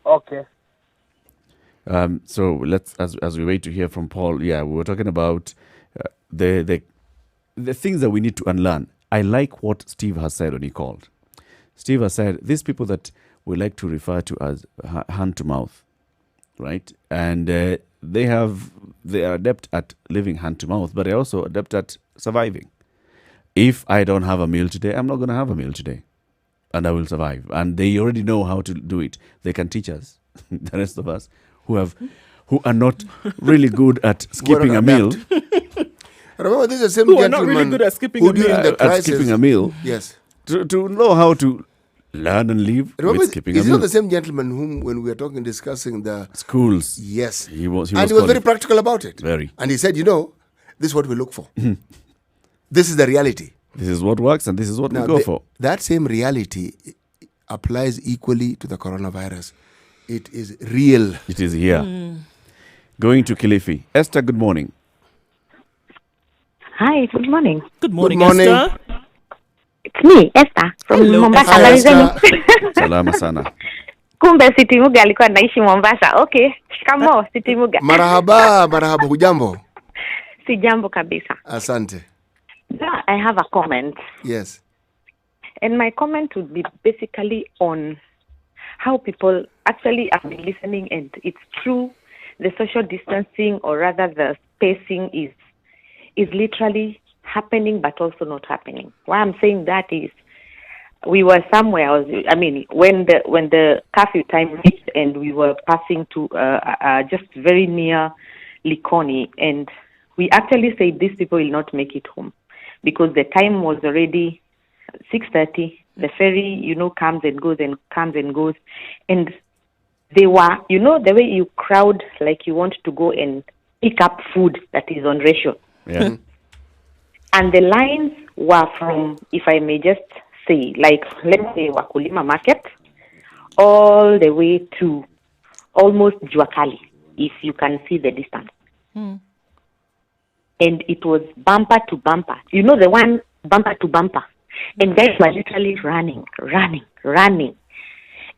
Okay. So let's, as we wait to hear from Paul, we were talking about the things that we need to unlearn. I like what Steve has said when he called. Steve has said these people that we like to refer to as hand to mouth, right? And they are adept at living hand to mouth, but they're also adept at surviving. If I don't have a meal today, I'm not going to have a meal today, and I will survive. And they already know how to do it. They can teach us, the rest of us, who are not really good at skipping a meal. Remember, this is the same who gentleman are not really good at skipping a meal. during the crisis, at skipping a meal. Yes. To know how to learn and live with skipping a meal. Is not the same gentleman whom, when we were discussing the schools? Yes. He was very practical about it. Very. And he said, this is what we look for. This is the reality. This is what works and this is what we go for. That same reality applies equally to the coronavirus. It is real. It is here. Going to Kilifi. Esther, good morning. Hi, good morning. Good morning, Esther. It's me, Esther, from Mombasa. Hi, Esther. Salama sana. Kumbe Sitimuga alikuwa naishi Mombasa. Okay. Shikamo, Sitimuga. Marahaba, hujambo? Si jambo kabisa. Asante. Now, I have a comment. Yes. And my comment would be basically on how people actually have been listening, and it's true, the social distancing, or rather the spacing is literally happening but also not happening. Why I'm saying that is we were somewhere, when the curfew time reached and we were passing to just very near Likoni, and we actually said these people will not make it home because the time was already 6:30. The ferry, comes and goes and comes and goes. And they were, the way you crowd like you want to go and pick up food that is on ration. Yeah. And the lines were from, if I may just say, like, let's say Wakulima Market, all the way to almost Juakali, if you can see the distance. And it was bumper to bumper. The one bumper to bumper. And guys were literally running.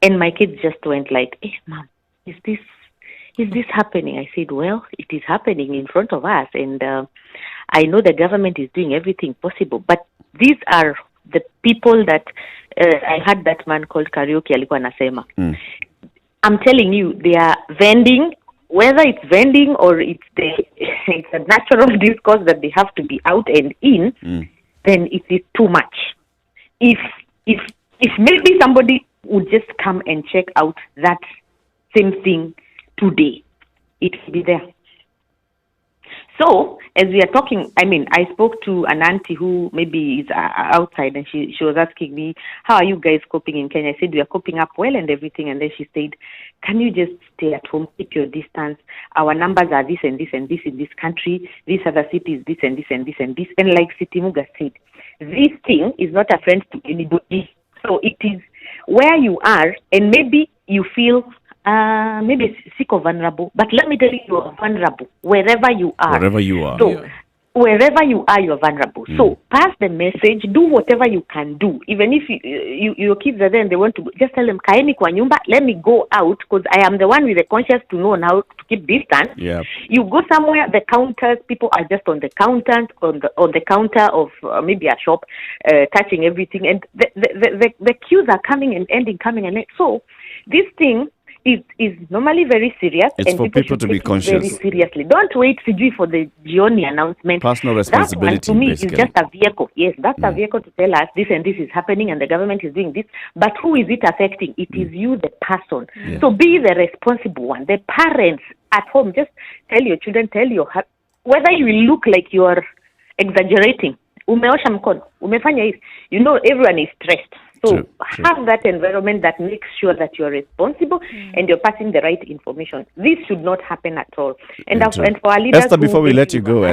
And my kids just went like, hey, Mom, is this happening? I said, well, it is happening in front of us. And I know the government is doing everything possible. But these are the people that, I had that man called Karaoke alikuwa anasema. I'm telling you, they are vending, whether it's vending or it's a natural discourse that they have to be out and in, then it is too much. If maybe somebody would just come and check out that same thing today, it will be there. So, as we are talking, I spoke to an auntie who maybe is outside, and she was asking me, how are you guys coping in Kenya? I said, we are coping up well and everything. And then she said, can you just stay at home, keep your distance? Our numbers are this and this and this in this country. These other cities, this and this and this and this. And like Sitimuga said, this thing is not a friend to anybody. So it is where you are, and maybe you feel maybe sick or vulnerable, but let me tell you, you are vulnerable wherever you are. Wherever you are. So wherever you are, you're vulnerable. So pass the message, do whatever you can do. Even if your kids are there and they want to go, just tell them, kaeni kwa nyumba, let me go out, because I am the one with the conscience to know how to keep distance. Yeah. You go somewhere, the counters, people are just on the counter, on the counter of maybe a shop, touching everything, and the queues are coming and ending, coming and ending. So this thing is normally very serious, It's and for people to be conscious. very seriously. Don't wait for the Gioni announcement. Personal responsibility, That one, to me, basically. is just a vehicle. Yes, that's a vehicle to tell us this and this is happening and the government is doing this. But who is it affecting? It is you, the person. Yeah. So be the responsible one. The parents at home, just tell your children, whether you will look like you are exaggerating. Umeosha mkono, umefanya hivi. You know, everyone is stressed. So have that environment that makes sure that you're responsible and you're passing the right information. This should not happen at all. And for our leaders, Esther, before we let you go,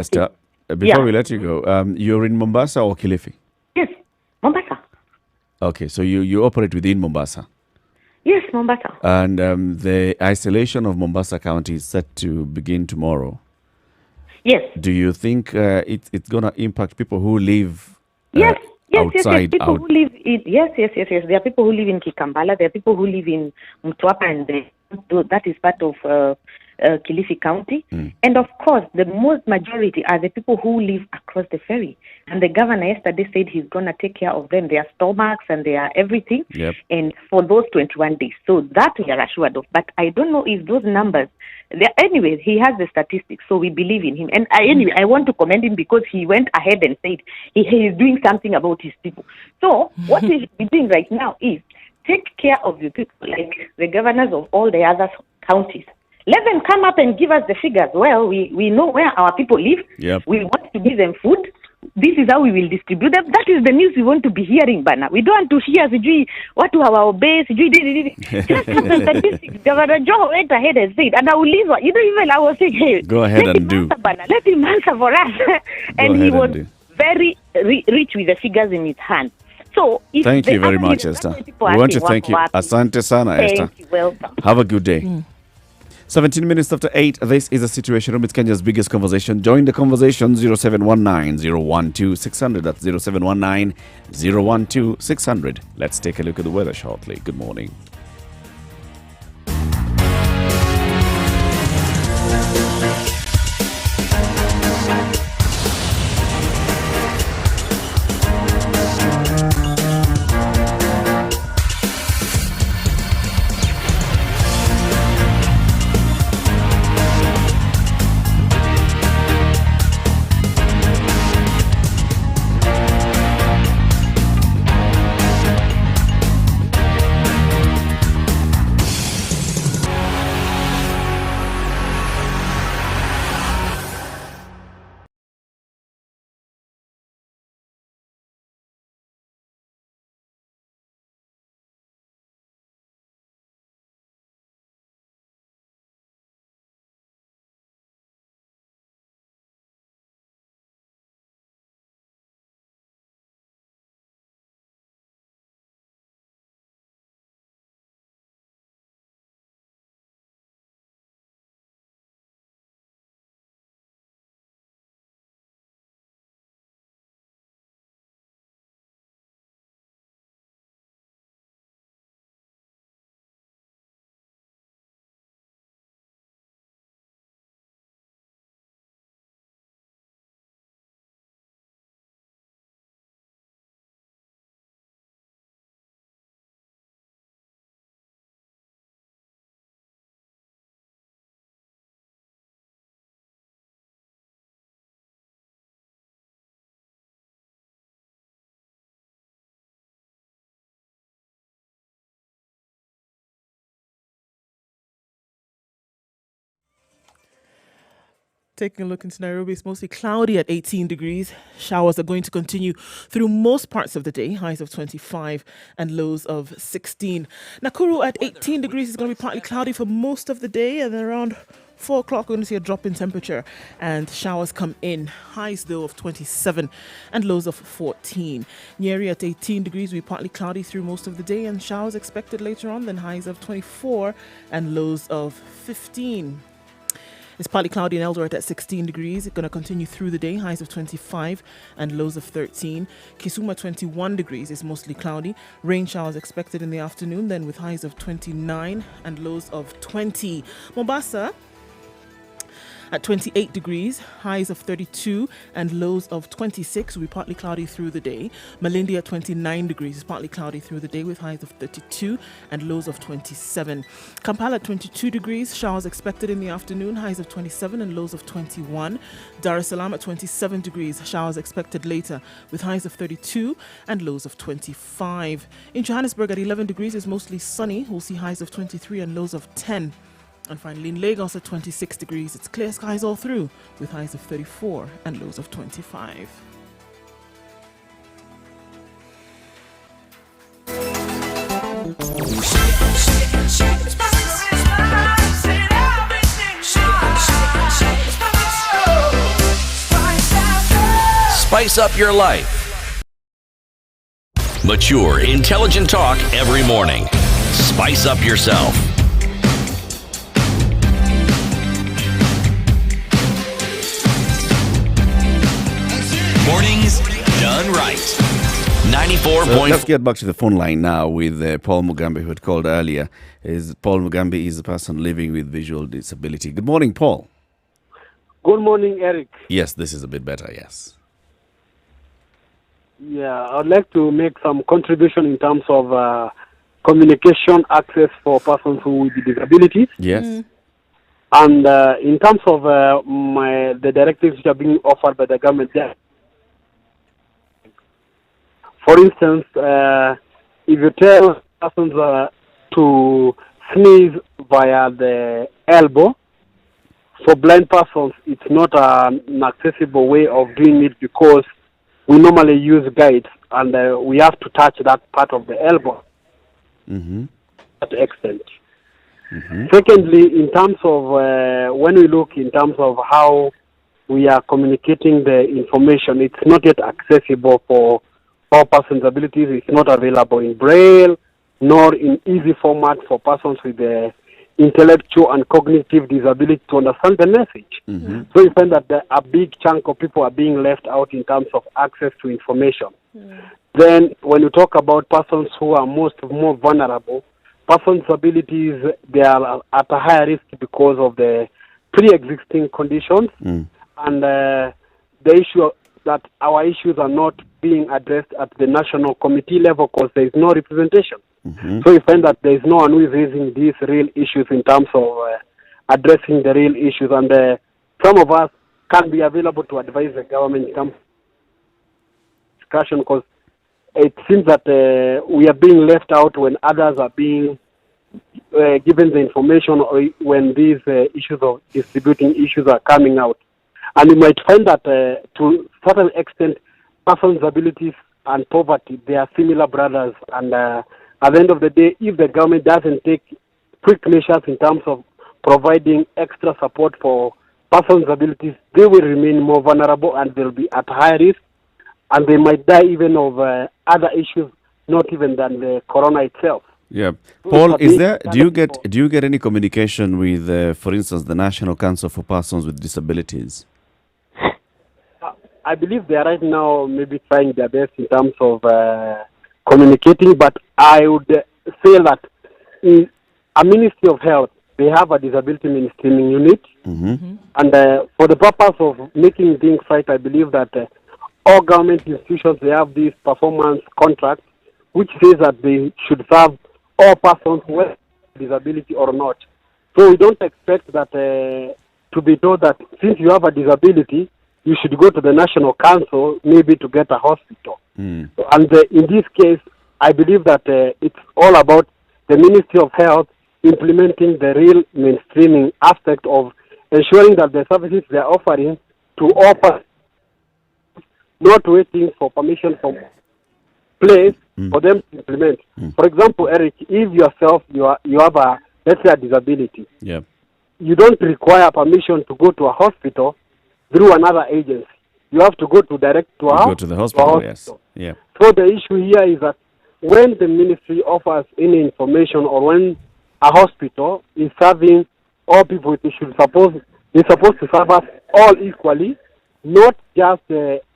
you're in Mombasa or Kilifi? Yes, Mombasa. Okay, so you operate within Mombasa. Yes, Mombasa. And the isolation of Mombasa County is set to begin tomorrow. Yes. Do you think it's going to impact people who live outside? People who live in, yes. There are people who live in Kikambala. There are people who live in Mtwapa, and that is part of Kilifi County. And of course, the most majority are the people who live across the ferry. And the governor yesterday said he's going to take care of them, their stomachs and their everything, and for those 21 days. So that we are assured of. But I don't know if those numbers, anyway, he has the statistics, so we believe in him. And I want to commend him because he went ahead and said he is doing something about his people. So what we should be doing right now is take care of your people, like the governors of all the other counties. Let them come up and give us the figures. Well, we know where our people live. Yep. We want to give them food. This is how we will distribute them. That is the news we want to be hearing, Bana. We don't want to hear what to our base. Just the statistics. Governor Joe went ahead and said, and I will leave. Even I was saying, hey, go ahead and do. Let him answer for us. And he was very rich with the figures in his hand. So thank you very much, Esther. We want to thank you. Asante sana, Esther. Thank you. Welcome. Have a good day. 17 minutes after 8, this is the Situation Room. It's Kenya's biggest conversation. Join the conversation, 0719-012-600. That's 0719-012-600. Let's take a look at the weather shortly. Good morning. Taking a look into Nairobi, it's mostly cloudy at 18 degrees. Showers are going to continue through most parts of the day, highs of 25 and lows of 16. Nakuru at 18 degrees is going to be partly cloudy for most of the day, and then around 4 o'clock we're going to see a drop in temperature and showers come in. Highs though of 27 and lows of 14. Nyeri at 18 degrees will be partly cloudy through most of the day, and showers expected later on, then highs of 24 and lows of 15. It's partly cloudy in Eldoret at 16 degrees. It's going to continue through the day, highs of 25 and lows of 13. Kisumu 21 degrees. It's mostly cloudy. Rain showers expected in the afternoon, then with highs of 29 and lows of 20. Mombasa at 28 degrees, highs of 32 and lows of 26. Will be partly cloudy through the day. Malindi at 29 degrees is partly cloudy through the day with highs of 32 and lows of 27. Kampala at 22 degrees, showers expected in the afternoon, highs of 27 and lows of 21. Dar es Salaam at 27 degrees, showers expected later with highs of 32 and lows of 25. In Johannesburg at 11 degrees is mostly sunny. We'll see highs of 23 and lows of 10. And finally, in Lagos at 26 degrees, it's clear skies all through with highs of 34 and lows of 25. Spice up your life. Mature, intelligent talk every morning. Spice up yourself. Mornings done right. 94. So let's get back to the phone line now with Paul Mugambi, who had called earlier. Paul Mugambi is a person living with visual disability. Good morning, Paul. Good morning, Eric. Yes, this is a bit better, yes. Yeah, I'd like to make some contribution in terms of communication access for persons who with disabilities. Yes. And in terms of the directives which are being offered by the government there. For instance, if you tell persons to sneeze via the elbow, for blind persons, it's not an accessible way of doing it because we normally use guides and we have to touch that part of the elbow to that extent. Secondly, in terms of when we look in terms of how we are communicating the information, it's not yet accessible for all persons with abilities. It's not available in Braille, nor in easy format for persons with intellectual and cognitive disability to understand the message. So you find that a big chunk of people are being left out in terms of access to information. Then when you talk about persons who are more vulnerable, persons with abilities, they are at a higher risk because of the pre-existing conditions and the issue that our issues are not being addressed at the national committee level because there is no representation. So you find that there is no one who is raising these real issues in terms of addressing the real issues, and some of us can be available to advise the government in terms of discussion because it seems that we are being left out when others are being given the information or when these issues of distributing issues are coming out. And you might find that to a certain extent, persons with abilities and poverty, they are similar brothers. And at the end of the day, if the government doesn't take quick measures in terms of providing extra support for persons with abilities, they will remain more vulnerable and they'll be at high risk. And they might die even of other issues, not even than the corona itself. Yeah, Paul, is there? Do you get any communication with, for instance, the National Council for Persons with Disabilities? I believe they are right now maybe trying their best in terms of communicating, but I would say that in a Ministry of Health, they have a disability mainstreaming unit, and for the purpose of making things right, I believe that all government institutions, they have these performance contracts, which says that they should serve all persons with disability or not. So we don't expect that to be told that since you have a disability, you should go to the National Council maybe to get a hospital. And in this case, I believe that it's all about the Ministry of Health implementing the real mainstreaming aspect of ensuring that the services they are offering to all persons, not waiting for permission from place for them to implement. For example, Eric, if yourself you have a, let's say, a disability, you don't require permission to go to a hospital through another agency. You have to go to direct to the hospital. Yes. Yeah. So the issue here is that when the ministry offers any information or when a hospital is serving all people, it should suppose is supposed to serve us all equally, not just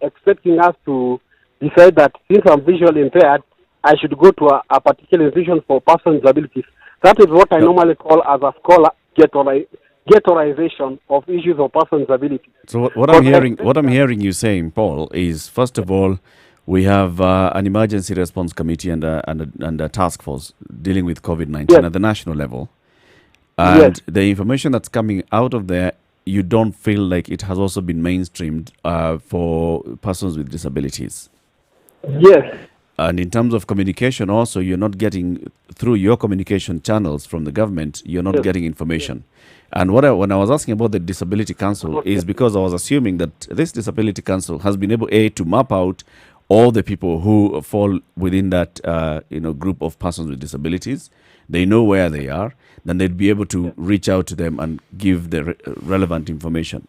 expecting us to decide that since I'm visually impaired, I should go to a particular institution for persons with disabilities. That is what I normally call as a scholar ghettoization of issues of persons with disabilities. So what I'm hearing you saying, Paul, is first of all, we have an emergency response committee and a task force dealing with COVID-19 at the national level. And the information that's coming out of there, you don't feel like it has also been mainstreamed for persons with disabilities. Yes. And in terms of communication also, you're not getting, through your communication channels from the government, you're not getting information. And when I was asking about the Disability Council is because I was assuming that this Disability Council has been able, to map out all the people who fall within that group of persons with disabilities. They know where they are, then they'd be able to reach out to them and give the relevant information.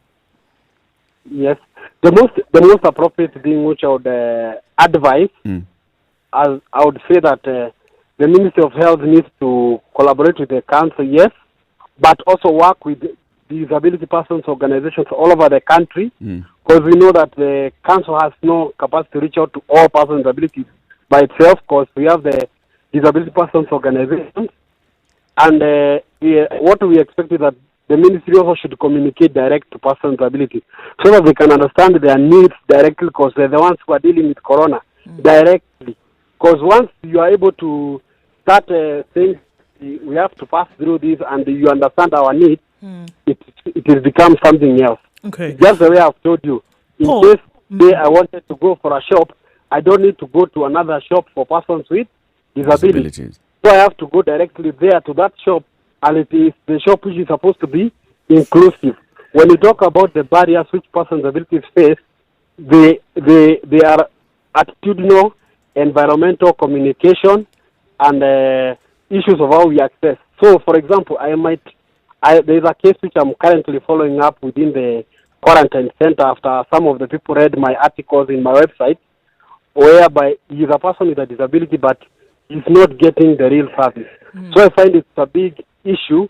Yes. The most appropriate thing which I would advise, I would say that the Ministry of Health needs to collaborate with the council, yes, but also work with disability persons organizations all over the country, because we know that the council has no capacity to reach out to all persons with disabilities by itself, because we have the disability persons organizations, and what we expect is that the ministry also should communicate direct to persons with disabilities so that they can understand their needs directly, because they're the ones who are dealing with corona directly. Because once you are able to start saying we have to pass through this and you understand our needs, it will become something else. Okay. Just the way I've told you. In case I wanted to go for a shop, I don't need to go to another shop for persons with disabilities. So I have to go directly there to that shop, and it is the shop which is supposed to be inclusive. When you talk about the barriers which persons with disabilities face, they are attitudinal, environmental, communication, and issues of how we access. So, for example, there is a case which I'm currently following up within the quarantine center after some of the people read my articles in my website, whereby he is a person with a disability, but he's not getting the real service. So I find it's a big issue.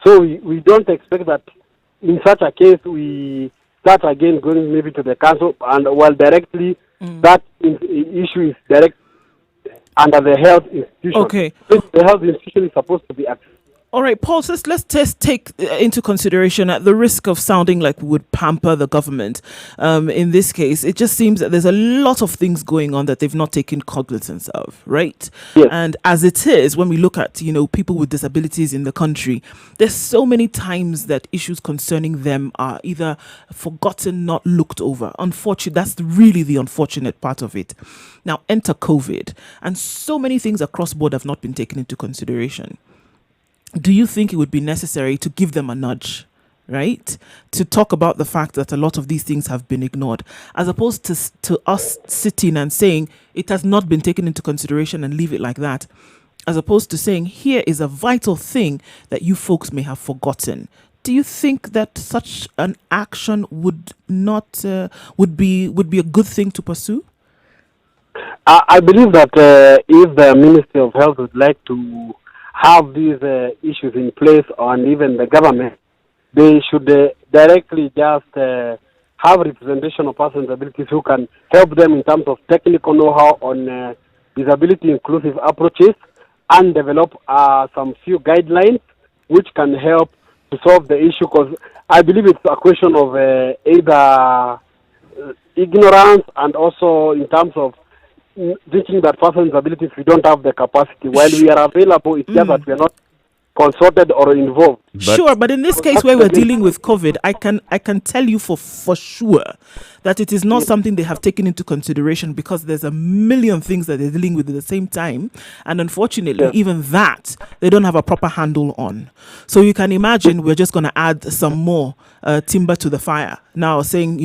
So we don't expect that in such a case we start again going maybe to the council, and while directly that issue is direct under the health institution. Okay. The health institution is supposed to be active. All right, Paul, let's just take into consideration, at the risk of sounding like we would pamper the government, in this case, it just seems that there's a lot of things going on that they've not taken cognizance of, right? Yes. And as it is, when we look at, people with disabilities in the country, there's so many times that issues concerning them are either forgotten, not looked over. Unfortunately, that's really the unfortunate part of it. Now, enter COVID, and so many things across board have not been taken into consideration. Do you think it would be necessary to give them a nudge, right? To talk about the fact that a lot of these things have been ignored, as opposed to us sitting and saying it has not been taken into consideration and leave it like that, as opposed to saying here is a vital thing that you folks may have forgotten. Do you think that such an action would be a good thing to pursue? I believe that if the Ministry of Health would like to have these issues in place, and even the government, they should directly just have representation of persons with disabilities who can help them in terms of technical know-how on disability inclusive approaches, and develop some few guidelines which can help to solve the issue, because I believe it's a question of either ignorance and also in terms of thinking that persons with disabilities, we don't have the capacity. While we are available, it's just that we are not consulted or involved. Sure, but in this case where we're dealing with COVID, I can tell you for sure that it is not something they have taken into consideration, because there's a million things that they're dealing with at the same time, and unfortunately even that they don't have a proper handle on. So you can imagine we're just going to add some more timber to the fire now, saying,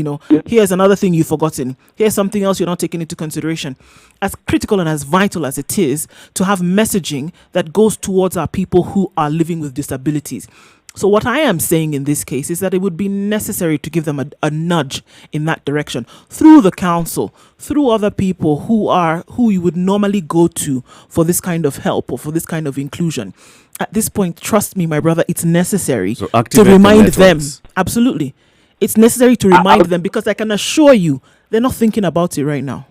here's another thing you've forgotten, here's something else you're not taking into consideration. As critical and as vital as it is to have messaging that goes towards our people who are living with disabilities, So what I am saying in this case is that it would be necessary to give them a nudge in that direction through the council, through other people who you would normally go to for this kind of help or for this kind of inclusion. At this point, trust me, my brother, it's necessary to remind them. Absolutely. It's necessary to remind them, because I can assure you they're not thinking about it right now.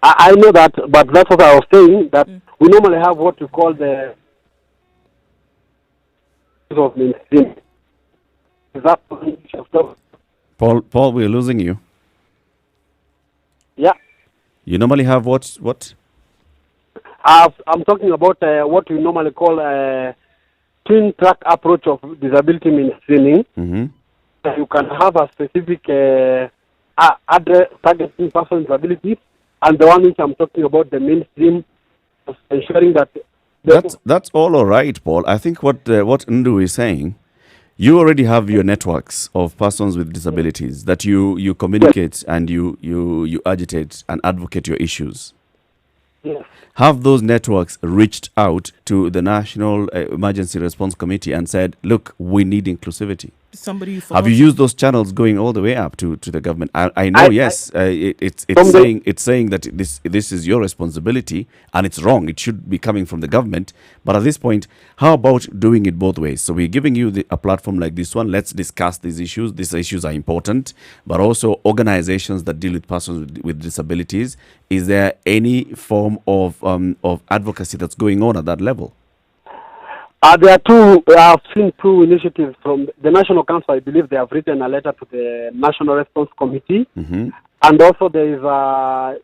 I know that, but that's what I was saying, that we normally have what you call the of mainstream. Paul, we're losing you. Yeah. You normally have what? I'm talking about what we normally call a twin track approach of disability mainstreaming. You can have a specific address targeting person with disabilities, and the one which I'm talking about, the mainstream, ensuring that that's all right, Paul. I think what Ndu is saying, you already have your networks of persons with disabilities that you communicate and you agitate and advocate your issues. Yes. Have those networks reached out to the National Emergency Response Committee and said, look, we need inclusivity? Have you used those channels going all the way up to the government? I know, yes, it's saying that this is your responsibility and it's wrong. It should be coming from the government. But at this point, how about doing it both ways? So we're giving you a platform like this one. Let's discuss these issues. These issues are important, but also organizations that deal with persons with disabilities. Is there any form of advocacy that's going on at that level? There are two. I've seen two initiatives from the National Council. I believe they have written a letter to the National Response Committee, and also there is a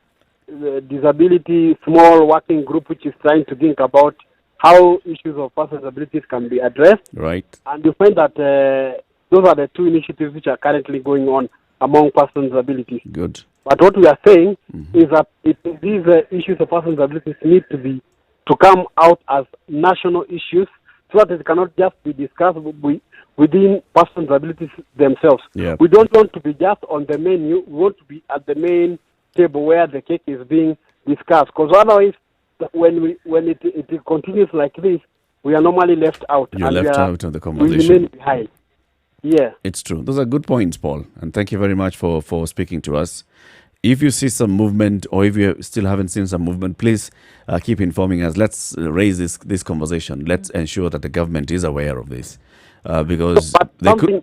disability small working group which is trying to think about how issues of persons with disabilities can be addressed. Right. And you find that those are the two initiatives which are currently going on among persons with disabilities. Good. But what we are saying is that these issues of persons with disabilities need to come out as national issues, so that it cannot just be discussed within persons with disabilities themselves. Yeah. We don't want to be just on the menu. We want to be at the main table where the cake is being discussed. Because otherwise, when it continues like this, we are normally left out. You're left out of the We conversation. remain behind. Yeah. It's true. Those are good points, Paul. And thank you very much for speaking to us. If you see some movement, or if you still haven't seen some movement, please keep informing us. Let's raise this conversation. Let's ensure that the government is aware of this, because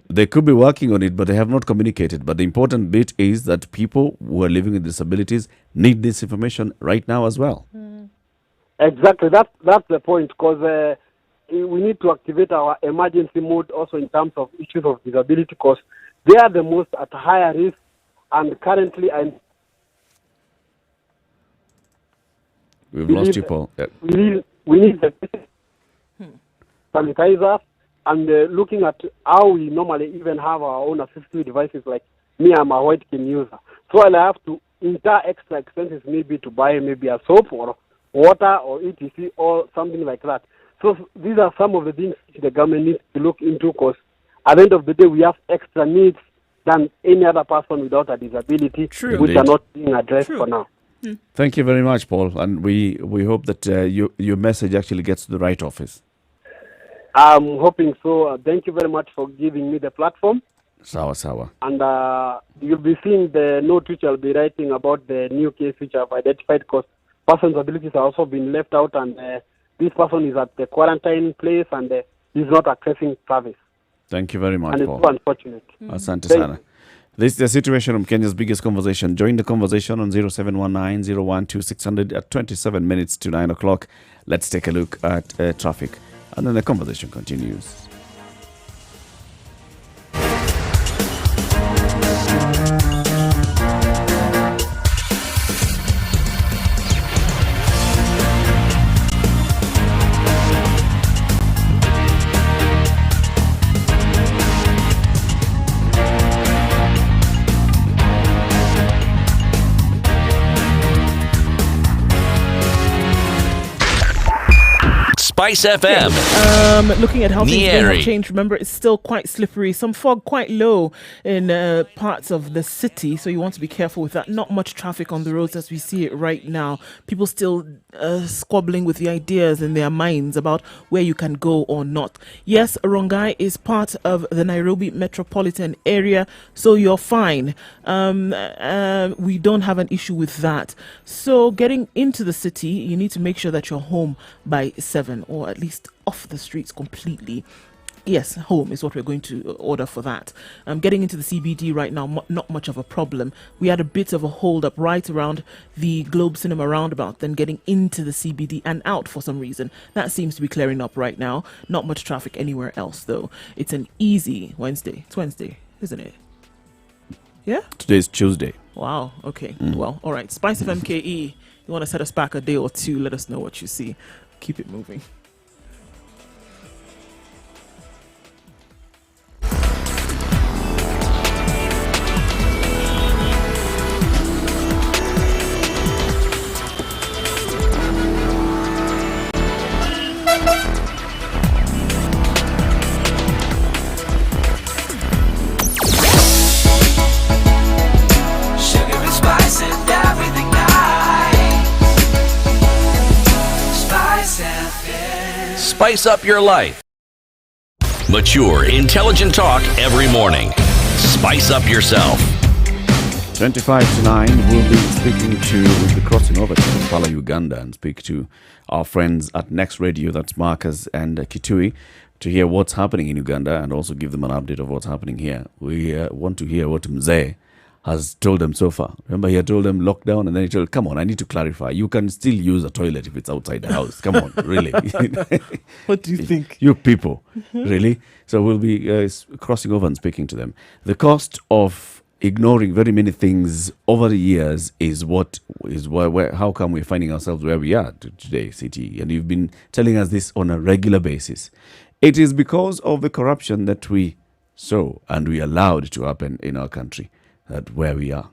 they could be working on it, but they have not communicated. But the important bit is that people who are living with disabilities need this information right now as well. Exactly. That's the point, because we need to activate our emergency mode also in terms of issues of disability, because they are the most at higher risk, and currently We've lost you, Paul. Yeah. We need the sanitizer, and looking at how we normally even have our own assistive devices. Like me, I'm a white skin user, so I'll have to incur extra expenses, maybe to buy maybe a soap or water or etc. or something like that. So these are some of the things the government needs to look into, because at the end of the day, we have extra needs than any other person without a disability, which are not being addressed for now. Thank you very much, Paul, and we hope that your message actually gets to the right office. I'm hoping so. Thank you very much for giving me the platform. Sawa. And you'll be seeing the note which I'll be writing about the new case which I've identified, because persons with abilities have also been left out, and this person is at the quarantine place and he's not accessing service. Thank you very much, and Paul. It's so unfortunate. Asante sana. This is the situation of Kenya's biggest conversation. Join the conversation on 0719-012-600 at 27 minutes to 9 o'clock. Let's take a look at traffic, and then the conversation continues. Spice FM. Looking at how things may Nyeri. have changed, remember, it's still quite slippery. Some fog quite low in parts of the city, so you want to be careful with that. Not much traffic on the roads as we see it right now. People still squabbling with the ideas in their minds about where you can go or not. Yes, Rongai is part of the Nairobi metropolitan area, so you're fine. We don't have an issue with that. So getting into the city, you need to make sure that you're home by 7, or at least off the streets completely. Yes, home is what we're going to order for that. Getting into the CBD right now, not much of a problem. We had a bit of a hold up right around the Globe Cinema roundabout, then getting into the CBD and out for some reason. That seems to be clearing up right now. Not much traffic anywhere else though. It's an easy Wednesday. It's Wednesday, isn't it? Yeah? Today's Tuesday. Wow, okay. Well, all right. Spice of MKE. You want to set us back a day or two, let us know what you see. Keep it moving. Sugar and spice and everything nice. Spice FM. Spice up your life. Mature, intelligent talk every morning. Spice up yourself. 25 to 9, we'll be crossing over to Kampala, Uganda, and speak to our friends at Next Radio, that's Marcus and Kitui, to hear what's happening in Uganda and also give them an update of what's happening here. We want to hear what Mzee has told them so far. Remember, he had told them lockdown, and then he told, come on, I need to clarify. You can still use a toilet if it's outside the house. Come on, really. What do you think? You people, really? So we'll be crossing over and speaking to them. The cost of ignoring very many things over the years is how come we're finding ourselves where we are today, CT. And you've been telling us this on a regular basis. It is because of the corruption that we saw and we allowed to happen in our country, that where we are.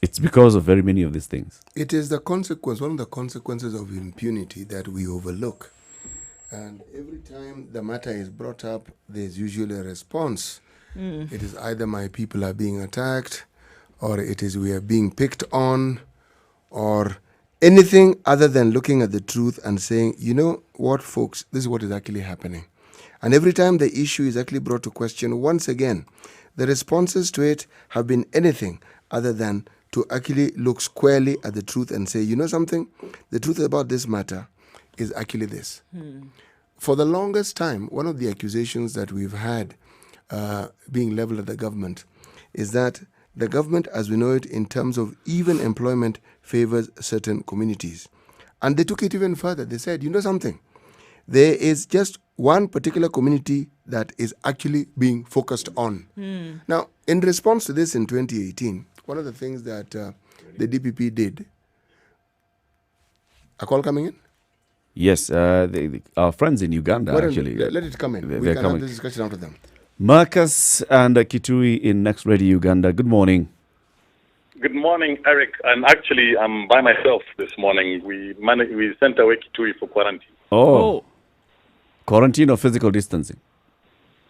It's because of very many of these things. It is the consequence, one of the consequences of impunity that we overlook. And every time the matter is brought up, there's usually a response. It is either my people are being attacked, or it is we are being picked on, or anything other than looking at the truth and saying, you know what, folks, this is what is actually happening. And every time the issue is actually brought to question, once again, the responses to it have been anything other than to actually look squarely at the truth and say, you know something, the truth about this matter is actually this. For the longest time, one of the accusations that we've had being leveled at the government is that the government, as we know it, in terms of even employment, favors certain communities. And they took it even further. They said, you know something, there is just one particular community that is actually being focused on. Now, in response to this in 2018, one of the things that the DPP did, a call coming in? Yes, our friends in Uganda, actually. Let it come in. We can have this discussion after them. Marcus and Kitui in Next Radio Uganda. Good morning. Good morning, Eric. I'm by myself this morning. We sent away Kitui for quarantine. Oh. Quarantine or physical distancing?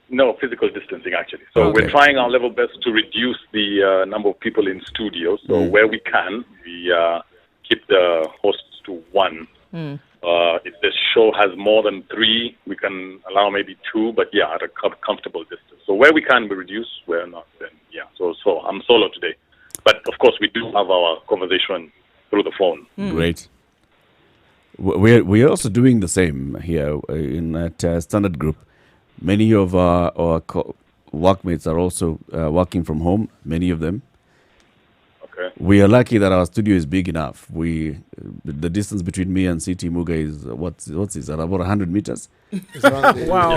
No, physical distancing, actually. So we're trying our level best to reduce the number of people in studios. So where we can, we keep the hosts to one. If the show has more than 3, we can allow maybe 2, but at a comfortable distance. So where we can, we reduce. Where not, then So I'm solo today. But of course, we do have our conversation through the phone. Great. We're also doing the same here in that Standard Group. Many of our workmates are also working from home, many of them. Okay. We are lucky that our studio is big enough. The distance between me and CT Muga is, what's about 100 meters? Wow.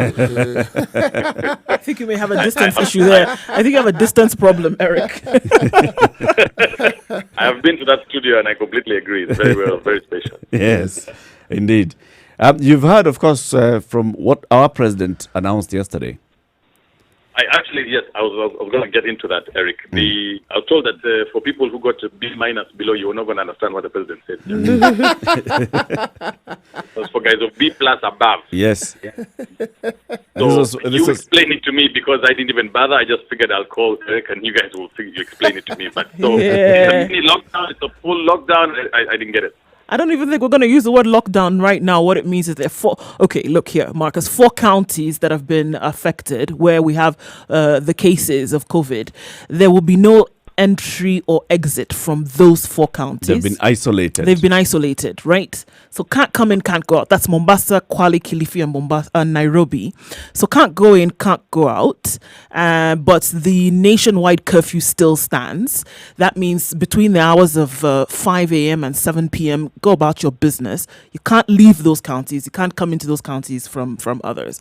I think you may have a distance issue there. I think you have a distance problem, Eric. I have been to that studio and I completely agree. It's very well, very special. Yes, indeed. You've heard, of course, from what our president announced yesterday. Yes, I was going to get into that, Eric. I was told that for people who got a B- below, you were not going to understand what the president said. As for guys of B+ above. Yes. So you explain it to me because I didn't even bother. I just figured I'll call Eric and you guys will explain it to me. But so it's a mini lockdown, it's a full lockdown. I didn't get it. I don't even think we're going to use the word lockdown right now. What it means is there are 4. Okay, look here, Marcus. 4 counties that have been affected where we have the cases of COVID. There will be no entry or exit from those 4 counties. They've been isolated, right? So can't come in, can't go out. That's Mombasa, Kwale, Kilifi, and Nairobi. So can't go in, can't go out. But the nationwide curfew still stands. That means between the hours of 5 a.m. and 7 p.m., go about your business. You can't leave those counties. You can't come into those counties from others.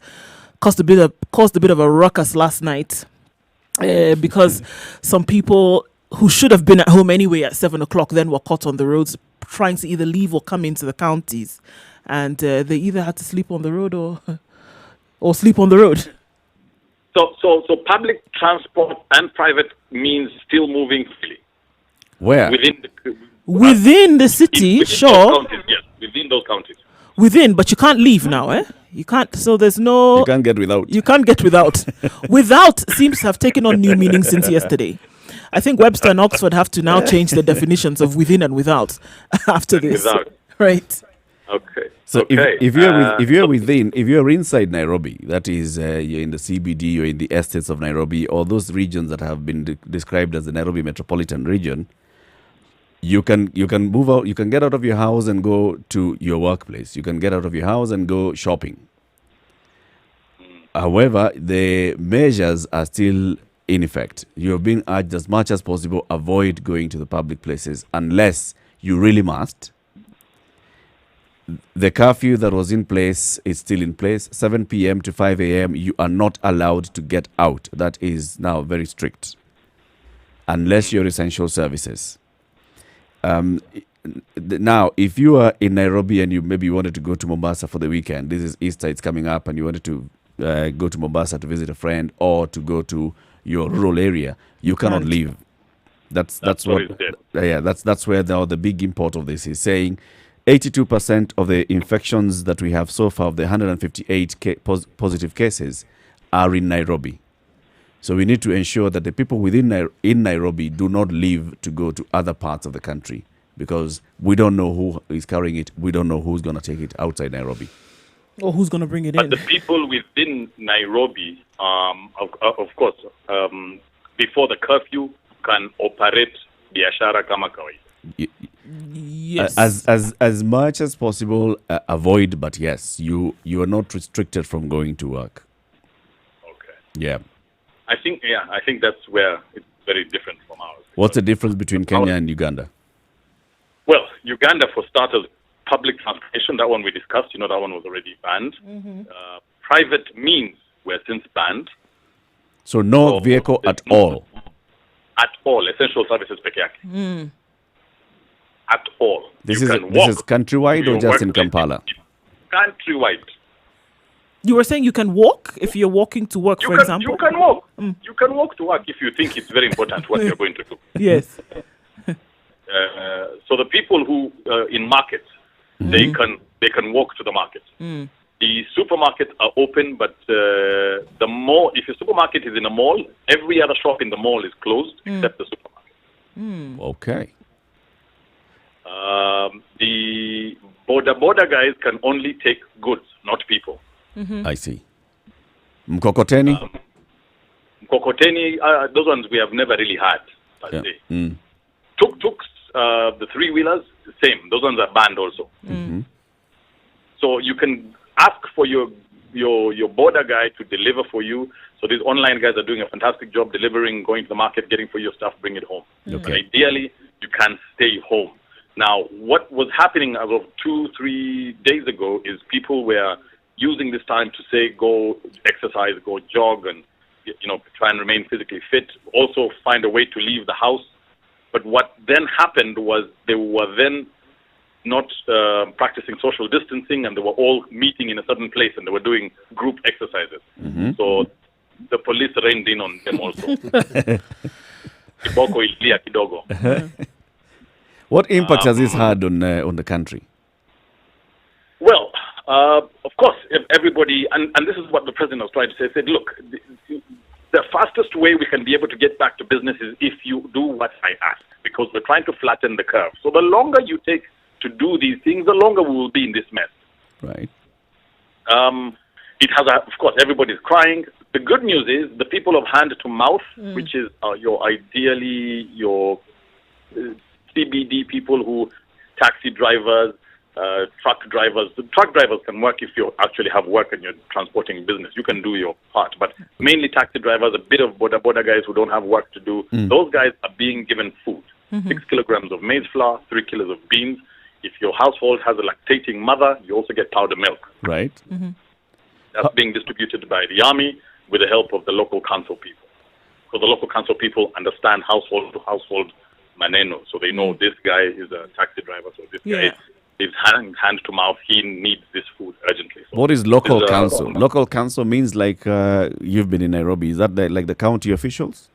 Caused a bit of a ruckus last night. Because some people who should have been at home anyway at 7 o'clock then were caught on the roads trying to either leave or come into the counties, and they either had to sleep on the road or sleep on the road. So public transport and private means still moving freely. Where? Within the city, within sure. Those counties, yes, within those counties. But you can't leave now, eh? You can't. So there's no. You can't get without. You can't get without. Without seems to have taken on new meaning since yesterday. I think Webster and Oxford have to now change the definitions of within and without after this. Without. Right. Okay. So if you're inside Nairobi, that is you're in the CBD, you're in the estates of Nairobi, or those regions that have been described as the Nairobi metropolitan region, you can move out. You can get out of your house and go to your workplace. You can get out of your house and go shopping. However, the measures are still in effect. You have been urged as much as possible, avoid going to the public places unless you really must. The curfew that was in place is still in place. 7 p.m. to 5 a.m. you are not allowed to get out. That is now very strict. Unless you're essential services. Now, if you are in Nairobi and you maybe wanted to go to Mombasa for the weekend, this is Easter, it's coming up, and you wanted to go to Mombasa to visit a friend or to go to your rural area, you cannot leave. That's where now the big import of this is saying 82% of the infections that we have so far, of the 158 positive cases, are in Nairobi. So we need to ensure that the people in Nairobi do not leave to go to other parts of the country, because we don't know who is carrying it. We don't know who's going to take it outside Nairobi. Or who's going to bring it in. in. But the people within Nairobi, of course, before the curfew, can operate biashara kama kawaida. Yes. As much as possible, avoid, but yes, you are not restricted from going to work. Okay. Yeah. I think that's where it's very different from ours. What's the difference between Kenya and Uganda? Well, Uganda, for starters, public transportation, that one we discussed, that one was already banned. Mm-hmm. Private means were since banned. So no vehicle at all? At all. Essential services peke yake. Mm. At all. This is countrywide or just in Kampala? Countrywide. You were saying you can walk if you're walking to work, for example? You can walk. You can walk to work if you think it's very important what you're going to do. Yes. So the people who in markets, they can walk to the market. Mm. The supermarkets are open, but the mall, if your supermarket is in a mall, every other shop in the mall is closed except the supermarket. Mm. Okay. The border guys can only take goods, not people. Mm-hmm. I see. Mkokoteni? Mkokoteni, those ones we have never really had, per se. Mm. Tuk-tuks, the three-wheelers, the same. Those ones are banned also. Mm-hmm. So you can ask for your border guy to deliver for you. So these online guys are doing a fantastic job delivering, going to the market, getting for your stuff, bring it home. Okay. But ideally, you can stay home. Now, what was happening as of 2-3 days ago is people were using this time to say, go exercise, go jog, and try and remain physically fit. Also find a way to leave the house. But what then happened was they were then not practicing social distancing, and they were all meeting in a certain place, and they were doing group exercises. Mm-hmm. So the police rained in on them also. Kiboko ilia kidogo. What impact has this had on the country? Well, of course, if everybody, and this is what the president was trying to say, said, look, the fastest way we can be able to get back to business is if you do what I ask, because we're trying to flatten the curve. So the longer you take to do these things, the longer we will be in this mess. Right. It has, of course, everybody's crying. The good news is the people of hand to mouth, which is ideally your CBD people who, taxi drivers, truck drivers. The truck drivers can work if you actually have work and you're transporting business. You can do your part. But mainly taxi drivers, a bit of border guys who don't have work to do. Those guys are being given food. 6 kilograms of maize flour, 3 kilos of beans. If your household has a lactating mother, you also get powder milk. Right. That's being distributed by the army with the help of the local council people. So the local council people understand household to household maneno. So they know this guy is a taxi driver, so this guy is hand to mouth. He needs this food urgently. So what is local council? Local council means like you've been in Nairobi. Is that like the county officials?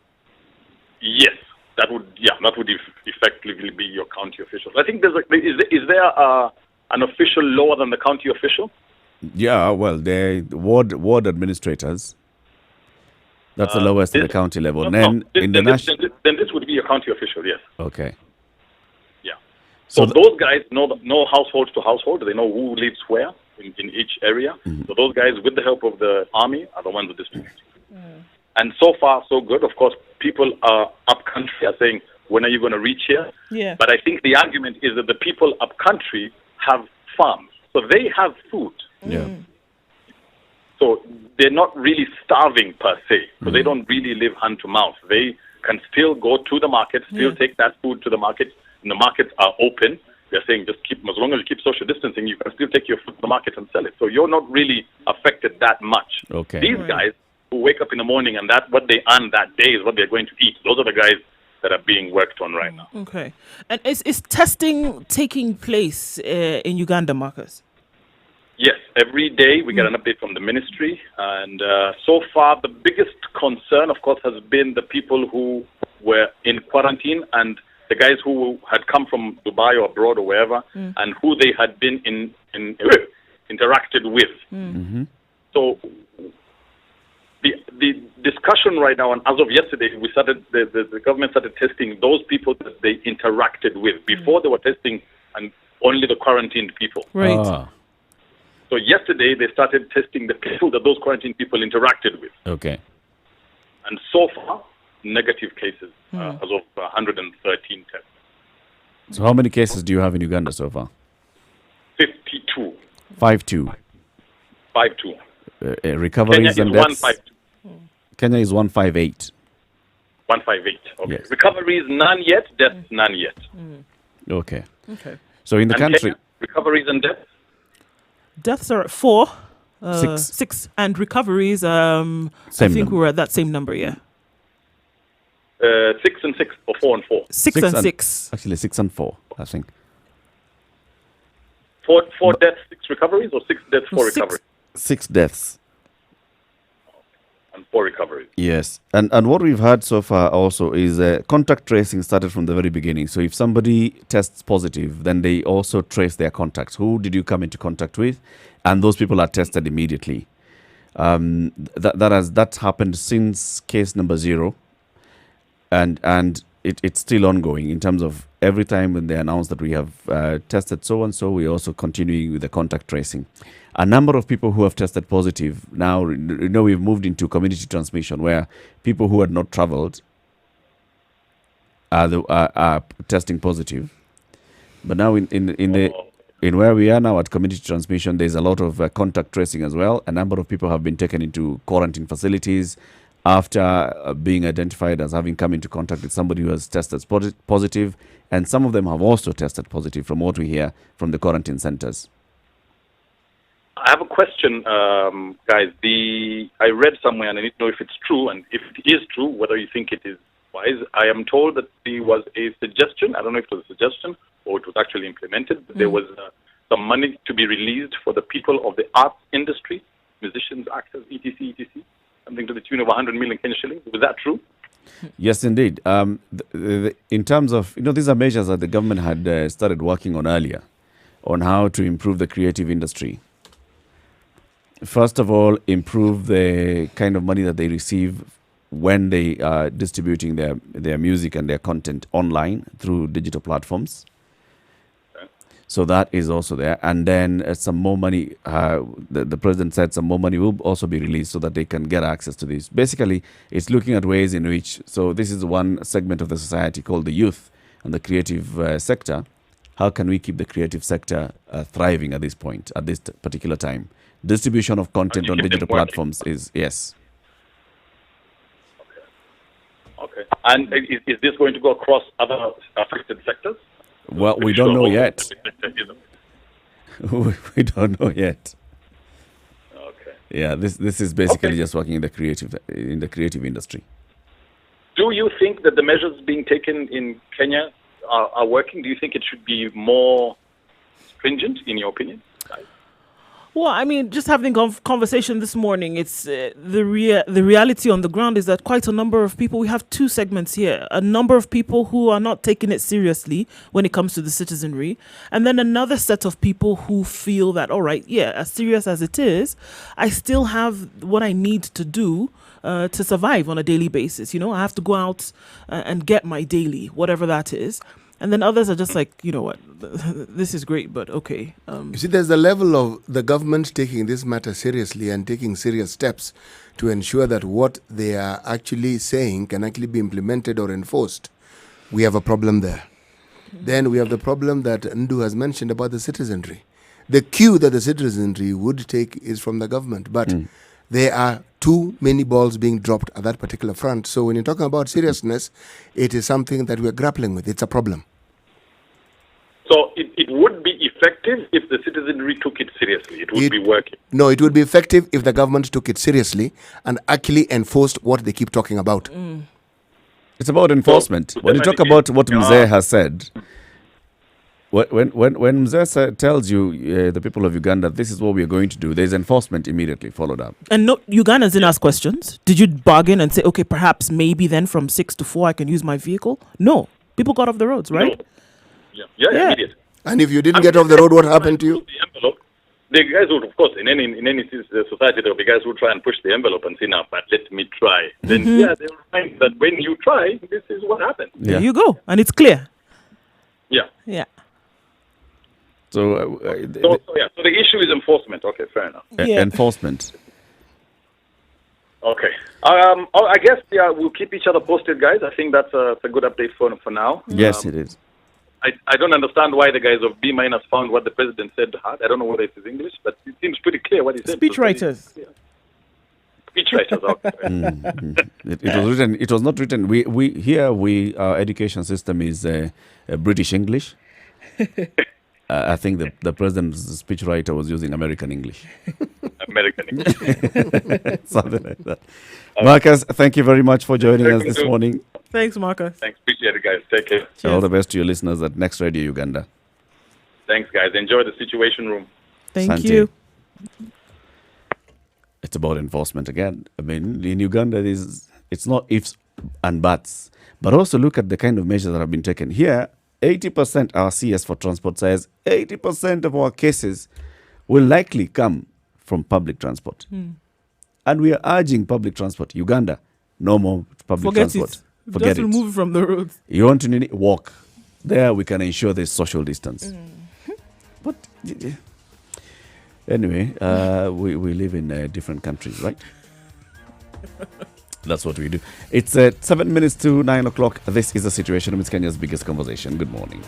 Yes, that would effectively be your county officials. I think is there an official lower than the county official? Yeah, well, the ward administrators. That's the lowest at the county level. Then this would be a county official, yes. Okay. Yeah. So those guys know household to household. They know who lives where in each area. So those guys, with the help of the army, are the ones who distribute. And so far, so good. Of course, people up country are saying, when are you going to reach here? Yeah. But I think the argument is that the people up country have farms. So they have food. Yeah. So they're not really starving per se. So they don't really live hand to mouth. They can still go to the market, still take that food to the market. And the markets are open. They're saying just as long as you keep social distancing, you can still take your food to the market and sell it. So you're not really affected that much. Okay. These guys who wake up in the morning and that what they earn that day is what they're going to eat. Those are the guys that are being worked on right now. Okay. And is testing taking place in Uganda, Marcus? Yes, every day we get an update from the ministry, and so far the biggest concern, of course, has been the people who were in quarantine and the guys who had come from Dubai or abroad or wherever, and who they had been interacted with. So the discussion right now, and as of yesterday, we started the government started testing those people that they interacted with. Before they were testing and only the quarantined people. Right. So yesterday they started testing the people that those quarantined people interacted with. Okay. And so far, negative cases as of 113 tests. So how many cases do you have in Uganda so far? 52. 52. 52. Recoveries Kenya and is deaths? 152. Kenya is 158. 158. Okay. Yes. Recoveries none yet. Deaths none yet. Okay. Okay. So in the And country, Kenya, recoveries and deaths. Deaths are at 4. Six. 6. And recoveries, I think number. we're at that same number, yeah. 6 and 6 or 4 and 4. 6 and 6. Actually, 6 and 4, I think. 4 deaths, 6 recoveries, or 6 deaths, 4 6. recoveries? 6 deaths. And 4 recoveries. Yes. And what we've had so far also is contact tracing started from the very beginning. So if somebody tests positive, then they also trace their contacts. Who did you come into contact with? And those people are tested immediately. That's happened since case number 0. And it's still ongoing in terms of every time when they announce that we have tested so-and-so, we're also continuing with the contact tracing. A number of people who have tested positive, now we've moved into community transmission where people who had not traveled are testing positive. But now in where we are now at community transmission, there's a lot of contact tracing as well. A number of people have been taken into quarantine facilities after being identified as having come into contact with somebody who has tested positive, and some of them have also tested positive from what we hear from the quarantine centers. I have a question, guys. I read somewhere, and I need to know if it's true, and if it is true, whether you think it is wise. I am told that there was a suggestion. I don't know if it was a suggestion or it was actually implemented, but there was some money to be released for the people of the arts industry, musicians, actors, etc., etc., something to the tune of 100 million Kenya shillings. Was that true? Yes, indeed. In terms of, these are measures that the government had started working on earlier on how to improve the creative industry. First of all, improve the kind of money that they receive when they are distributing their music and their content online through digital platforms. So that is also there. And then some more money, the president said some more money will also be released so that they can get access to this. Basically, it's looking at ways in which, so this is one segment of the society called the youth and the creative sector. How can we keep the creative sector thriving at this point, at this particular time? Distribution of content on digital platforms is, yes. Okay. And is this going to go across other affected sectors? Well, we don't know yet. We don't know yet. Okay. Yeah, this is basically just working in the creative industry. Do you think that the measures being taken in Kenya are working? Do you think it should be more stringent, in your opinion? Well, I mean, just having conversation this morning, it's the reality on the ground is that quite a number of people, we have two segments here, a number of people who are not taking it seriously when it comes to the citizenry, and then another set of people who feel that, all right, yeah, as serious as it is, I still have what I need to do to survive on a daily basis. I have to go out and get my daily, whatever that is. And then others are just like, you know what, this is great, but okay. You see, there's the level of the government taking this matter seriously and taking serious steps to ensure that what they are actually saying can actually be implemented or enforced. We have a problem there. Then we have the problem that Ndu has mentioned about the citizenry. The cue that the citizenry would take is from the government, but there are too many balls being dropped at that particular front. So when you're talking about seriousness, it is something that we're grappling with. It's a problem. So it would be effective if the citizenry took it seriously. It would be working. No, it would be effective if the government took it seriously and actually enforced what they keep talking about. It's about enforcement. So, when you talk about what Mzee has said, when Mzee tells you, the people of Uganda, this is what we are going to do, there's enforcement immediately followed up. And no, Ugandans didn't ask questions. Did you bargain and say, okay, perhaps maybe then from 6 to 4 I can use my vehicle? No. People got off the roads, right? No. Yeah, immediately. And if you didn't get off the road, what happened to you? The guys would, of course, in any society, there will be guys who try and push the envelope and say, "No, but let me try." Then, they will find that when you try, this is what happens. There you go, and it's clear. Yeah. So, so the issue is enforcement. Okay, fair enough. Enforcement. Okay. I guess we'll keep each other posted, guys. I think that's a good update for now. Yes, it is. I don't understand why the guys of B- found what the president said hard. I don't know whether it is English, but it seems pretty clear what he said. Speechwriters. Speechwriters. Okay. It was written. It was not written. Our education system is British English. I think the president's speechwriter was using American English. American English. Something like that. Marcus, thank you very much for joining us this morning. Thanks, Marcus. Thanks. Appreciate it, guys. Take care. All the best to your listeners at Next Radio Uganda. Thanks, guys. Enjoy the Situation Room. Thank you. It's about enforcement again. I mean, in Uganda, it's not ifs and buts, but also look at the kind of measures that have been taken. Here, 80%, our CS for Transport says, 80% of our cases will likely come from public transport. And we are urging public transport. Uganda, no more public transport. Forget Just remove it from the roads. You want to walk. There we can ensure there's social distance. But anyway, we live in different countries, right? That's what we do. It's 7 minutes to 9 o'clock. This is The Situation. It's Kenya's biggest conversation. Good morning.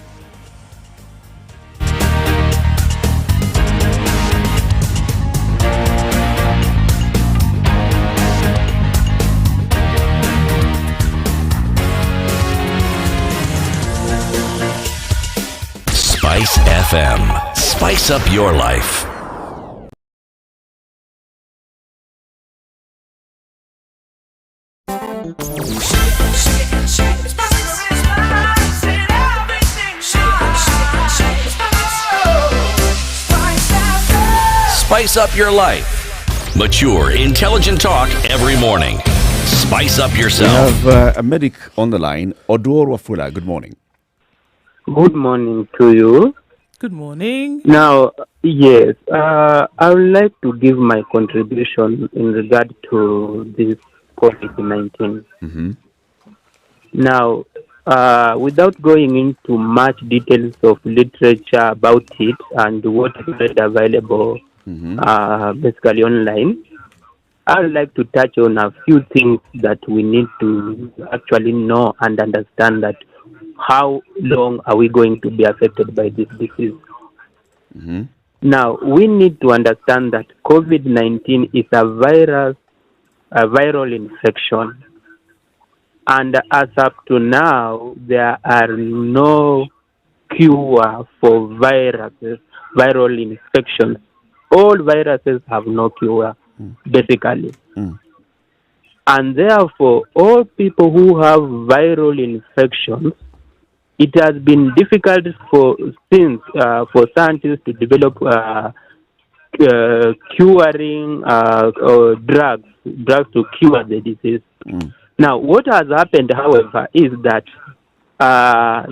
Spice FM. Spice up your life. Spice up your life Mature, intelligent talk every morning. Spice up We yourself. have a medic on the line, Odor Wafula. Good morning. Good morning to you. Good morning. Now, yes, I would like to give my contribution in regard to this COVID-19. Mm-hmm. Now, without going into much details of literature about it and what is made available basically online, I would like to touch on a few things that we need to actually know and understand that how long are we going to be affected by this disease. Mm-hmm. Now, we need to understand that COVID-19 is a viral infection. And as up to now, there are no cure for viral infections. All viruses have no cure, basically. And therefore, all people who have viral infections, it has been difficult for scientists to develop curing or drugs to cure the disease. Now, what has happened, however, is that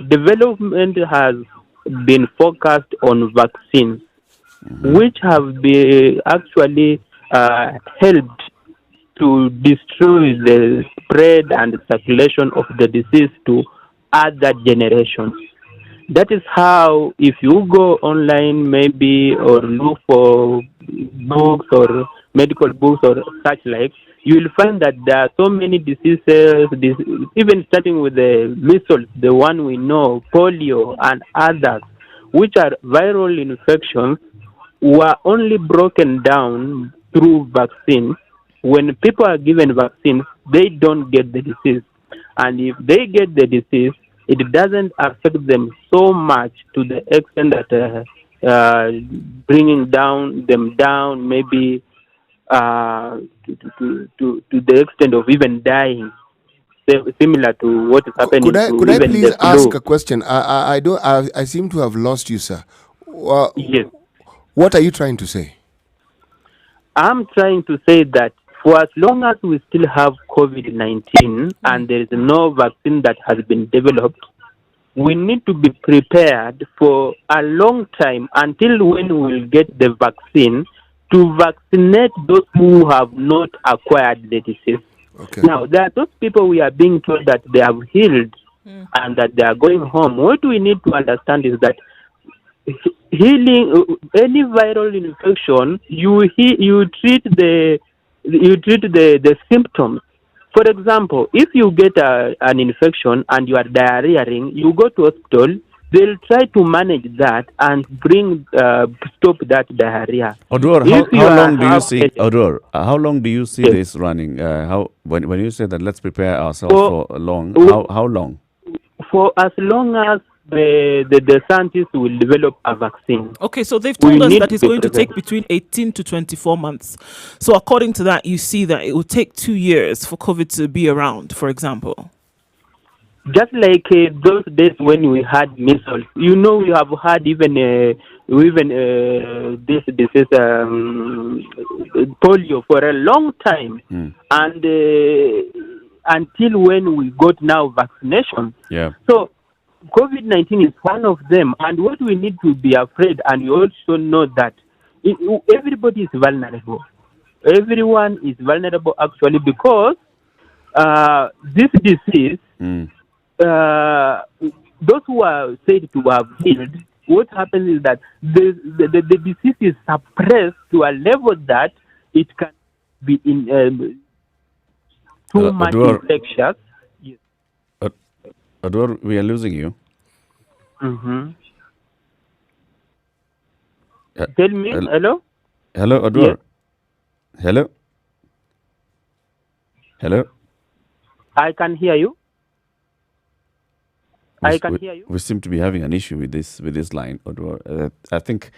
development has been focused on vaccines, which have been actually helped to destroy the spread and circulation of the disease to other generations. That is how, if you go online maybe or look for books or medical books or such like, you will find that there are so many diseases, even starting with the measles, the one we know, polio and others, which are viral infections, were only broken down through vaccines. When people are given vaccines, they don't get the disease. And if they get the disease, it doesn't affect them so much to the extent that bringing them down maybe to the extent of even dying, similar to what is happening Could I even please the flu. ask a question? I seem to have lost you, sir. Yes. What are you trying to say? I'm trying to say that for as long as we still have COVID-19 and there is no vaccine that has been developed, we need to be prepared for a long time until when we will get the vaccine to vaccinate those who have not acquired the disease. Okay. Now, there are those people we are being told that they have healed and that they are going home. What we need to understand is that healing any viral infection, you treat the symptoms. For example, if you get an infection and you are diarrheaing, you go to hospital. They'll try to manage that and stop that diarrhea. Odor, how long do you see this running? When you say that let's prepare ourselves for long, how long? For as long as the scientists will develop a vaccine. Okay, so they've told us that it's going to take between 18 to 24 months. So according to that, you see that it will take 2 years for COVID to be around, for example. Just like those days when we had measles, we have had even this disease, polio, for a long time, and until when we got now vaccination. Yeah. So COVID-19 is one of them, and what we need to be afraid, and we also know that everybody is vulnerable. Everyone is vulnerable actually because this disease. Those who are said to have healed, what happens is that the disease is suppressed to a level that it can be too much infectious. Yes. Ador, we are losing you. Tell me, hello? Hello, Ador. Yes. Hello? Hello? I can hear you. I can hear you. We seem to be having an issue with this line, Odor. I think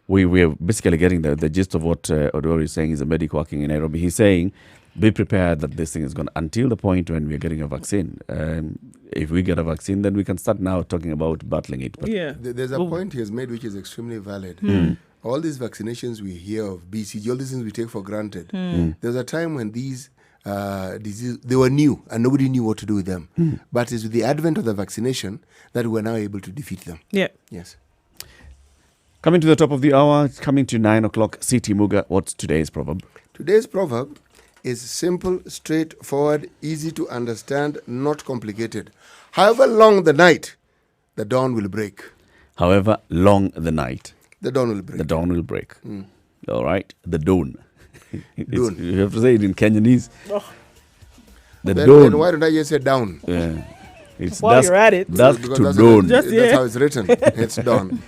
we are basically getting the gist of what Odor is saying. Is a medic working in Nairobi. He's saying, be prepared that this thing is going until the point when we are getting a vaccine. If we get a vaccine, then we can start now talking about battling it. But yeah. There's a point he has made which is extremely valid. all these vaccinations we hear of, BCG, all these things we take for granted. Mm. There was a time when these diseases, they were new and nobody knew what to do with them. But it's with the advent of the vaccination that we're now able to defeat them. Yeah. Yes. Coming to the top of the hour, coming to 9 o'clock, CT Muga, what's today's proverb? Today's proverb is simple, straightforward, easy to understand, not complicated. However long the night, the dawn will break. However long the night, the dawn will break. The dawn will break. Mm. All right, the dawn. Dawn. You have to say it in Cantonese. Oh. The Then dawn. why don't I just say down? Yeah. It's While dusk, you're at it. dusk Because to that's dawn. That's how it's written. It's dawn.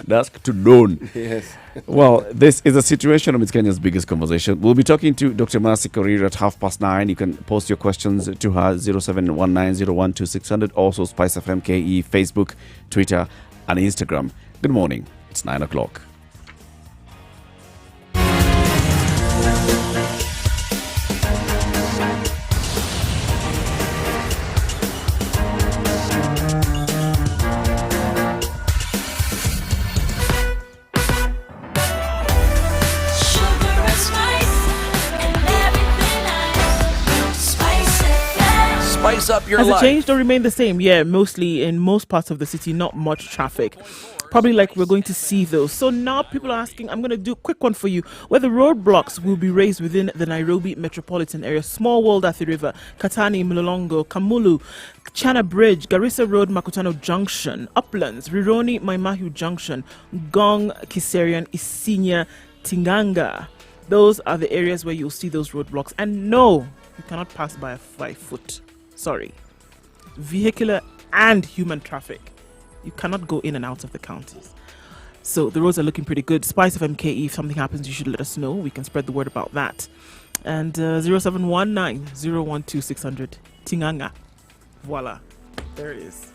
Dusk to dawn. Yes. Well, this is a situation of Kenya's biggest conversation. We'll be talking to Dr. Mercy Korir at 9:30. You can post your questions to her 0719012600. Also Spice FM KE, Facebook, Twitter, and Instagram. Good morning. It's 9 o'clock. Spice up your Has life. it changed or remained the same? Yeah, mostly in most parts of the city, not much traffic. Probably like we're going to see those. So now people are asking, I'm going to do a quick one for you, whether roadblocks will be raised within the Nairobi metropolitan area. Small World Athi River, Katani, Mlolongo, Kamulu, Chana Bridge, Garissa Road, Makutano Junction, Uplands, Rironi, Maimahu Junction, Gong, Kiserian, Isinya, Tinganga. Those are the areas where you'll see those roadblocks. And no, you cannot pass by a 5-foot. Sorry. Vehicular and human traffic. You cannot go in and out of the counties. So the roads are looking pretty good. Spice of MKE, if something happens, you should let us know. We can spread the word about that. And 0719-012-600. Tinganga. Voila. There it is.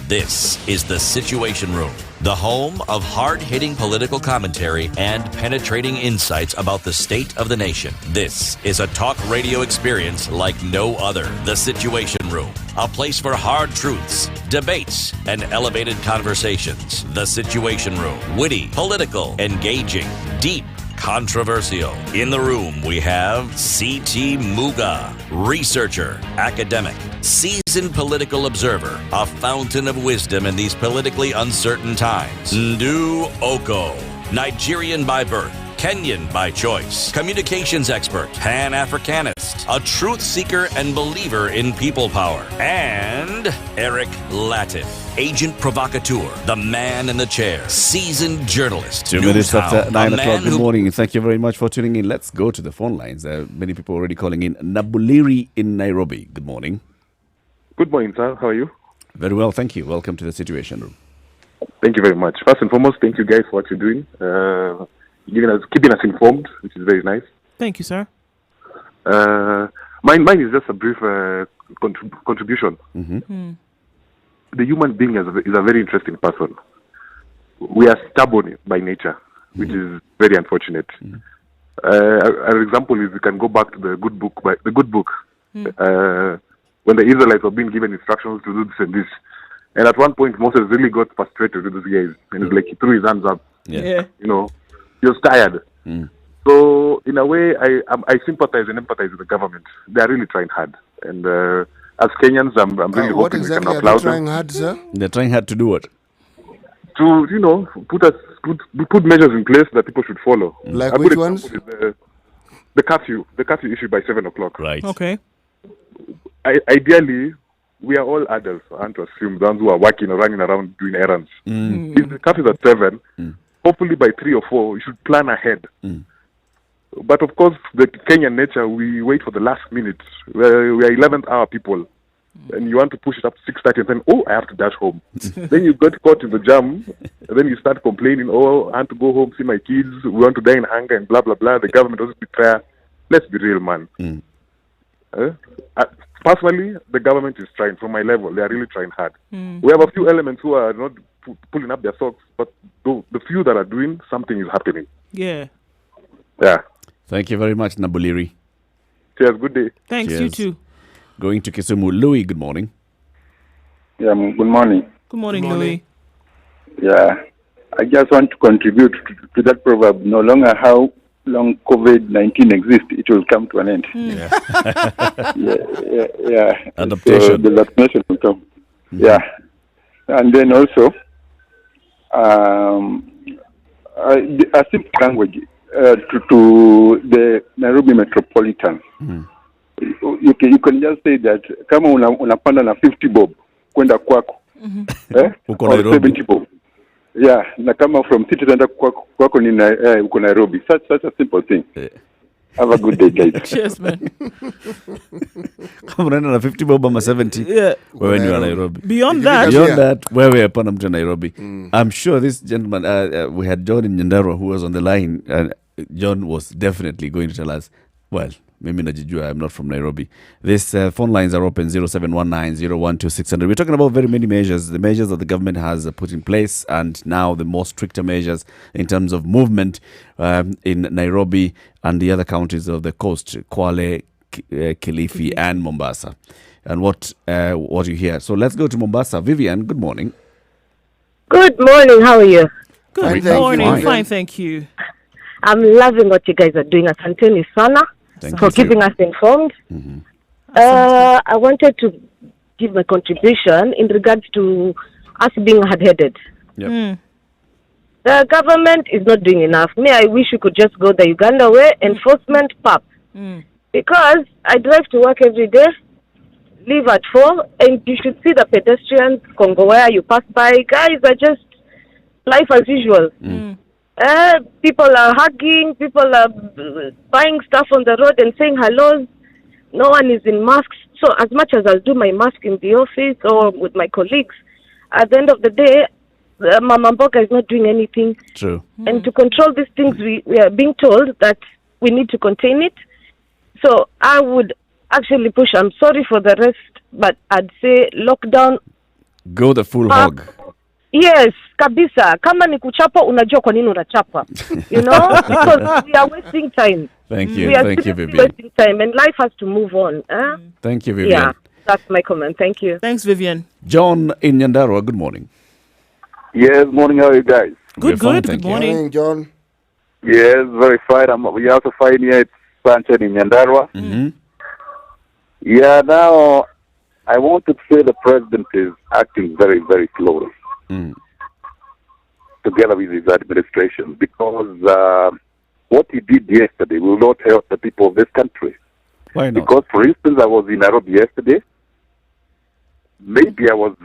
This is The Situation Room, the home of hard-hitting political commentary and penetrating insights about the state of the nation. This is a talk radio experience like no other. The Situation Room, a place for hard truths, debates, and elevated conversations. The Situation Room, witty, political, engaging, deep, controversial. In the room, we have CT Muga, researcher, academic, seasoned political observer, a fountain of wisdom in these politically uncertain times. Ndu Oko, Nigerian by birth, Kenyan by choice, communications expert, Pan-Africanist, a truth seeker and believer in people power, and Eric Latif, agent provocateur, the man in the chair, seasoned journalist, 2 minutes after 9 o'clock. man Good who morning. Thank you very much for tuning in. Let's go to the phone lines. There are many people already calling in. Nabuliri in Nairobi. Good morning. Good morning, sir. How are you? Very well, thank you. Welcome to the Situation Room. Thank you very much. First and foremost, thank you guys for what you're doing. Keeping us informed, which is very nice. Thank you, sir. Mine is just a brief contribution. Mm-hmm. The human being is a very interesting person. We are stubborn by nature, which is very unfortunate. An example is we can go back to the good book. When the Israelites were being given instructions to do this and this, and at one point Moses really got frustrated with these guys, and it's like he threw his hands up. Yeah. You know, he was tired. So in a way, I sympathize and empathize with the government. They are really trying hard, and as Kenyans, I'm really what hoping exactly we can are applaud they trying them. hard, sir? They're trying hard to do what? To put measures in place that people should follow. Like a which good ones? example is the curfew issued by 7 o'clock. Right. Okay. Ideally, we are all adults, I want to assume, the ones who are working or running around doing errands. If the curfew is at 7, hopefully by 3 or 4, we should plan ahead. But of course, the Kenyan nature, we wait for the last minute. We are 11th hour people. And you want to push it up to 6:30 and then, I have to dash home. Then you get caught in the jam, and then you start complaining, I want to go home, see my kids, we want to die in hunger, and blah, blah, blah. The government doesn't be fair. Let's be real, man. Personally, the government is trying. From my level, they are really trying hard. We have a few elements who are not pulling up their socks, but the few that are doing, something is happening. Yeah. Yeah. Thank you very much, Nabuliri. Cheers, good day. Thanks, you too. Going to Kisumu. Louis, good morning. Yeah, good morning. Good morning, Louis. Yeah, I just want to contribute to that proverb. No longer how long COVID-19 exists, it will come to an end. Yeah. yeah. Adaptation. So the vaccination will come. Yeah. And then also, a simple language to the Nairobi metropolitan. You can just say that kama unapanda na 50 bob kwenda kwako. Uko Or Nairobi. 70 bob. Yeah, na kama from city kwenda kwako ni uko Nairobi. Such a simple thing. Have a good day, guys. Cheers, man. Kama unaenda na 50 bob ama 70. Yeah. Wewe ni wa Nairobi. Beyond that, wewe hapana mtu Nairobi. I'm sure this gentleman, we had John in Nyandarua who was on the line, and John was definitely going to tell us, well, mimi najijua, I'm not from Nairobi. These phone lines are open 0719012600. We're talking about very many measures, the measures that the government has put in place, and now the more stricter measures in terms of movement in Nairobi and the other counties of the coast, Kwale, Kilifi, and Mombasa. And what you hear. So let's go to Mombasa. Vivian, good morning. Good morning. How are you? Good morning. Fine, thank you. I'm loving what you guys are doing. Asanteni sana for keeping us informed. I wanted to give my contribution in regards to us being hard-headed. Yep. The government is not doing enough. I wish we could just go the Uganda way, enforcement pap. Because I drive to work every day, leave at 4, and you should see the pedestrians, Congo, where you pass by. Guys are just life as usual. People are hugging, people are buying stuff on the road and saying hellos. No one is in masks. So as much as I'll do my mask in the office or with my colleagues, at the end of the day, Mama Mboka is not doing anything. True. And to control these things, we are being told that we need to contain it. So I would actually push. I'm sorry for the rest, but I'd say lockdown. Go the full hog. Yes, kabisa. Kama ni kuchapa, unajua kwa nini unachapa. You know? Because we are wasting time. Thank you. We are Thank you, seriously Vivian. wasting time, and life has to move on. Thank you, Vivian. Yeah, that's my comment. Thank you. Thanks, Vivian. John in Nyandarua, good morning. Yes, morning. How are you guys? Good, fine, good. thank Good you. morning. John. Yes, very fine. We also fine here at Sanchez in Nyandarua. Yeah, now I want to say the president is acting very, very slowly together with his administration, because what he did yesterday will not help the people of this country. Why not? Because, for instance, I was in Nairobi yesterday. Maybe I was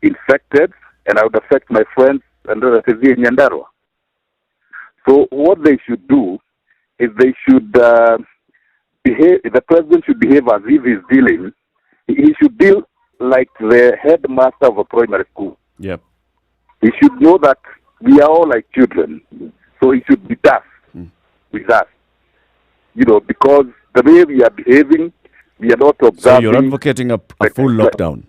infected, and I would affect my friends and relatives here in Nyandarua. So what they should do is they should behave. The president should behave as if he's dealing. He should deal like the headmaster of a primary school. Yep. He should know that we are all like children. So he should be tough with us. You know, because the way we are behaving, we are not observing. So you're advocating a full lockdown?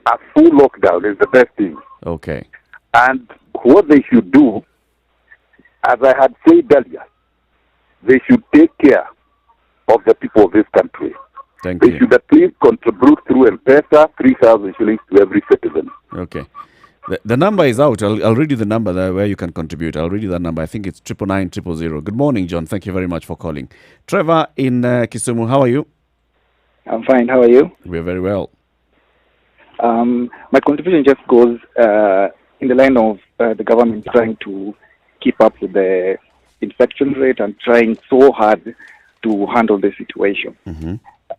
A full lockdown is the best thing. Okay. And what they should do, as I had said earlier, they should take care of the people of this country. They should at least contribute through M-Pesa 3,000 shillings to every citizen. Okay. The number is out. I'll read you the number there where you can contribute. I'll read you that number. I think it's 999 Good morning, John. Thank you very much for calling. Trevor in Kisumu, how are you? I'm fine. How are you? We're very well. My contribution just goes in the line of the government trying to keep up with the infection rate and trying so hard to handle the situation.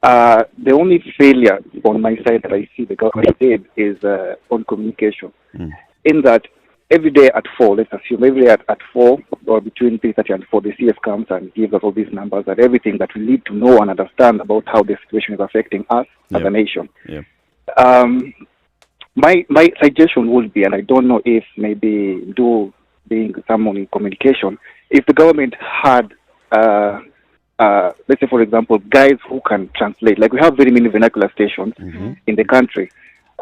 The only failure on my side that I see the government did is on communication. In that every day at 4, let's assume every day at 4 or between 3:30 and 4, the CS comes and gives us all these numbers and everything that we need to know and understand about how the situation is affecting us as a nation. My suggestion would be, and I don't know if maybe being someone in communication, if the government had let's say, for example, guys who can translate. Like, we have very many vernacular stations in the country.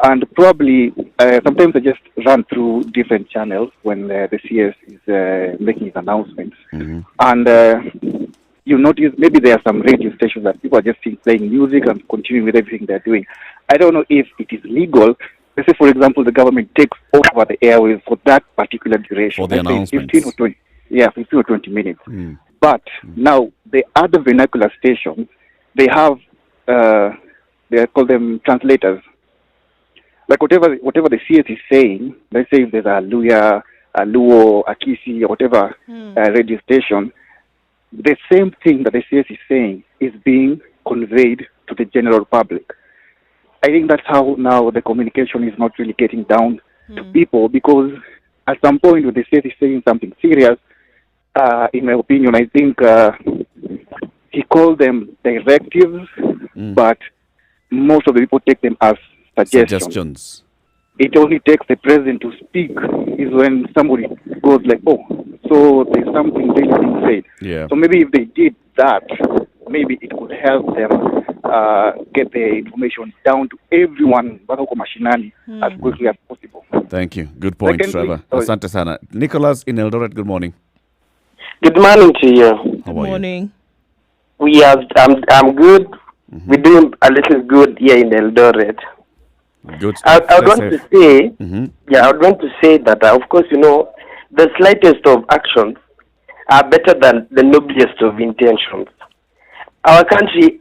And probably sometimes I just run through different channels when the CS is making his announcements. And you notice maybe there are some radio stations that people are just playing music and continuing with everything they're doing. I don't know if it is legal. Let's say, for example, the government takes over the airwaves for that particular duration. For the announcements. 15 or 20 minutes. But now the other vernacular stations, they have, they call them translators. Like whatever the CS is saying, let's say if there's a Luo, a Kisi, or whatever radio station, the same thing that the CS is saying is being conveyed to the general public. I think that's how now the communication is not really getting down to people, because at some point when the CS is saying something serious, in my opinion, I think he called them directives, but most of the people take them as suggestions. It only takes the president to speak is when somebody goes like, oh, so there's something really being said. Yeah. So maybe if they did that, maybe it could help them get the information down to everyone as quickly as possible. Thank you. Good point, Trevor. Asante sana. Nicholas in Eldoret, good morning. Good morning to you. How are morning. I'm good. We're doing a little good here in Eldoret. Good. I would want to say, I would want to say that, of course, the slightest of actions are better than the noblest of intentions. Our country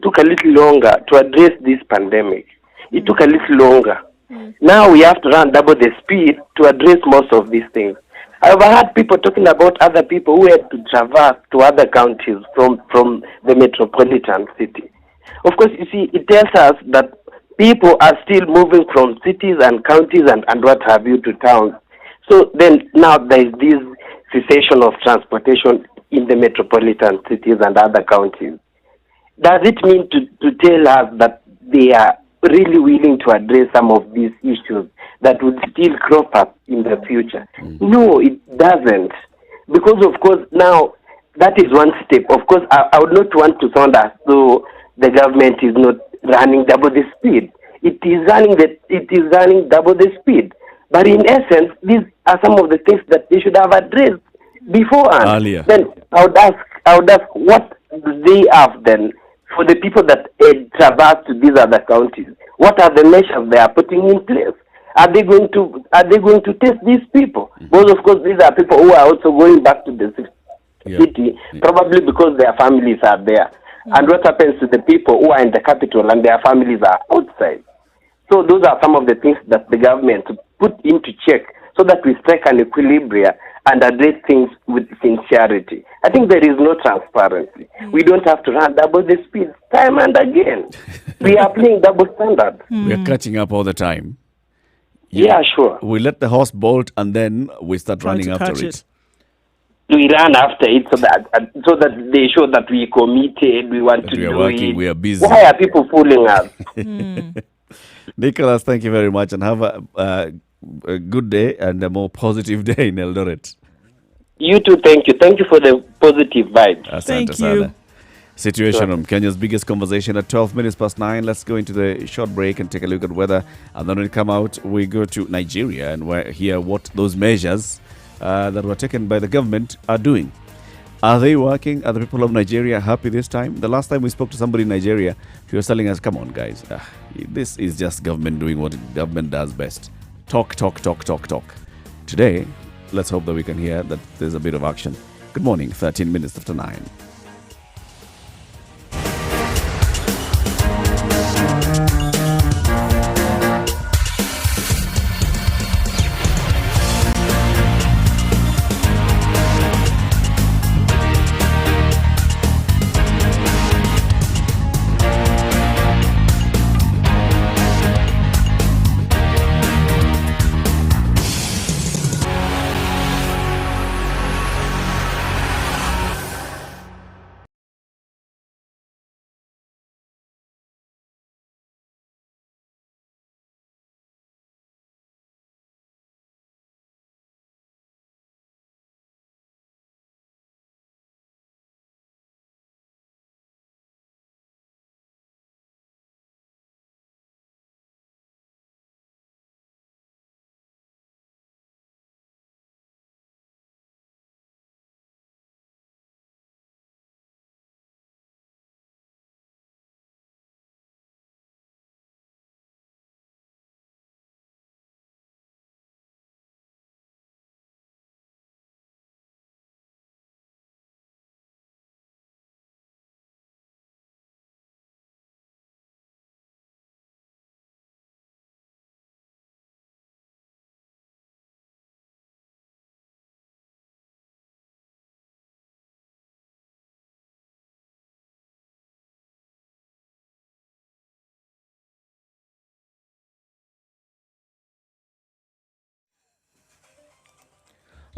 took a little longer to address this pandemic. It took a little longer. Now we have to run double the speed to address most of these things. I've heard people talking about other people who had to traverse to other counties from the metropolitan city. Of course, you see, it tells us that people are still moving from cities and counties and what have you to towns. So then now there is this cessation of transportation in the metropolitan cities and other counties. Does it mean to tell us that they are really willing to address some of these issues that would still crop up in the future? No, it doesn't. Because, of course, now that is one step. Of course, I would not want to sound as though the government is not running double the speed. It is running double the speed. But in essence, these are some of the things that they should have addressed beforehand. Earlier. Then I would ask what do they have then for the people that traverse to these other counties? What are the measures they are putting in place? Are they going to test these people? Because of course these are people who are also going back to the city, probably because their families are there. And what happens to the people who are in the capital and their families are outside? So those are some of the things that the government put into check so that we strike an equilibrium and address things with sincerity. I think there is no transparency. We don't have to run double the speed time and again. We are playing double standards. We are catching up all the time. Yeah, sure. We let the horse bolt and then we start running after it. We run after it so that they show that we committed, we want to do working, it. We are busy. Why are people fooling us? Nicholas, thank you very much and have a good day and a more positive day in Eldoret. You too, thank you. Thank you for the positive vibes. Asante sana. Situation Room, Kenya's biggest conversation at 12 minutes past 9. Let's go into the short break and take a look at weather. And then when we come out, we go to Nigeria and we hear what those measures that were taken by the government are doing. Are they working? Are the people of Nigeria happy this time? The last time we spoke to somebody in Nigeria, he was telling us, come on, guys. This is just government doing what government does best. Talk. Today, let's hope that we can hear that there's a bit of action. Good morning, 13 minutes after 9.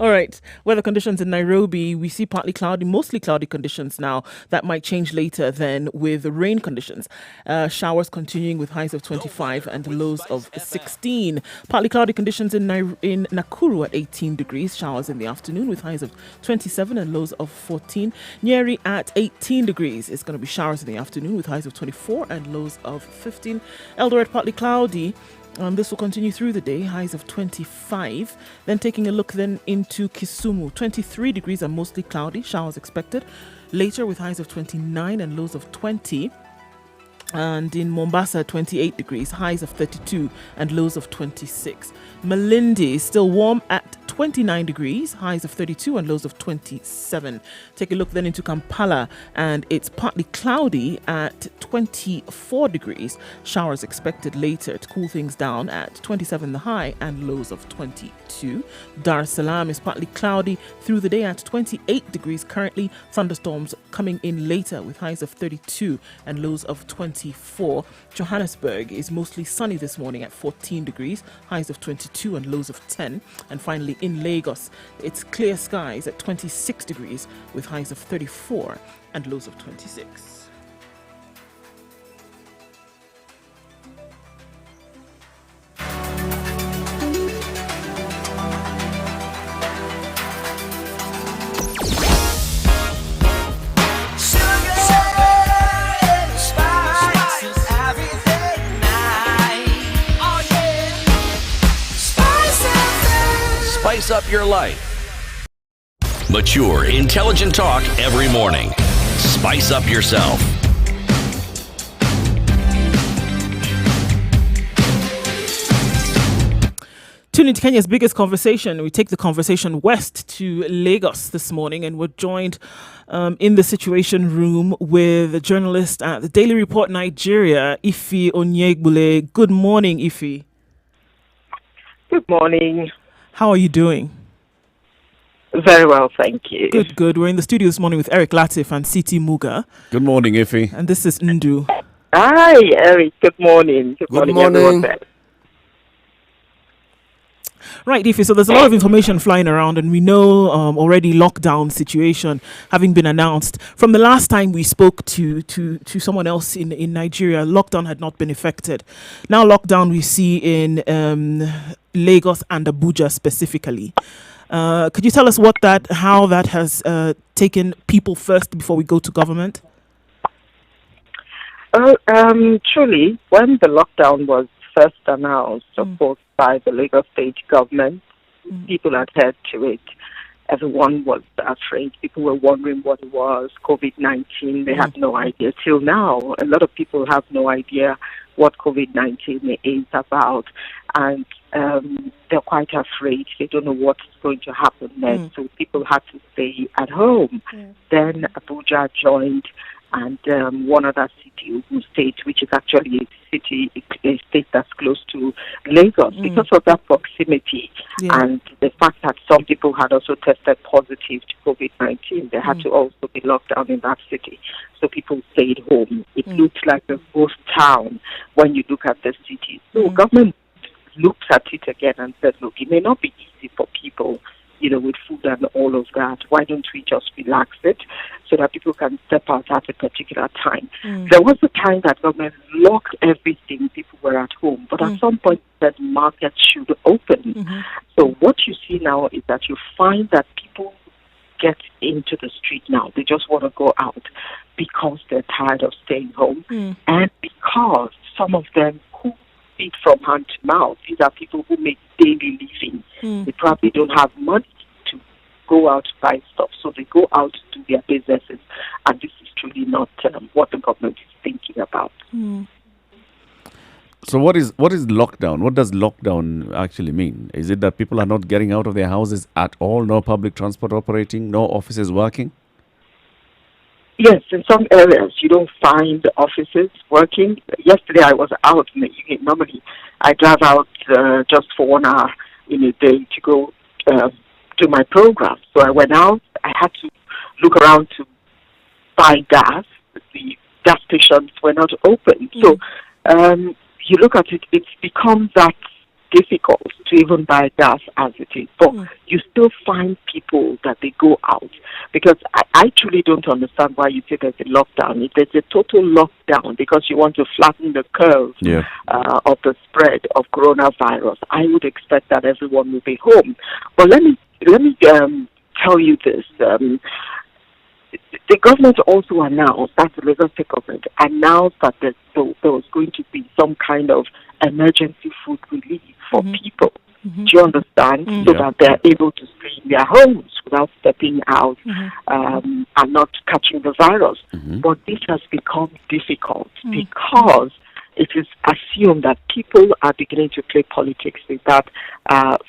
All right. Weather conditions in Nairobi, we see partly cloudy, mostly cloudy conditions now. That might change later then with the rain conditions. Showers continuing with highs of 25 and lows of 16. Partly cloudy conditions in Nakuru at 18 degrees. Showers in the afternoon with highs of 27 and lows of 14. Nyeri at 18 degrees. It's going to be showers in the afternoon with highs of 24 and lows of 15. Eldoret partly cloudy. This will continue through the day, highs of 25. Then taking a look then into Kisumu, 23 degrees and mostly cloudy, showers expected. Later with highs of 29 and lows of 20. And in Mombasa, 28 degrees, highs of 32 and lows of 26. Malindi is still warm at 29 degrees, highs of 32 and lows of 27. Take a look then into Kampala, and it's partly cloudy at 24 degrees. Showers expected later to cool things down at 27 the high and lows of 22. Dar es Salaam is partly cloudy through the day at 28 degrees currently. Thunderstorms coming in later with highs of 32 and lows of 24. Johannesburg is mostly sunny this morning at 14 degrees, highs of 22 and lows of 10. And finally in Lagos, it's clear skies at 26 degrees with highs of 34 and lows of 26. Spice up your life. Mature, intelligent talk every morning. Spice up yourself. Tune into Kenya's biggest conversation. We take the conversation west to Lagos this morning, and we're joined in the Situation Room with a journalist at the Daily Report Nigeria, Ife Onyegbule. Good morning, Ife. Good morning. How are you doing? Very well, thank you. Good, good. We're in the studio this morning with Eric Latif and Siti Muga. Good morning, Ife. And this is Ndu. Hi, Eric. Good morning. Good morning, everyone there. Right, Ife, so there's a lot of information flying around, and we know already lockdown situation having been announced. From the last time we spoke to someone else in Nigeria, lockdown had not been affected. Now lockdown we see in Lagos and Abuja specifically. Could you tell us how that has taken people first before we go to government? Truly, when the lockdown was first announced, of course, by the Lagos state government, people adhered to it. Everyone was afraid. People were wondering what it was, COVID-19. They had no idea. Till now, a lot of people have no idea what COVID-19 is about. And they're quite afraid. They don't know what's going to happen next. So people had to stay at home. Then Abuja joined, and one other city, Ogun State, which is actually a state that's close to Lagos, because of that proximity and the fact that some people had also tested positive to COVID-19. They had to also be locked down in that city. So people stayed home. It looked like a ghost town when you look at the city. So government looked at it again and said, look, it may not be easy for people, with food and all of that. Why don't we just relax it so that people can step out at a particular time? There was a time that government locked everything. People were at home. But at some point, that market should open. So what you see now is that you find that people get into the street now. They just want to go out because they're tired of staying home. And because some of them who feed from hand to mouth, these are people who make daily living. They probably don't have money to go out to buy stuff, so they go out to do their businesses, and this is truly not what the government is thinking about. So what is lockdown? What does lockdown actually mean? Is it that people are not getting out of their houses at all, no public transport operating, no offices working? Yes, in some areas you don't find the offices working. Yesterday I was out in the evening. Normally I drive out just for 1 hour in a day to go to my program. So I went out. I had to look around to buy gas. The gas stations were not open. So you look at it, it's become that difficult to even buy gas as it is. But you still find people that they go out. Because I truly don't understand why you say there's a lockdown. If there's a total lockdown because you want to flatten the curve of the spread of coronavirus, I would expect that everyone will be home. But let me tell you this. The government also announced, that the Lagos State government announced that there was going to be some kind of emergency food relief for people. Do you understand? So that they're able to stay in their homes without stepping out and not catching the virus. But this has become difficult because it is assumed that people are beginning to play politics with that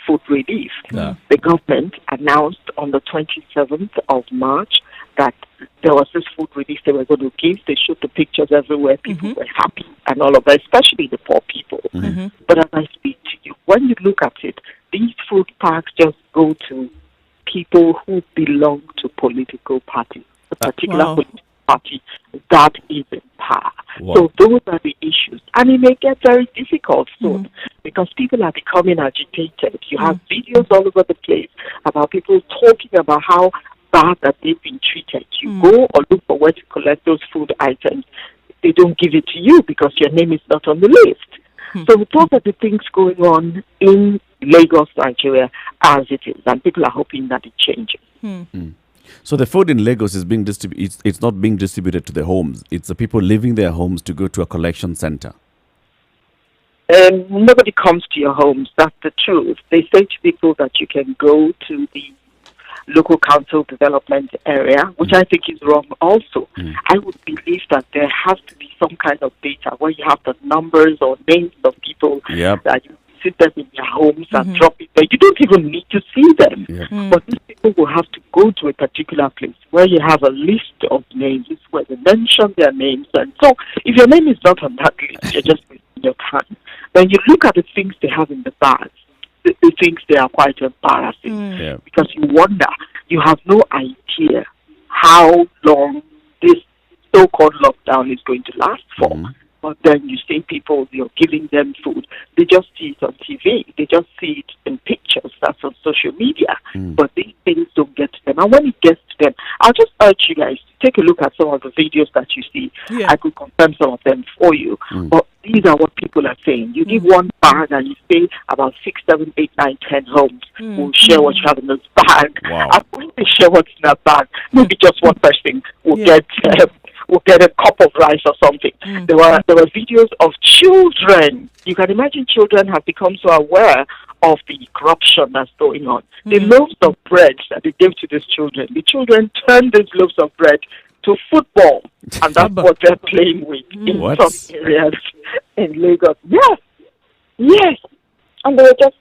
food relief. The government announced on the 27th of March that there was this food relief they were going to give. They showed the pictures everywhere. People were happy and all of that, especially the poor people. But as I speak to you, when you look at it, these food packs just go to people who belong to political parties, a particular political party that is in power. So those are the issues. And it may get very difficult soon because people are becoming agitated. You have videos all over the place about people talking about how bad that they've been treated. You go or look for where to collect those food items. They don't give it to you because your name is not on the list. So those are the things going on in Lagos, Nigeria, as it is, and people are hoping that it changes. So the food in Lagos is being distributed. It's not being distributed to the homes. It's the people leaving their homes to go to a collection center. Nobody comes to your homes. That's the truth. They say to people that you can go to the local council development area, which I think is wrong also. I would believe that there has to be some kind of data where you have the numbers or names of people that you sit them in their homes and drop it there. You don't even need to see them. But these people will have to go to a particular place where you have a list of names where they mention their names. And so if your name is not on that list, you're just wasting your time. When you look at the things they have in the bags, the things they are quite embarrassing because you wonder, you have no idea how long this so-called lockdown is going to last for. But then you see people, you're giving them food. They just see it on TV. They just see it in pictures. That's on social media. But these things don't get to them. And when it gets to them, I'll just urge you guys to take a look at some of the videos that you see. I could confirm some of them for you. But these are what people are saying. You give one bag and you say about 6, 7, 8, 9, 10 homes will share what you have in this bag. I'm going to share what's in that bag. Maybe just one person will get a cup of rice or something. There were videos of children. You can imagine children have become so aware of the corruption that's going on. The loaves of bread that they gave to these children, the children turned these loaves of bread to football, and that's what they're playing with in some areas in Lagos. Yes. And they were just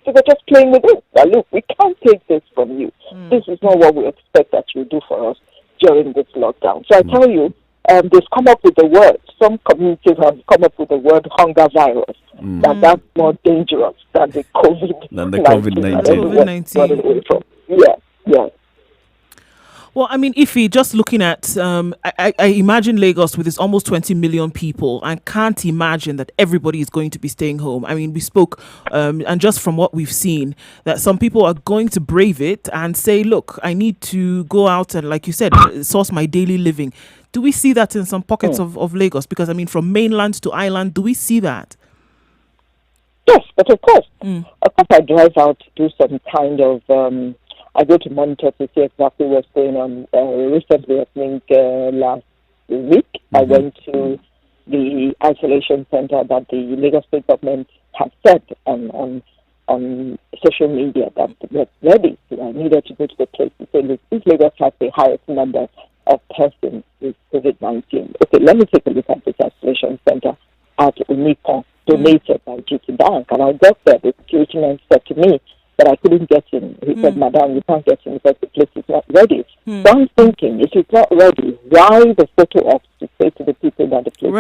playing with it. Now, look, we can't take this from you. This is not what we expect that you do for us during this lockdown. So I tell you, they've come up with the word. Some communities have come up with the word hunger virus. That's more dangerous than the COVID-19. Yeah. Well, I mean, Ify, just looking at, I imagine Lagos with its almost 20 million people, and can't imagine that everybody is going to be staying home. I mean, we spoke, and just from what we've seen, that some people are going to brave it and say, look, I need to go out and, like you said, source my daily living. Do we see that in some pockets of Lagos? Because, I mean, from mainland to island, do we see that? Yes, but of course. Of course, I drive out to do some kind of... I go to monitor to see exactly what's going on. Recently, I think last week, I went to the isolation center that the Lagos State government has said on social media that was ready. So I needed to go to the place to say, look, this Lagos has the highest number of persons with COVID-19. Okay, let me take a look at this isolation center at Unipon, donated by GT Bank. And I got there, the security man said to me, that I couldn't get in. He said, Madam, you can't get in because the place is not ready. So I'm thinking, if it's not ready, why the photo ops to say to the people that the place is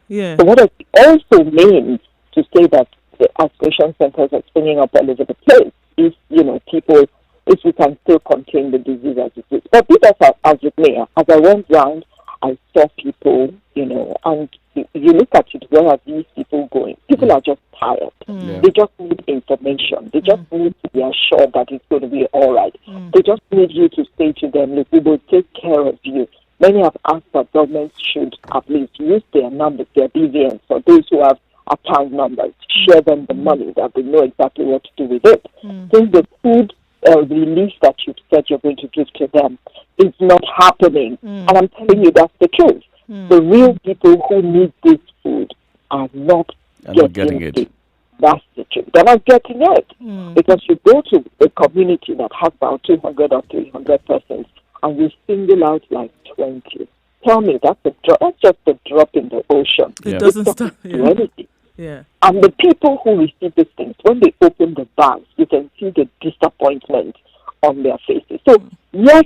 ready? So what does it also mean to say that the isolation centers are springing up all over the place if, people, if we can still contain the disease as it is? But be that as it may, as I went round, I saw people, and you look at it, where are these people going? People are just tired. They just need information. They just need to be assured that it's going to be all right. They just need you to say to them, look, we will take care of you. Many have asked that governments should at least use their numbers, their BVNs, for those who have account numbers, share them the money, that they know exactly what to do with it. Since the food relief that you said you're going to give to them is not happening, and I'm telling you that's the truth. The real people who need this food are not getting it. That's the truth. They're not getting it. Because you go to a community that has about 200 or 300 persons, and you single out like 20. Tell me, that's just a drop in the ocean. It doesn't stop. Anything. Yeah. And the people who receive these things, when they open the bags, you can see the disappointment on their faces. So, yes,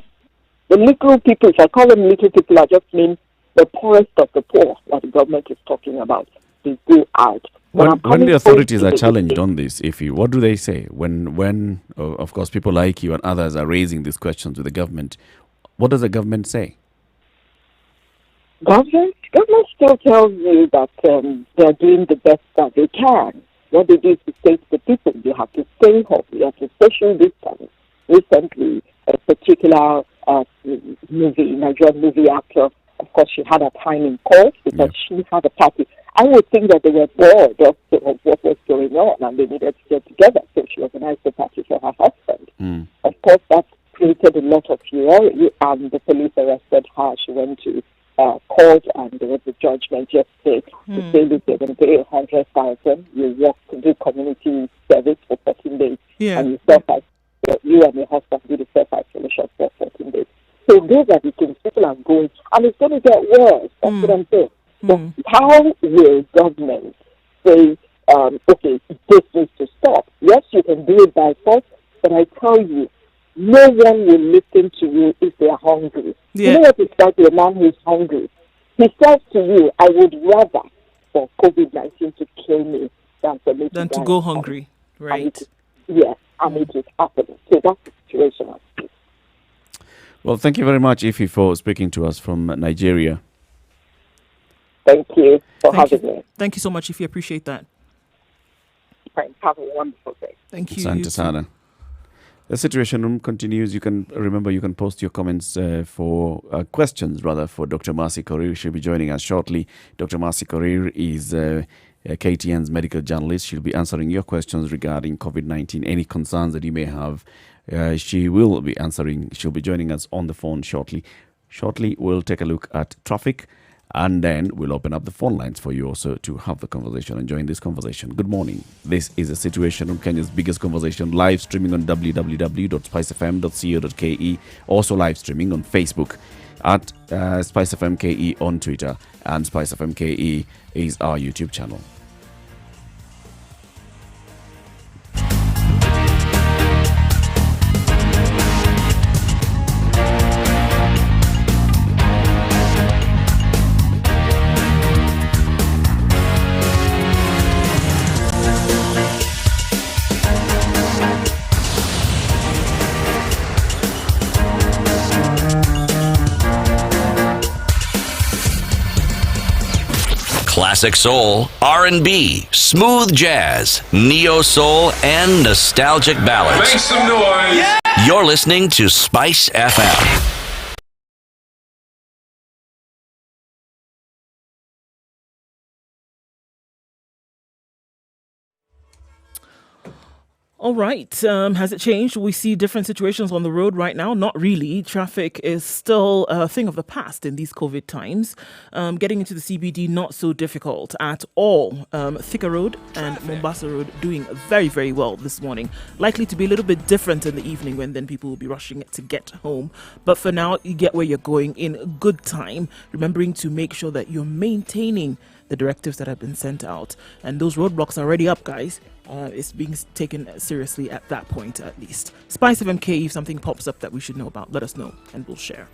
the little people, if I call them little people, I just mean the poorest of the poor that the government is talking about. They go out. When the authorities are challenged on this, what do they say? When of course, people like you and others are raising these questions with the government, what does the government say? Government still tells you that they're doing the best that they can. What they do is to say to the people, you have to stay home, you have to social distance. Recently, a particular Nigerian movie actor, of course, she had a time in court because she had a party. I would think that they were bored of what was going on and they needed to get together, so she organized a party for her husband. Of course, that created a lot of fury, and the police arrested her. She went to court, and there was a judgment yesterday to say that they're going to pay 100,000. You work to do community service for 14 days, and you and your husband do the self-isolation for 14 days. So those are the things people are going, and it's going to get worse. That's what I'm saying. But how will government say, okay, this needs to stop? Yes, you can do it by force, but I tell you, no one will listen to you if they are hungry. You know what it's like to a man who is hungry? He says to you, I would rather for COVID-19 to kill me than for me to go hungry. Right. And it is happening. So that's the situation. Well, thank you very much, Ify, for speaking to us from Nigeria. Thank you for having me. Thank you so much, Ify. Appreciate that. Right. Have a wonderful day. Thank you. Asante sana. The Situation Room continues. You can post your comments for questions, rather, for Dr. Mercy Korir. She'll be joining us shortly. Dr. Mercy Korir is KTN's medical journalist. She'll be answering your questions regarding COVID-19, any concerns that you may have. She will be answering. She'll be joining us on the phone shortly. Shortly, we'll take a look at traffic, and then we'll open up the phone lines for you also to have the conversation and join this conversation. Good morning. This is The Situation Room, Kenya's biggest conversation, live streaming on www.spicefm.co.ke, also live streaming on Facebook at SpiceFMKE on Twitter, and SpiceFMKE is our YouTube channel. Classic soul, R&B, smooth jazz, neo soul, and nostalgic ballads. Make some noise. Yeah! You're listening to Spice FM. All right. Has it changed? We see different situations on the road right now. Not really. Traffic is still a thing of the past in these COVID times. Getting into the CBD, not so difficult at all. Thika Road and Mombasa Road doing very, very well this morning. Likely to be a little bit different in the evening when then people will be rushing to get home. But for now, you get where you're going in good time. Remembering to make sure that you're maintaining the directives that have been sent out. And those roadblocks are already up, guys. It's being taken seriously at that point, at least. Spice of MK, if something pops up that we should know about, let us know and we'll share.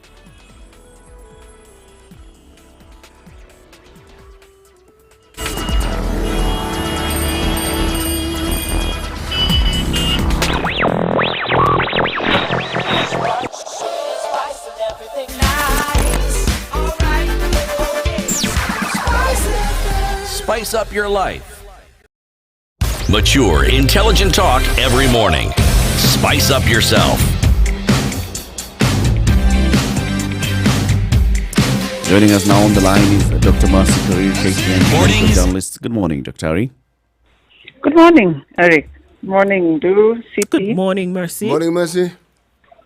Spice and everything nice. Alright. spice up your life. Mature, intelligent talk every morning. Spice up yourself. Joining us now on the line is Dr. Mercy Karir, KTN medical journalist. Good morning, Dr. Ari. Good morning, Eric. Morning, CT. Good morning, Mercy. Morning, Mercy.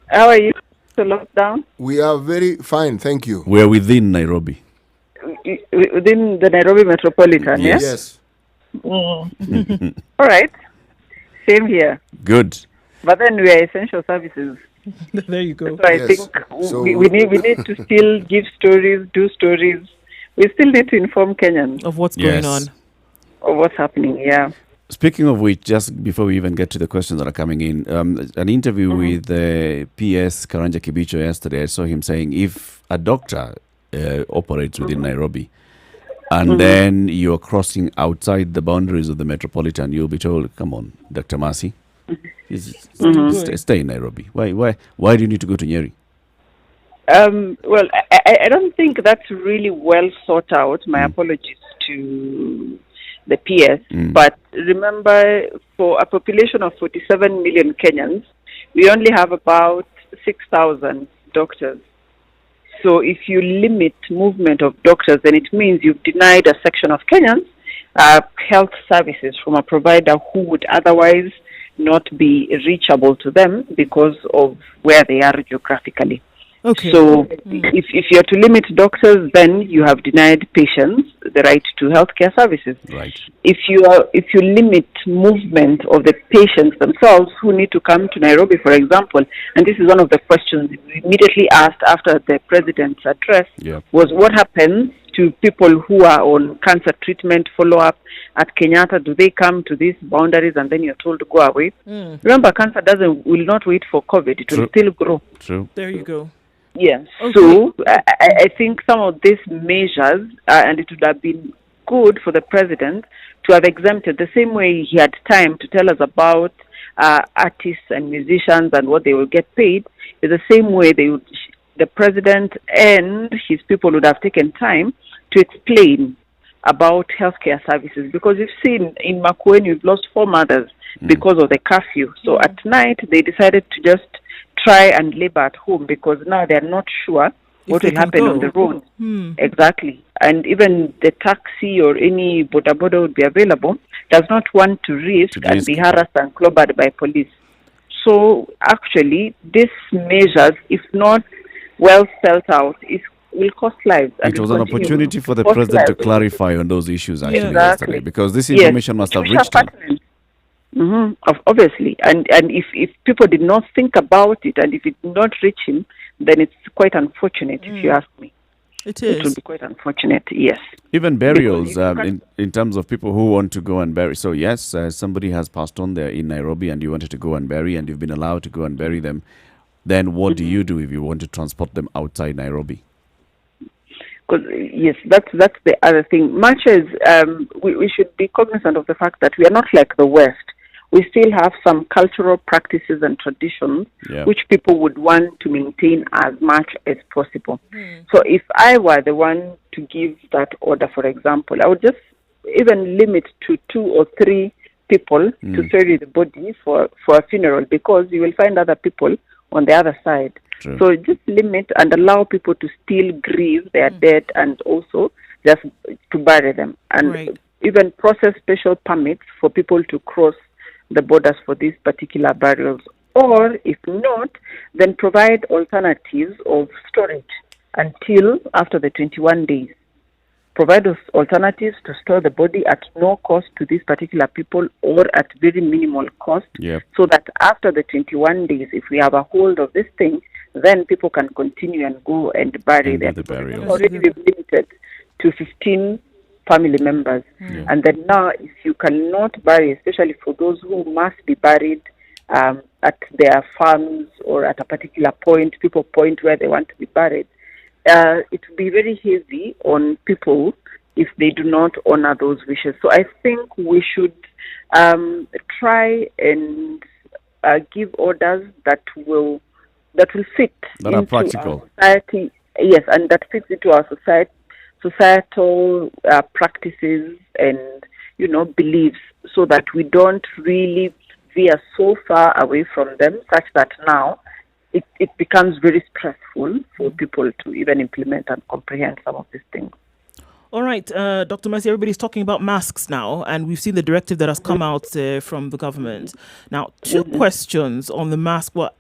How are you? The lockdown? We are very fine, thank you. We're within Nairobi. Within the Nairobi metropolitan, yes? Yes. All right. Same here. Good. But then we are essential services. There you go. So I think we need to still give stories, do stories. We still need to inform Kenyans of what's going on. Of what's happening, yeah. Speaking of which, just before we even get to the questions that are coming in, an interview with the PS Karanja Kibicho yesterday, I saw him saying if a doctor operates within Nairobi and then you're crossing outside the boundaries of the metropolitan, you'll be told, come on, Dr. Mercy, stay in Nairobi. Why do you need to go to Nyeri? Well, I don't think that's really well thought out. My apologies to the PS. But remember, for a population of 47 million Kenyans, we only have about 6,000 doctors. So if you limit movement of doctors, then it means you've denied a section of Kenyans health services from a provider who would otherwise not be reachable to them because of where they are geographically. Okay. So if you are to limit doctors, then you have denied patients the right to healthcare services. Right. If you limit movement of the patients themselves who need to come to Nairobi, for example, and this is one of the questions we immediately asked after the president's address, was what happens to people who are on cancer treatment follow-up at Kenyatta? Do they come to these boundaries and then you're told to go away? Remember, cancer will not wait for COVID. It will still grow. True. There you go. Yes. Okay. So I think some of these measures, and it would have been good for the president to have exempted the same way he had time to tell us about artists and musicians and what they will get paid, is the same way the president and his people would have taken time to explain about healthcare services. Because you've seen in Makueni, we've lost 4 mothers because of the curfew. So at night, they decided to just try and labor at home because now they're not sure what will happen on the road. Exactly. And even the taxi or any boda would be available does not want to risk and be harassed and clobbered by police. So actually, these measures, if not well spelled out, will cost lives. It was an opportunity for the president to clarify on those issues actually yesterday, because this information must have reached him. Obviously, and if people did not think about it and if it did not reach him, then it's quite unfortunate, if you ask me. It is. It will be quite unfortunate, yes. Even burials, in terms of people who want to go and bury. So yes, somebody has passed on there in Nairobi and you wanted to go and bury and you've been allowed to go and bury them. Then what do you do if you want to transport them outside Nairobi? Because yes, that's the other thing. Much as we should be cognizant of the fact that we are not like the West. We still have some cultural practices and traditions which people would want to maintain as much as possible. So if I were the one to give that order, for example, I would just even limit to 2 or 3 people to ferry the body for a funeral, because you will find other people on the other side. True. So just limit and allow people to still grieve their dead and also just to bury them. And even process special permits for people to cross the borders for these particular burials. Or if not, then provide alternatives of storage until after the 21 days. Provide those alternatives to store the body at no cost to these particular people or at very minimal cost, so that after the 21 days, if we have a hold of this thing, then people can continue and go and bury them. Already we've limited to 15 family members. And then now, if you cannot bury, especially for those who must be buried at their farms or at a particular point, people point where they want to be buried, it will be very heavy on people if they do not honor those wishes. So I think we should try and give orders that will fit that are practical. Our society. Yes, and that fits into our societal practices and, beliefs, so that we don't really veer so far away from them, such that now it becomes very stressful for people to even implement and comprehend some of these things. All right, Dr. Mercy, everybody's talking about masks now, and we've seen the directive that has come out from the government. Now, two questions on the mask, well,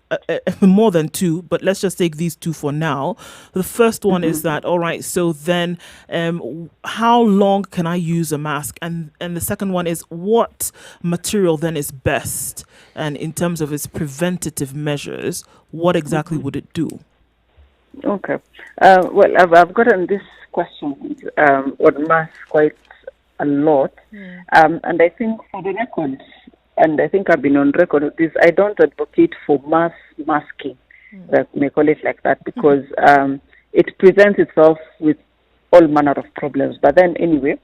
more than two, but let's just take these two for now. The first one is that, all right, so then how long can I use a mask? And the second one is, what material then is best? And in terms of its preventative measures, what exactly would it do? Okay. Well, I've gotten this question on masks quite a lot. And I think for the record, and I think I've been on record with this, I don't advocate for mass masking, may call it like that, because it presents itself with all manner of problems. But then anyway,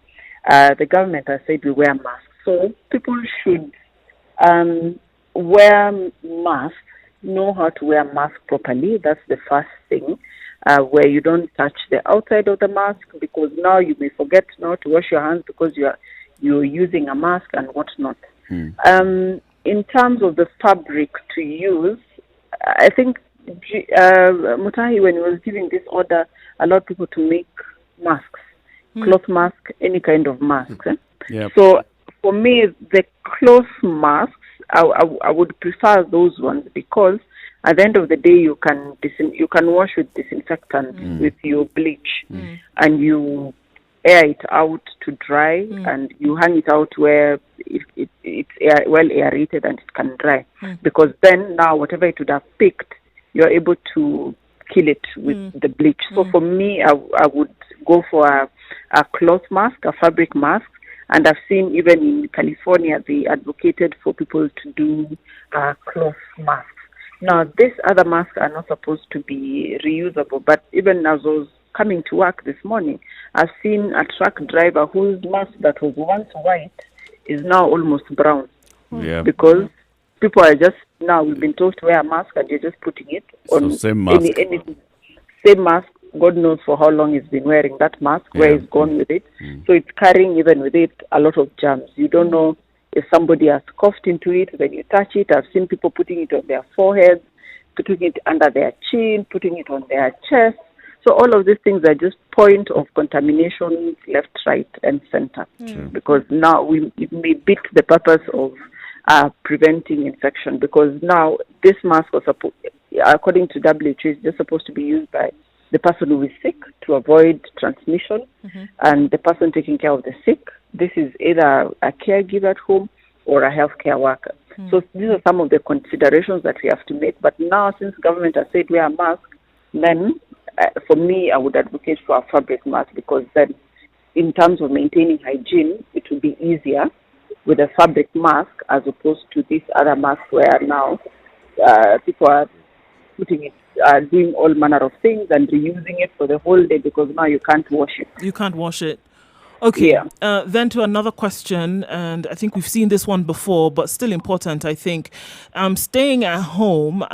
the government has said we wear masks. So people should wear masks, know how to wear masks properly. That's the first thing. Where you don't touch the outside of the mask, because now you may forget now to wash your hands because you're using a mask and whatnot. In terms of the fabric to use, I think Mutahi, when he was giving this order, allowed people to make masks, cloth mask, any kind of mask. So for me, the cloth masks, I would prefer those ones, because at the end of the day, you can wash with disinfectant with your bleach, and you air it out to dry, and you hang it out where it's well aerated and it can dry. Because then now whatever it would have picked, you're able to kill it with the bleach. So for me, I would go for a cloth mask, a fabric mask. And I've seen even in California, they advocated for people to do cloth masks. Now, these other masks are not supposed to be reusable, but even as I was coming to work this morning, I've seen a truck driver whose mask that was once white is now almost brown. Because people are just, now we've been told to wear a mask and you're just putting it on same mask. Same mask. God knows for how long he's been wearing that mask, where he's gone with it. So it's carrying even with it a lot of germs. You don't know if somebody has coughed into it when you touch it. I've seen people putting it on their foreheads, putting it under their chin, putting it on their chest. So all of these things are just point of contamination left, right, and center. Because now it may beat the purpose of preventing infection. Because now this mask was according to WHO, is just supposed to be used by the person who is sick to avoid transmission, and the person taking care of the sick. This is either a caregiver at home or a healthcare worker. So these are some of the considerations that we have to make. But now, since government has said wear a mask, then for me, I would advocate for a fabric mask, because then in terms of maintaining hygiene, it will be easier with a fabric mask as opposed to this other mask where now people are putting it, doing all manner of things and reusing it for the whole day, because now you can't wash it. You can't wash it. Okay, then to another question, and I think we've seen this one before, but still important, I think. Staying at home,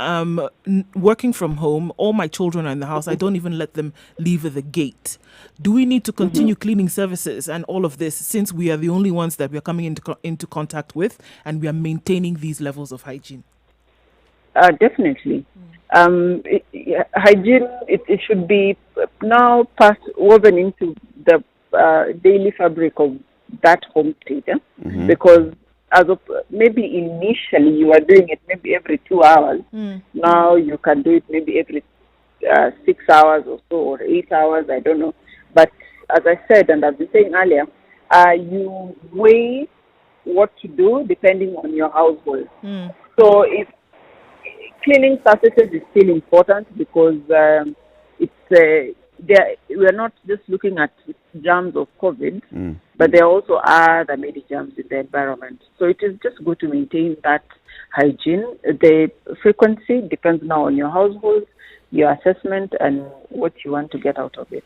working from home, all my children are in the house. I don't even let them leave the gate. Do we need to continue cleaning services and all of this, since we are the only ones that we are coming into contact with, and we are maintaining these levels of hygiene? Definitely. Hygiene, it should be now woven into the daily fabric of that home state, because as of maybe initially you are doing it maybe every 2 hours. Now you can do it maybe every 6 hours or so, or 8 hours, I don't know. But as I said, and I've been saying earlier, you weigh what to do depending on your household. So if cleaning surfaces is still important, because we are not just looking at germs of COVID, but there also are the many germs in the environment. So it is just good to maintain that hygiene. The frequency depends now on your household, your assessment, and what you want to get out of it.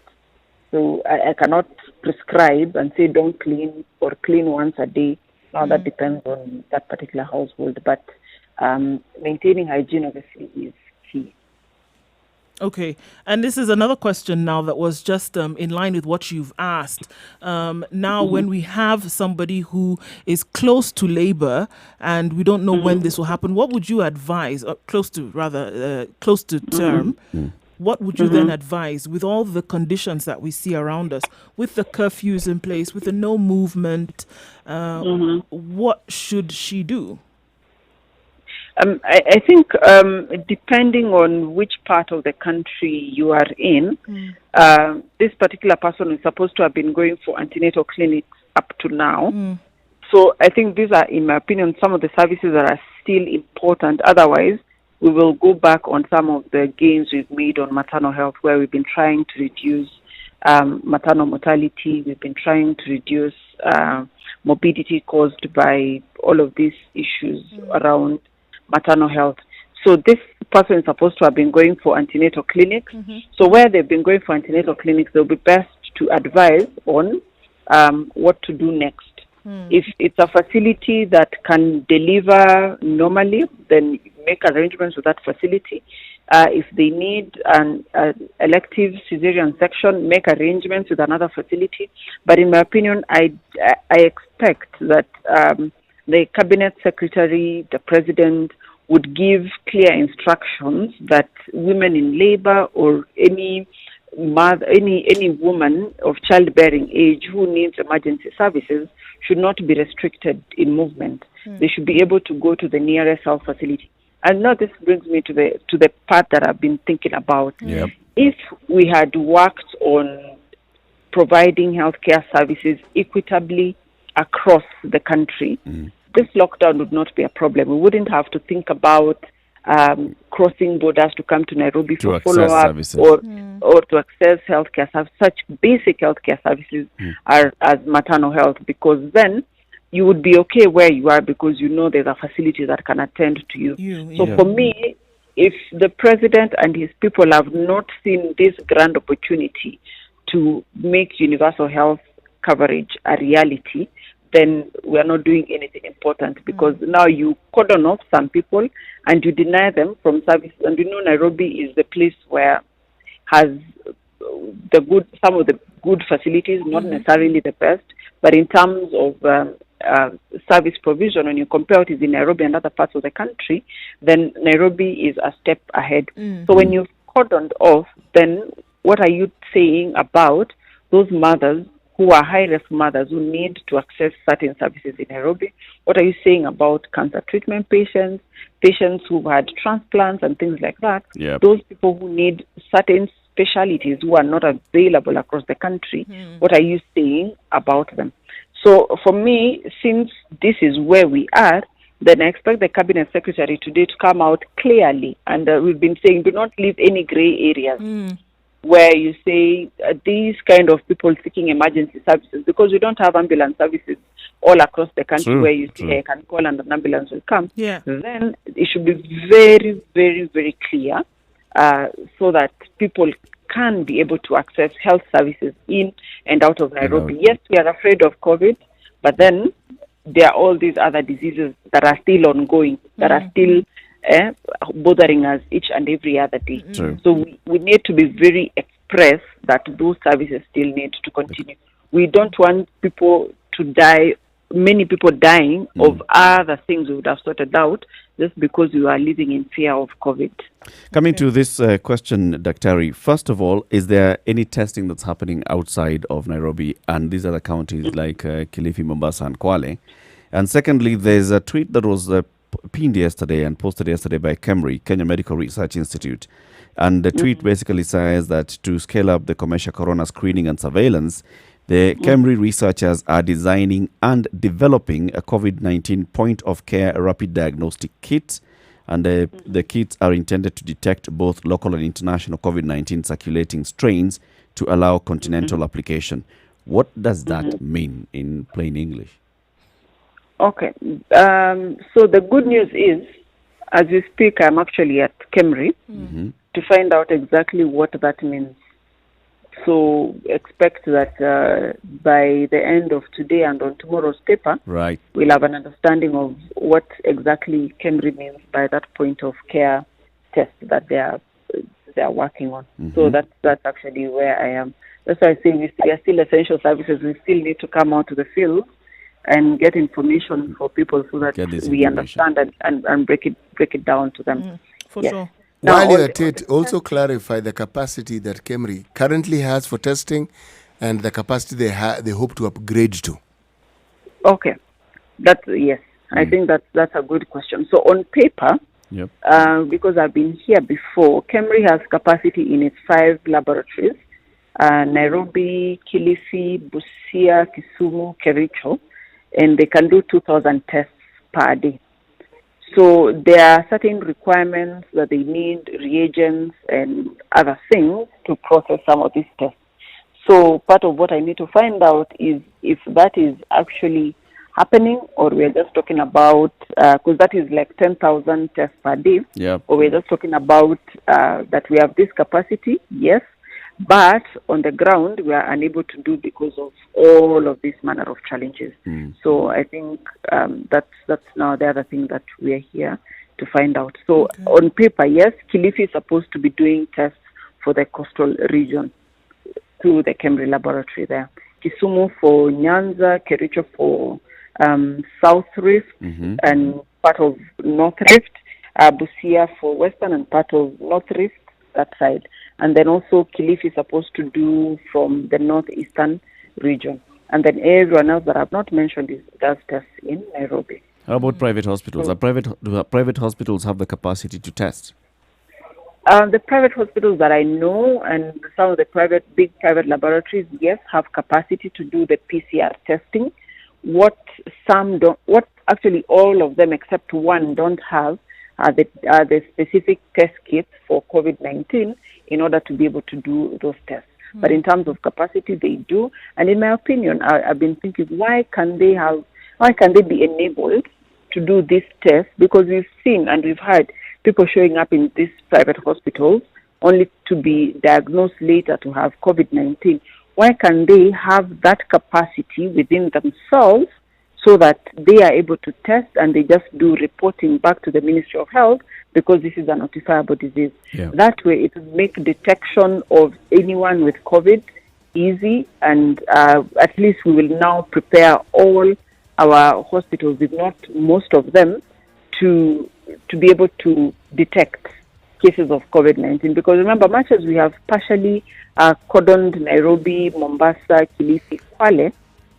So I cannot prescribe and say don't clean or clean once a day. Now that depends on that particular household, but maintaining hygiene obviously is key. Okay, and this is another question now that was just in line with what you've asked. Now, when we have somebody who is close to labor and we don't know when this will happen, what would you advise, close to term, what would you then advise with all the conditions that we see around us, with the curfews in place, with the no movement, what should she do? I think depending on which part of the country you are in, this particular person is supposed to have been going for antenatal clinics up to now. So I think these are, in my opinion, some of the services that are still important. Otherwise, we will go back on some of the gains we've made on maternal health, where we've been trying to reduce maternal mortality. We've been trying to reduce morbidity caused by all of these issues around maternal health. So this person is supposed to have been going for antenatal clinics. So where they've been going for antenatal clinics, they'll be best to advise on what to do next. If it's a facility that can deliver normally, then make arrangements with that facility. If they need an elective cesarean section, make arrangements with another facility. But in my opinion, I expect that the cabinet secretary, the president, would give clear instructions that women in labor or any woman of childbearing age who needs emergency services should not be restricted in movement. They should be able to go to the nearest health facility. And now this brings me to the part that I've been thinking about. If we had worked on providing healthcare services equitably across the country, this lockdown would not be a problem. We wouldn't have to think about crossing borders to come to Nairobi for follow-up or to access healthcare services, such basic healthcare services as maternal health, because then you would be okay where you are because you know there's a facility that can attend to you. So for me, if the president and his people have not seen this grand opportunity to make universal health coverage a reality, then we are not doing anything important, because now you cordon off some people and you deny them from services. And you know Nairobi is the place where has some of the good facilities, not necessarily the best, but in terms of service provision, when you compare it in Nairobi and other parts of the country, then Nairobi is a step ahead. So when you've cordoned off, then what are you saying about those mothers who are high-risk mothers who need to access certain services in Nairobi? What are you saying about cancer treatment patients, patients who've had transplants and things like that? Those people who need certain specialties who are not available across the country, what are you saying about them? So for me, since this is where we are, then I expect the cabinet secretary today to come out clearly. And we've been saying, do not leave any gray areas where you say these kind of people seeking emergency services, because we don't have ambulance services all across the country where you say I can call and an ambulance will come. Then it should be very, very, very clear so that people can be able to access health services in and out of Nairobi. Yes, we are afraid of COVID, but then there are all these other diseases that are still ongoing, that are still bothering us each and every other day. So we need to be very express that those services still need to continue. We don't want people to die, many people dying of other things we would have sorted out just because we are living in fear of COVID. Coming to this question, Daktari, first of all, is there any testing that's happening outside of Nairobi and these other counties like Kilifi, Mombasa and Kwale? And secondly, there's a tweet that was pinned yesterday and posted yesterday by KEMRI, Kenya Medical Research Institute. And the tweet basically says that to scale up the commercial corona screening and surveillance, the KEMRI researchers are designing and developing a COVID-19 point-of-care rapid diagnostic kit. And the kits are intended to detect both local and international COVID-19 circulating strains to allow continental application. What does that mean in plain English? Okay. So the good news is, as we speak, I'm actually at KEMRI to find out exactly what that means. So expect that by the end of today and on tomorrow's paper, we'll have an understanding of what exactly KEMRI means by that point of care test that they are they are working on. So that's actually where I am. That's why I say we are still essential services. We still need to come out to the field and get information for people so that we understand and break it down to them. For sure. While you're at it, also clarify the capacity that KEMRI currently has for testing and the capacity they hope to upgrade to. Okay. Yes. I think that's a good question. So on paper, because I've been here before, KEMRI has capacity in its 5 laboratories, Nairobi, Kilifi, Busia, Kisumu, Kericho, and they can do 2,000 tests per day. So there are certain requirements that they need, reagents and other things to process some of these tests. So part of what I need to find out is if that is actually happening, or we're just talking about, because that is like 10,000 tests per day, or we're just talking about that we have this capacity, yes, but on the ground we are unable to do because of all of this manner of challenges. So I think that's now the other thing that we are here to find out. So on paper, yes, Kilifi is supposed to be doing tests for the coastal region through the KEMRI laboratory there. Kisumu for Nyanza, Kericho for South Rift and part of North Rift, Busia for Western and part of North Rift, that side. And then also Kilifi is supposed to do from the northeastern region. And then everyone else that I've not mentioned does tests in Nairobi. How about private hospitals? Do private hospitals have the capacity to test? The private hospitals that I know and some of the big private laboratories, yes, have capacity to do the PCR testing. What some don't, what actually all of them except one don't have are the specific test kits for COVID-19 in order to be able to do those tests. But in terms of capacity, they do. And in my opinion, I've been thinking, why can they be enabled to do this test? Because we've seen and we've heard people showing up in these private hospitals only to be diagnosed later to have COVID-19. Why can they have that capacity within themselves so that they are able to test and they just do reporting back to the Ministry of Health because this is a notifiable disease? That way it will make detection of anyone with COVID easy, and at least we will now prepare all our hospitals, if not most of them, to be able to detect cases of COVID-19. Because remember, much as we have partially cordoned Nairobi, Mombasa, Kilifi, Kwale,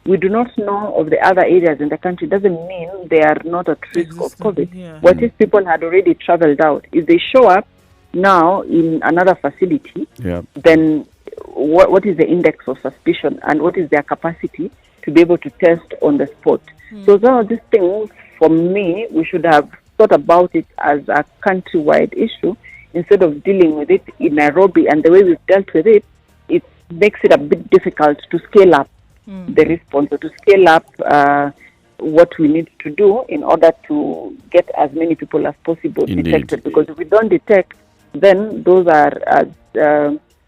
we do not know of the other areas in the country. Doesn't mean they are not at risk of COVID. What if people had already traveled out? If they show up now in another facility, then what is the index of suspicion and what is their capacity to be able to test on the spot? So some of these things, for me, we should have thought about it as a countrywide issue instead of dealing with it in Nairobi. And the way we've dealt with it, it makes it a bit difficult to scale up the response, or to scale up what we need to do in order to get as many people as possible detected. Because if we don't detect, then those are, as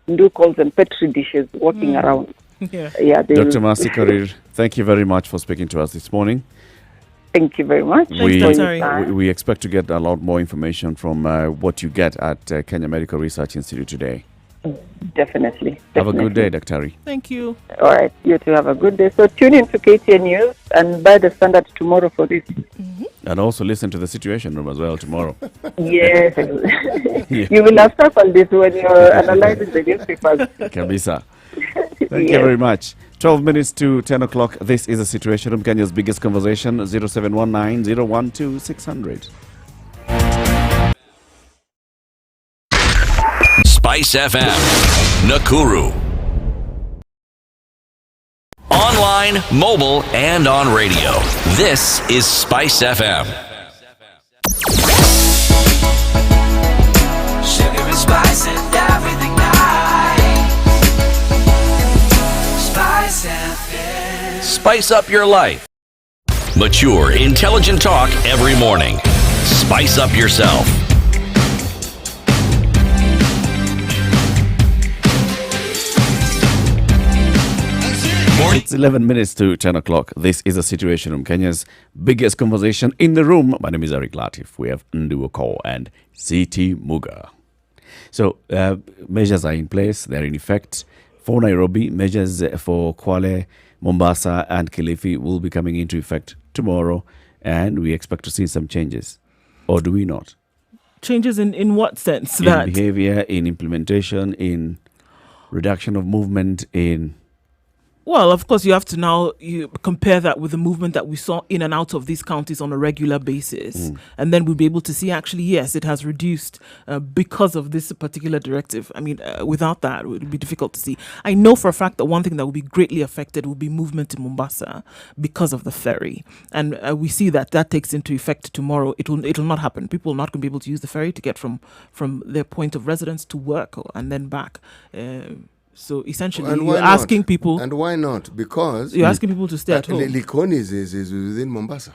Ndu calls them, petri dishes walking around. Dr. Mercy Korir, thank you very much for speaking to us this morning. Thank you very much. We expect to get a lot more information from what you get at Kenya Medical Research Institute today. Definitely. Have a good day, Dr. Thank you. All right. You too have a good day. So tune in to KTN News and buy the Standard tomorrow for this. And also listen to the Situation Room as well tomorrow. Yes. You will have circled this when you're analyzing the newspapers. Kabisa. Thank you very much. 12 minutes to 10 o'clock. This is the Situation Room, Kenya's biggest conversation. 0719 012 600. Spice FM, Nakuru. Online, mobile, and on radio. This is Spice FM. Sugar and spice and everything nice. Spice FM. Spice up your life. Mature, intelligent talk every morning. Spice up yourself. It's 11 minutes to 10 o'clock. This is the Situation Room, Kenya's biggest conversation in the room. My name is Eric Latif. We have Ndu Oko and CT Muga. So measures are in place. They're in effect. For Nairobi, measures for Kwale, Mombasa, and Kilifi will be coming into effect tomorrow, and we expect to see some changes. Or do we not? Changes in what sense? In behavior, in implementation, in reduction of movement, in... Well, of course, you have to now compare that with the movement that we saw in and out of these counties on a regular basis. And then we'll be able to see, actually, yes, it has reduced because of this particular directive. I mean, without that, it would be difficult to see. I know for a fact that one thing that will be greatly affected will be movement in Mombasa because of the ferry. And we see that takes into effect tomorrow. It'll not happen. People are not going to be able to use the ferry to get from their point of residence to work and then back. So essentially, you're asking people... And why not? Because... You're asking people to stay at home. Likoni is within Mombasa.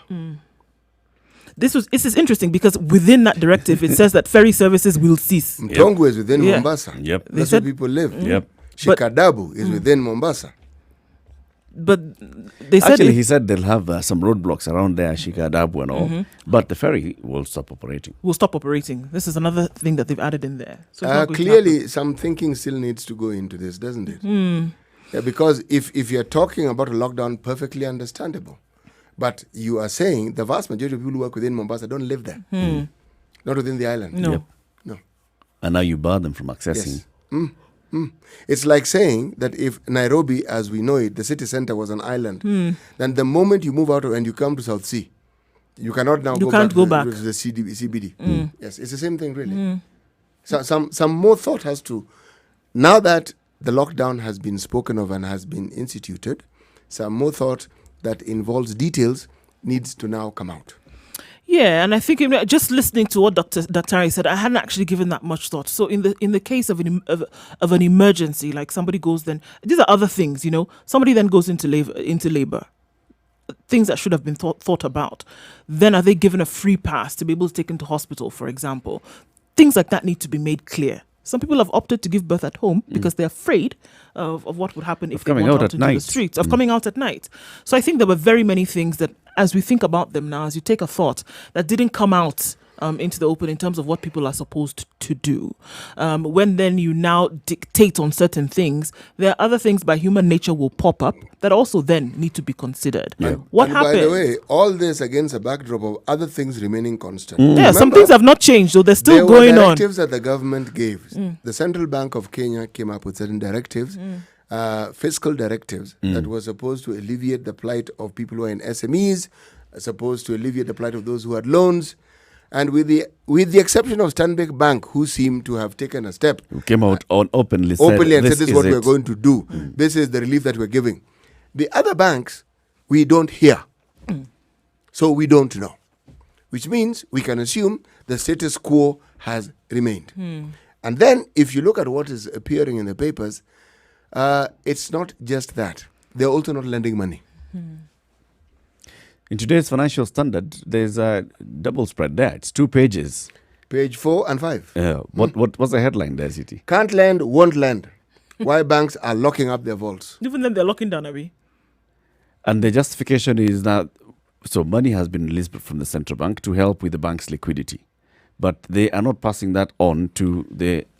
This is interesting because within that directive, it says that ferry services will cease. Mtongo is within Mombasa. Yep. That's where people live. Yep. Shikadabu is within Mombasa. But they said... Actually, he said they'll have some roadblocks around there, Shikadabu and all. But the ferry will stop operating. Will stop operating. This is another thing that they've added in there. So clearly, some thinking still needs to go into this, doesn't it? Yeah, because if you're talking about a lockdown, perfectly understandable. But you are saying the vast majority of people who work within Mombasa don't live there. Not within the island. No. Yep. No. And now you bar them from accessing. Yes. It's like saying that if Nairobi, as we know it, the city center was an island, then the moment you move out and you come to South Sea, you cannot now go back to the CBD. Yes, it's the same thing, really. So some more thought has to... Now that the lockdown has been spoken of and has been instituted, some more thought that involves details needs to now come out. Yeah, and I think just listening to what Dr. Daktari said, I hadn't actually given that much thought. So in the case of an emergency, like somebody goes, then these are other things, Somebody then goes into labor, things that should have been thought about. Then are they given a free pass to be able to take into hospital, for example? Things like that need to be made clear. Some people have opted to give birth at home because they're afraid of what would happen if they went out into the streets, of coming out at night. So I think there were very many things that, as we think about them now, as you take a thought, that didn't come out into the open in terms of what people are supposed to do. When then you now dictate on certain things, there are other things by human nature will pop up that also then need to be considered. Yeah. What happened? By the way, all this against a backdrop of other things remaining constant. Yeah, Remember, some things have not changed, so they're still going on. There were directives that the government gave. The Central Bank of Kenya came up with certain directives, fiscal directives that were supposed to alleviate the plight of people who are in SMEs, supposed to alleviate the plight of those who had loans. And with the exception of Stanbic Bank, who seemed to have taken a step, who came out openly and said, this is what we're going to do. This is the relief that we're giving. The other banks, we don't hear. So we don't know. Which means we can assume the status quo has remained. And then if you look at what is appearing in the papers, it's not just that. They're also not lending money. In today's Financial Standard, there's a double spread there. It's 2 pages. Page 4 and 5. What's the headline there, City? Can't lend, won't lend. Why banks are locking up their vaults. Even then, they're locking down, Abi. And the justification is that, so money has been released from the central bank to help with the bank's liquidity. But they are not passing that on to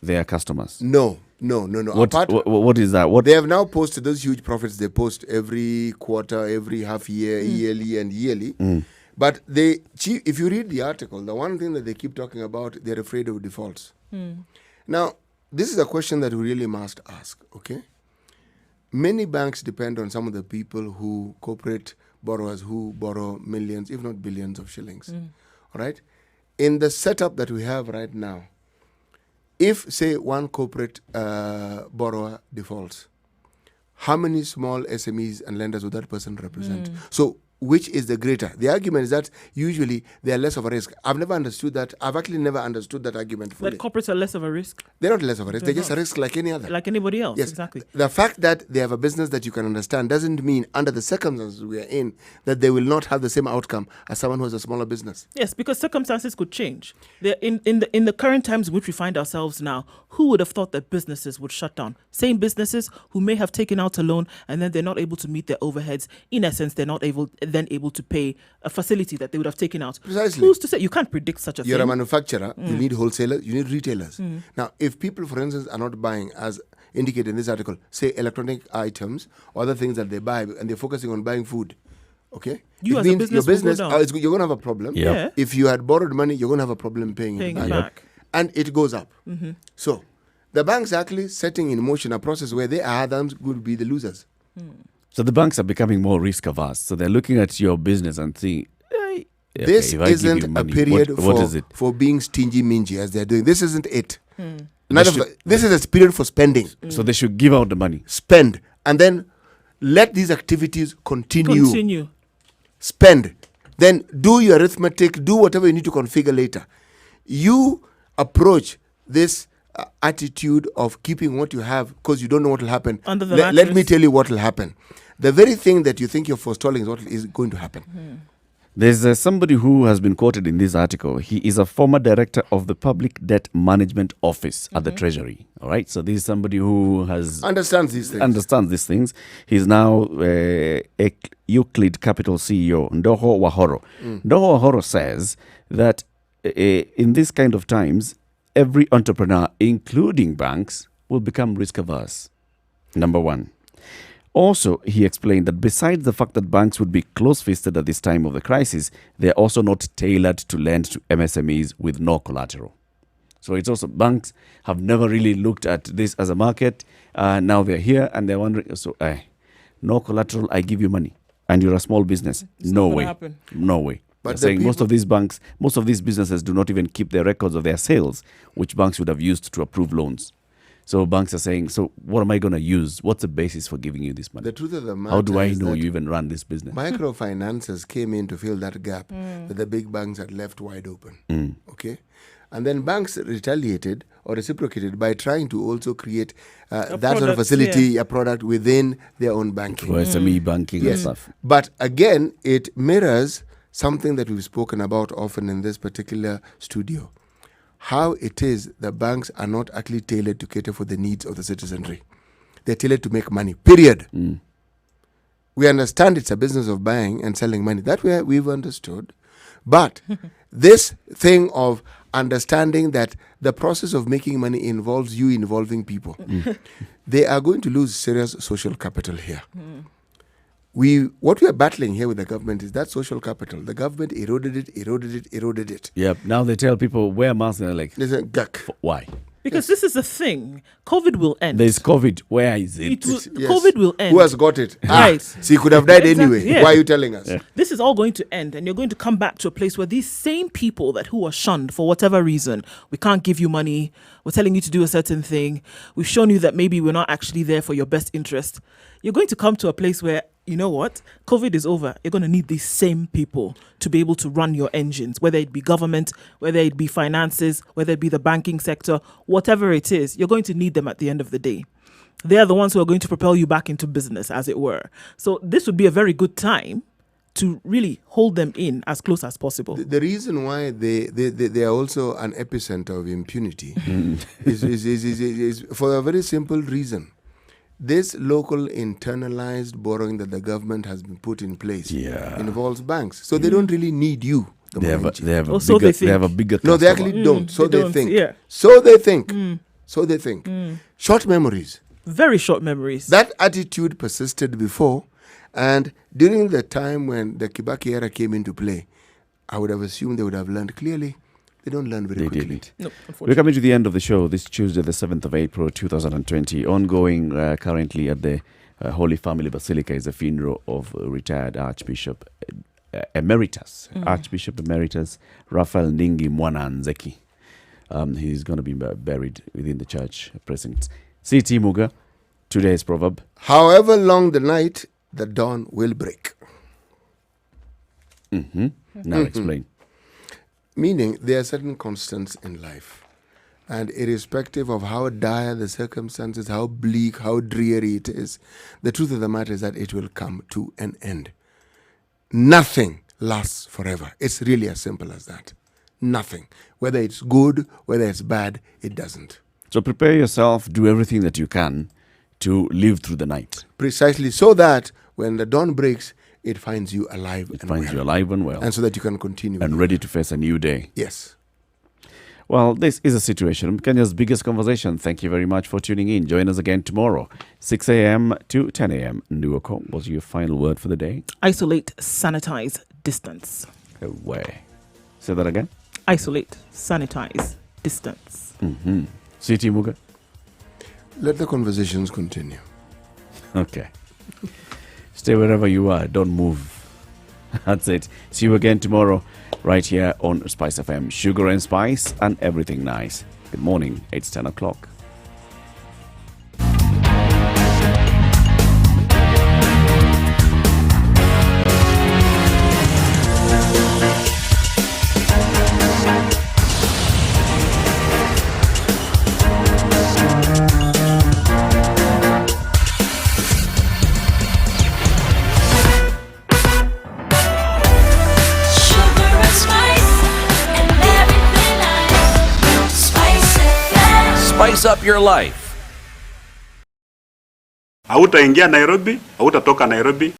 their customers. No. What is that? They have now posted those huge profits they post every quarter, every half year, yearly. But if you read the article, the one thing that they keep talking about, they're afraid of defaults. Now, this is a question that we really must ask, okay? Many banks depend on some of the people corporate borrowers who borrow millions, if not billions of shillings. All right? In the setup that we have right now, if, say, one corporate borrower defaults, how many small SMEs and lenders would that person represent? So which is the greater? The argument is that usually they are less of a risk. I've never understood that. I've actually never understood that argument fully. That corporates are less of a risk? They're not less of a risk. They're just a risk like any other. Like anybody else, yes. Exactly. The fact that they have a business that you can understand doesn't mean, under the circumstances we are in, that they will not have the same outcome as someone who has a smaller business. Yes, because circumstances could change. In the current times in which we find ourselves now, who would have thought that businesses would shut down? Same businesses who may have taken out a loan and then they're not able to meet their overheads. In essence, they're then able to pay a facility that they would have taken out. Precisely. Who's to say? You can't predict such a thing. You're a manufacturer. You need wholesalers. You need retailers. Now, if people, for instance, are not buying, as indicated in this article, say electronic items, other things that they buy, and they're focusing on buying food, okay? You it as a means business your business, will go down. you're going to have a problem. Yeah. If you had borrowed money, you're going to have a problem paying it back. And it goes up. So, the banks are actually setting in motion a process where they are themselves going to be the losers. So the banks are becoming more risk averse. So they're looking at your business and saying, This isn't a period for being stingy-mingy as they're doing. This isn't it. This is a period for spending. So they should give out the money. Spend. And then let these activities continue. Spend. Then do your arithmetic, do whatever you need to configure later. You approach this attitude of keeping what you have because you don't know what will happen. Under the let me tell you what will happen. The very thing that you think you're forestalling is what is going to happen. There's somebody who has been quoted in this article. He is a former director of the Public Debt Management Office at the Treasury. All right. So this is somebody who understands these things. He's now Euclid Capital CEO, Ndoho Wahoro. Ndoho Wahoro says that in these kind of times, every entrepreneur, including banks, will become risk averse. Number one. Also, he explained that besides the fact that banks would be close-fisted at this time of the crisis, they are also not tailored to lend to MSMEs with no collateral. So it's also, banks have never really looked at this as a market. Now they're here and they're wondering, so no collateral, I give you money. And you're a small business. No way. No way. But saying most of these businesses do not even keep their records of their sales, which banks would have used to approve loans. So banks are saying, so what am I going to use? What's the basis for giving you this money? The truth of the matter How do I is know that you even run this business? Microfinances came in to fill that gap that the big banks had left wide open. Okay? And then banks retaliated or reciprocated by trying to also create that sort of facility, a product within their own banking. For SME banking and stuff. But again, it mirrors something that we've spoken about often in this particular studio. How it is the banks are not actually tailored to cater for the needs of the citizenry. They're tailored to make money, period. We understand it's a business of buying and selling money. That we've understood. But this thing of understanding that the process of making money involves you involving people, they are going to lose serious social capital here. What we are battling here with the government is that social capital. The government eroded it. Yep. Now they tell people wear masks and they're like, why? Because this is the thing. COVID will end. There's COVID. Where is it? COVID will end. Who has got it? Right. So he could have died anyway. Yeah. Why are you telling us? This is all going to end, and you're going to come back to a place where these same people who are shunned for whatever reason, we can't give you money, we're telling you to do a certain thing, we've shown you that maybe we're not actually there for your best interest. You're going to come to a place where, you know what, COVID is over. You're going to need these same people to be able to run your engines, whether it be government, whether it be finances, whether it be the banking sector, whatever it is, you're going to need them at the end of the day. They are the ones who are going to propel you back into business, as it were. So this would be a very good time to really hold them in as close as possible. The reason why they are also an epicenter of impunity is for a very simple reason. This local internalized borrowing that the government has been put in place involves banks. So they don't really need you. They have a bigger No, they actually don't. So they think. Yeah. So they think. So they think. Short memories. Very short memories. That attitude persisted before. And during the time when the Kibaki era came into play, I would have assumed they would have learned clearly. They don't learn very quickly. Didn't. No, we're coming to the end of the show this Tuesday, the 7th of April, 2020. Ongoing currently at the Holy Family Basilica is the funeral of retired Archbishop Emeritus, Archbishop Emeritus Raphael Ndingi Mwananzeki. He's going to be buried within the church precinct. C.T. Muga, today's proverb. However long the night, the dawn will break. Now explain. Meaning there are certain constants in life. And irrespective of how dire the circumstances, how bleak, how dreary it is, the truth of the matter is that it will come to an end. Nothing lasts forever. It's really as simple as that. Nothing. Whether it's good, whether it's bad, it doesn't. So prepare yourself, do everything that you can to live through the night. Precisely, so that when the dawn breaks, it finds you alive and finds well. you alive and well. And so that you can continue. And ready to face a new day. Yes. Well, this is a situation. Kenya's biggest conversation. Thank you very much for tuning in. Join us again tomorrow, 6 a.m. to 10 a.m. Nduoko, what's your final word for the day? Isolate, sanitize, distance. Away. Say that again. Isolate, sanitize, distance. Mm-hmm. Siti Muga? Let the conversations continue. Okay. Stay wherever you are. Don't move. That's it. See you again tomorrow right here on Spice FM. Sugar and spice and everything nice. Good morning. It's 10 o'clock. Spice up your life. Hautaingia Nairobi, hautatoka Nairobi.